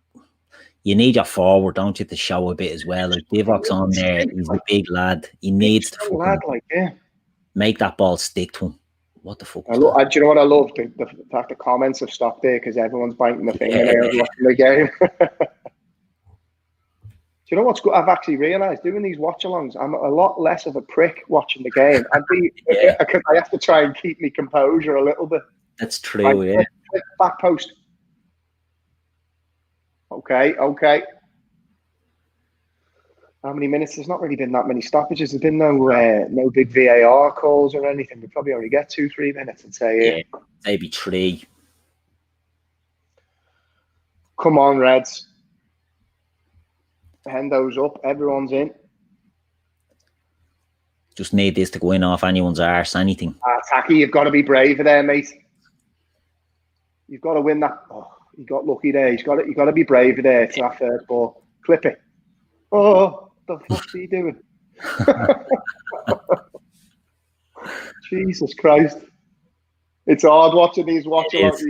You need your forward, don't you, to show a bit as well. Like Divock's on there, he's a big lad. He needs to make that ball stick to him. What the fuck? Do you know what I love? The fact the comments have stopped there because everyone's biting the fingernails watching the game. Do you know what's good? I've actually realised doing these watch-alongs, I'm a lot less of a prick watching the game. Because I have to try and keep my composure a little bit. That's true, yeah. Back post. Okay. How many minutes? There's not really been that many stoppages. There's been no big VAR calls or anything. We probably only get 2-3 minutes, I'd say. Yeah, maybe 3. Come on, Reds. Hendo's up. Everyone's in. Just need this to go in off anyone's arse, anything. Taki, you've got to be braver there, mate. You've got to win that. Oh, you got lucky there. You've got to be braver there to that first ball. Clip it. Oh, the fuck's he doing? Jesus Christ. It's hard watching these watch-alongs.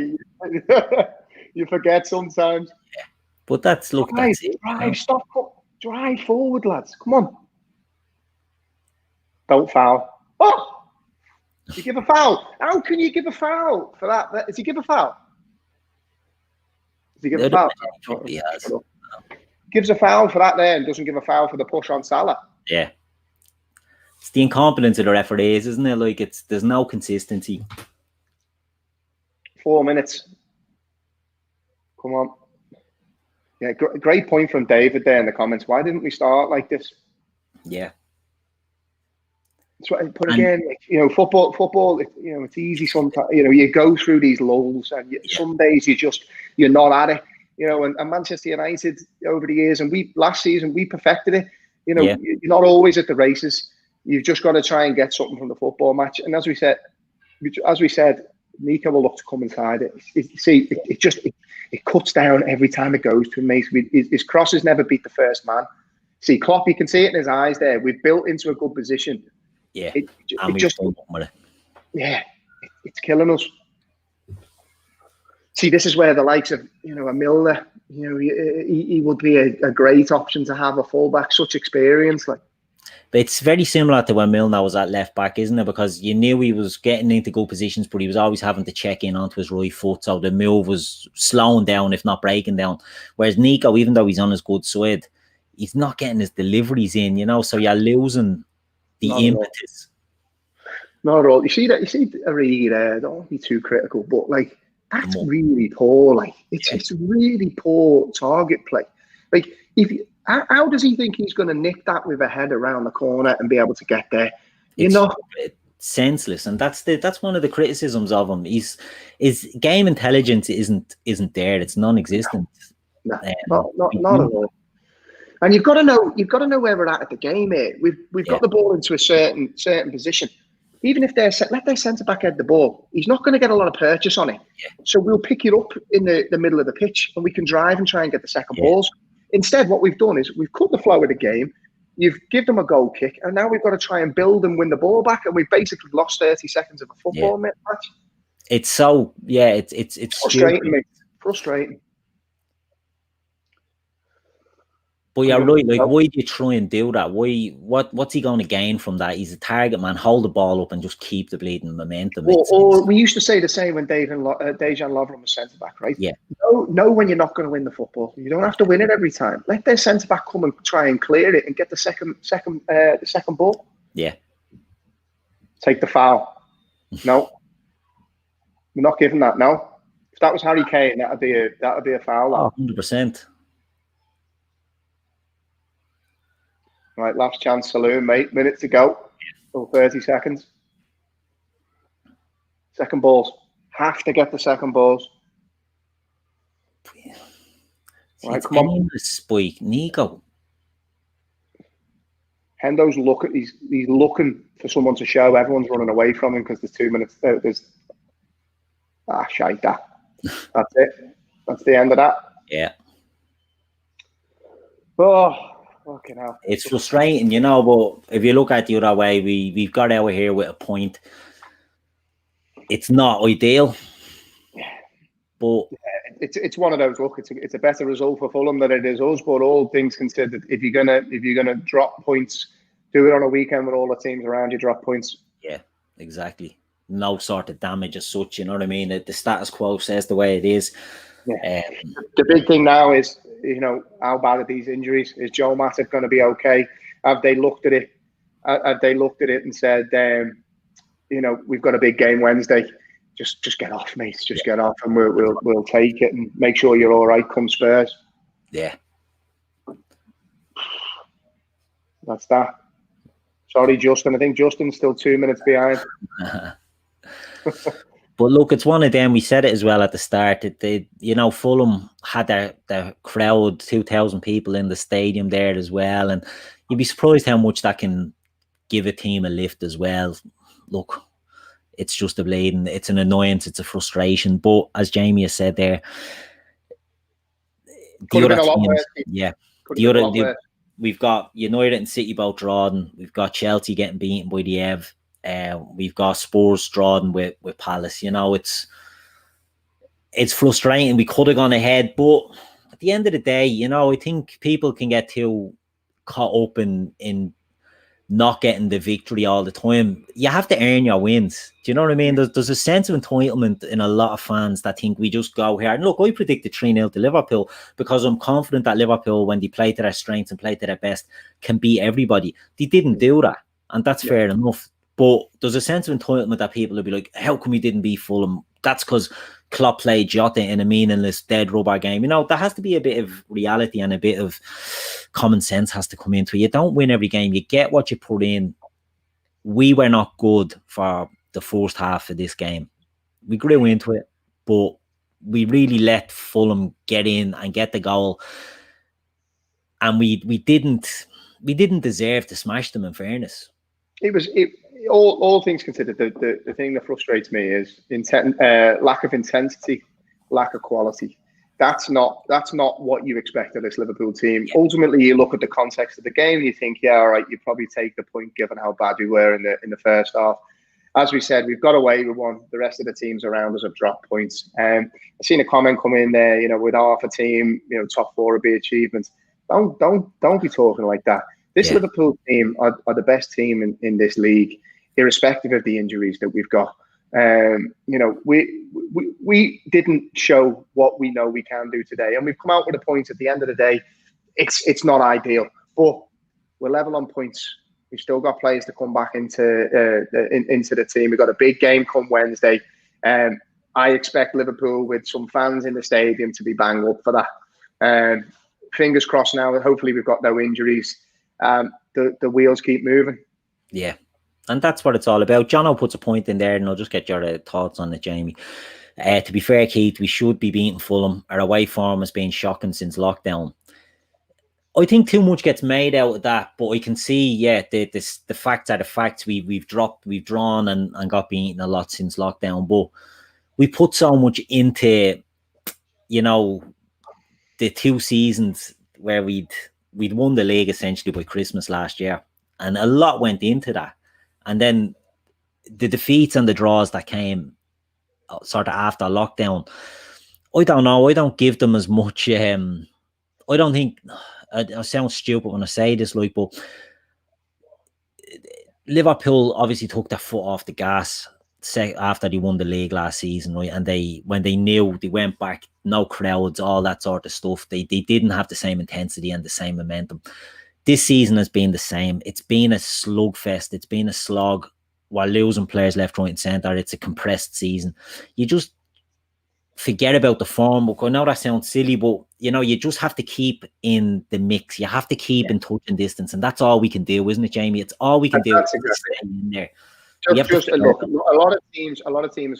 You forget sometimes. But that's it. Stop. Drive forward, lads. Come on. Don't foul. Oh! You give a foul. How can you give a foul for that? Does he give a foul? Does he give a foul? He has. Gives a foul for that there and doesn't give a foul for the push on Salah. Yeah. It's the incompetence of the referees, isn't it? Like, there's no consistency. 4 minutes. Come on. Yeah, great point from David there in the comments. Why didn't we start like this? Yeah. But again, football. It's easy sometimes. You go through these lulls, and some days you're not at it. And Manchester United over the years, and last season we perfected it. You're not always at the races. You've just got to try and get something from the football match. And as we said, Nico will look to come inside it. It cuts down every time it goes to him, mate. His crosses never beat the first man. See, Klopp, you can see it in his eyes there. We've built into a good position. Yeah, it's killing us. See, this is where the likes of a Milner, he would be a great option to have a fullback, such experience. But it's very similar to when Milner was at left back, isn't it? Because you knew he was getting into good positions, but he was always having to check in onto his right foot, so the move was slowing down, if not breaking down. Whereas Nico, even though he's on his good side, he's not getting his deliveries in, so you're losing the impetus. Not at all. You see Origi there. Don't be too critical, but that's really poor. It's really poor target play. How does he think he's going to nick that with a head around the corner and be able to get there? It's senseless, and that's one of the criticisms of him. His game intelligence isn't there. It's non-existent. No, not at all. And you've got to know where we're at the game here. We've got the ball into a certain position. Even if let their centre back head the ball, he's not going to get a lot of purchase on it. Yeah. So we'll pick it up in the middle of the pitch, and we can drive and try and get the second balls. Instead, what we've done is we've cut the flow of the game. You've given them a goal kick, and now we've got to try and build and win the ball back, and we've basically lost 30 seconds of a football match. It's so it's frustrating, mate. Frustrating. But you're right. Why do you try and do that? What's he going to gain from that? He's a target man. Hold the ball up and just keep the bleeding momentum. Or we used to say the same when Dejan Lovren was centre back, right? Yeah. Know when you're not going to win the football. You don't have to win it every time. Let their centre back come and try and clear it and get the second ball. Yeah. Take the foul. No, we're not giving that. No. If that was Harry Kane, that'd be a foul. 100%. Right, last chance saloon, mate. Minute to go. Still 30 seconds. Second balls. Have to get the second balls. See, Right, it's come on. aimless by Nico. Hendo's he's looking for someone to show. Everyone's running away from him because there's 2 minutes. Shite that. That's it. That's the end of that. Yeah. Oh, fucking hell. It's frustrating, but if you look at the other way, we've got out here with a point. It's not ideal. But it's one of those. Look, it's a better result for Fulham than it is us. But all things considered, if you're gonna drop points, do it on a weekend with all the teams around you. Drop points. Yeah, exactly. No sort of damage as such. You know what I mean? The status quo says the way it is. Yeah. The big thing now is how bad are these injuries? Is Joe Matip going to be okay? Have they looked at it? Have they looked at it and said, we've got a big game Wednesday. Just get off, mate. Just get off, and we'll take it and make sure you're all right come Spurs. Yeah, that's that. Sorry, Justin. I think Justin's still 2 minutes behind. But look, it's one of them. We said it as well at the start. Fulham had their crowd, 2,000 people in the stadium there as well, and you'd be surprised how much that can give a team a lift as well. Look. It's just a bleeding. It's an annoyance. It's a frustration. But as Jamie has said there, we've got United and City both drawing. We've got Chelsea getting beaten by the Ev. We've got Spurs drawing with Palace. It's frustrating. We could have gone ahead, but at the end of the day, I think people can get too caught up in not getting the victory all the time. You have to earn your wins. Do you know what I mean? There's a sense of entitlement in a lot of fans that think we just go here. And look, I predicted 3-0 to Liverpool because I'm confident that Liverpool, when they play to their strengths and play to their best, can beat everybody. They didn't do that, and that's fair enough. But there's a sense of entitlement that people will be like, how come we didn't beat Fulham? That's because Klopp played Jota in a meaningless dead rubber game. There has to be a bit of reality and a bit of common sense has to come into it. You don't win every game. You get what you put in. We were not good for the first half of this game. We grew into it, but we really let Fulham get in and get the goal. And we didn't deserve to smash them, in fairness. All things considered, the thing that frustrates me is lack of intensity, lack of quality. That's not what you expect of this Liverpool team. Yeah. Ultimately, you look at the context of the game and you think, yeah, all right, you probably take the point given how bad we were in the first half. As we said, we've got away with one. The rest of the teams around us have dropped points. I've seen a comment come in there, with half a team, top four would be achievements. Don't be talking like that. This Liverpool team are the best team in this league, irrespective of the injuries that we've got. We didn't show what we know we can do today, and we've come out with a point. At the end of the day, it's not ideal, but we're level on points. We've still got players to come back into the team. We've got a big game come Wednesday. I expect Liverpool with some fans in the stadium to be bang up for that. Fingers crossed now. Hopefully we've got no injuries. The wheels keep moving. Yeah. And that's what it's all about. Jono puts a point in there, and I'll just get your thoughts on it, Jamie. To be fair, Keith, we should be beating Fulham. Our away form has been shocking since lockdown. I think too much gets made out of that, but I can see, the facts are the facts. We've drawn and got beaten a lot since lockdown, but we put so much into, the 2 seasons where we'd won the league essentially by Christmas last year, and a lot went into that. And then the defeats and the draws that came sort of after lockdown, I don't know. I don't give them as much. I don't think I sound stupid when I say this, but Liverpool obviously took their foot off the gas after they won the league last season, right? And when they knew, they went back, no crowds, all that sort of stuff. They didn't have the same intensity and the same momentum. This season has been the same. It's been a slugfest. It's been a slog. While losing players left, right, and centre, it's a compressed season. You just forget about the form. I know that sounds silly, but you just have to keep in the mix. You have to keep in touch and distance, and that's all we can do, isn't it, Jamie? It's all we can do. That's exactly in there. Look, a lot of teams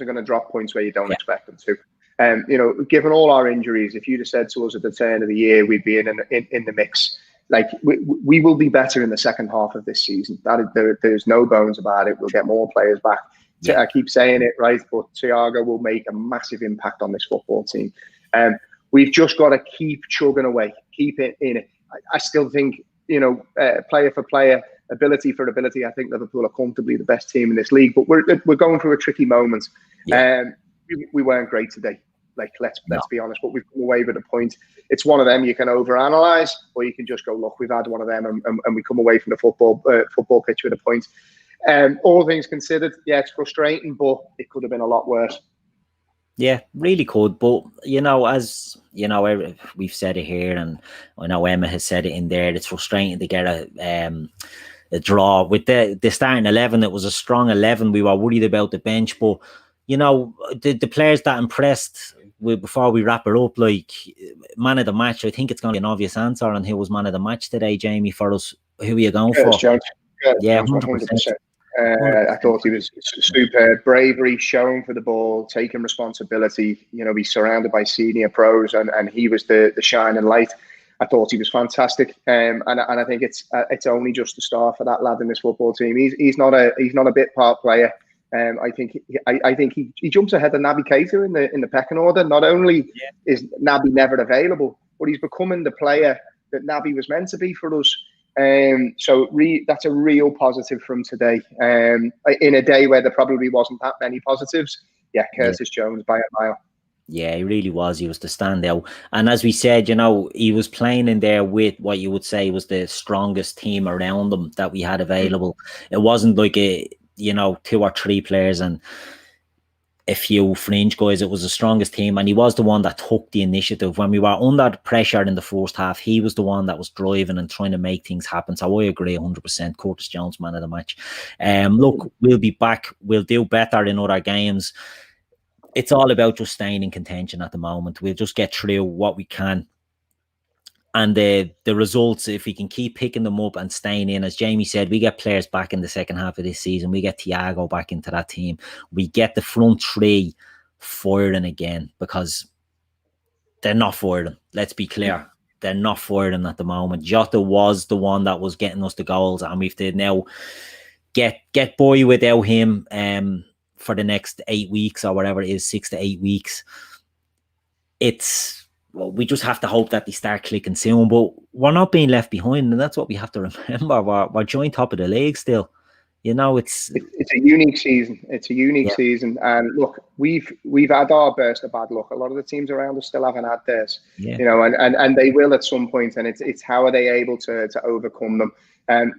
are going to drop points where you don't expect them to. Given all our injuries, if you'd have said to us at the turn of the year we'd be in the mix, like we will be better in the second half of this season. There's no bones about it. We'll get more players back. Yeah. I keep saying it, right? But Thiago will make a massive impact on this football team. We've just got to keep chugging away, keep it in it. I still think, player for player, ability for ability, I think Liverpool are comfortably the best team in this league. But we're going through a tricky moment. Yeah. We weren't great today. Like let's be honest, but we've come away with a point. It's one of them you can overanalyze, or you can just go, look, we've had one of them, and we come away from the football pitch with a point. All things considered, yeah, it's frustrating, but it could have been a lot worse. Yeah, really could. But as we've said it here, and I know Emma has said it in there. It's frustrating to get a draw with the starting 11. It was a strong 11. We were worried about the bench, but the players that impressed. Before we wrap it up, like man of the match, I think it's going to be an obvious answer on who was man of the match today, Jamie. For us, who are you going for? Jones. Yeah, 100%. I thought he was superb. Bravery shown for the ball, taking responsibility. He's surrounded by senior pros, and he was the shining light. I thought he was fantastic, and I think it's only just the start for that lad in this football team. He's not a bit part player. I think he jumps ahead of Naby Keita in the pecking order. Not only is Naby never available, but he's becoming the player that Naby was meant to be for us. So that's a real positive from today. In a day where there probably wasn't that many positives. Yeah, Curtis Jones by a mile. Yeah, he really was. He was the standout. And as we said, he was playing in there with what you would say was the strongest team around him that we had available. It wasn't like 2 or 3 players and a few fringe guys. It was the strongest team, and he was the one that took the initiative. When we were under pressure in the first half, he was the one that was driving and trying to make things happen. So I agree 100%. Curtis Jones, man of the match. Look, we'll be back. We'll do better in other games. It's all about just staying in contention at the moment. We'll just get through what we can. And the results, if we can keep picking them up and staying in, as Jamie said, we get players back in the second half of this season. We get Thiago back into that team. We get the front three firing again, because they're not firing. Let's be clear. They're not firing at the moment. Jota was the one that was getting us the goals, and we've to now get by without him for the next 8 weeks or whatever it is, 6 to 8 weeks. We just have to hope that they start clicking soon, but we're not being left behind, and that's what we have to remember. We're joint top of the league still. It's a unique season. It's a unique season, and look, we've had our burst of bad luck. A lot of the teams around us still haven't had theirs, and they will at some point. And it's how are they able to overcome them?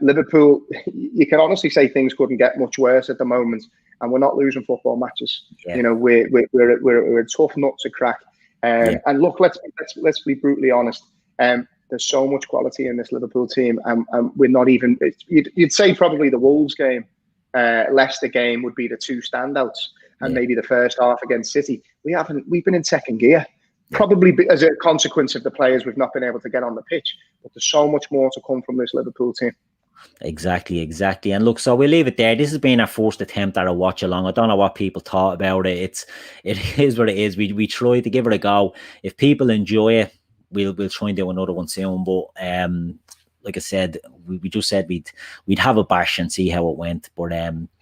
Liverpool, you can honestly say things couldn't get much worse at the moment, and we're not losing football matches. Yeah. We're a tough nut to crack. And look, let's be brutally honest. There's so much quality in this Liverpool team, and we're not even. You'd say probably the Wolves game, Leicester game would be the 2 standouts, and maybe the first half against City. We've been in second gear, probably as a consequence of the players we've not been able to get on the pitch. But there's so much more to come from this Liverpool team. Exactly. And look, so we'll leave it there. This has been our first attempt at a watch along. I don't know what people thought about it. It is what it is. We try to give it a go. If people enjoy it, we'll try and do another one soon. But like I said, we just said we'd have a bash and see how it went. But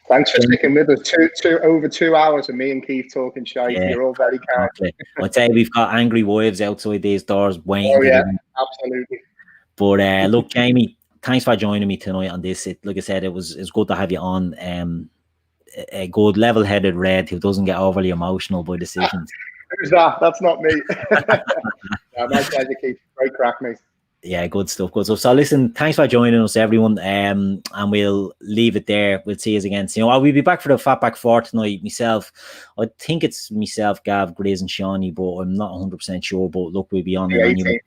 thanks for sticking with us. Over 2 hours of me and Keith talking shite. Yeah, you're all very kind. Exactly. I'd say we've got angry wives outside these doors waiting. Oh yeah, absolutely. But look, Jamie, thanks for joining me tonight on this. Like I said, it was good to have you on. A good level-headed Red who doesn't get overly emotional by decisions. Who's that? That's not me. My pleasure, Keith. Great crack, mate. Yeah, good stuff. So listen, thanks for joining us, everyone. And we'll leave it there. We'll see you again soon. We'll be back for the Fatback 4 tonight. Myself, I think it's myself, Gav, Grizz and Shawnee, but I'm not 100% sure. But look, we'll be on there anyway.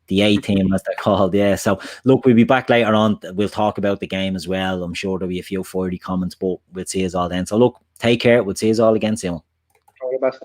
The A-team, as they're called, yeah. So, look, we'll be back later on. We'll talk about the game as well. I'm sure there'll be a few 40 comments, but we'll see us all then. So, look, take care. We'll see us all again soon. All the best.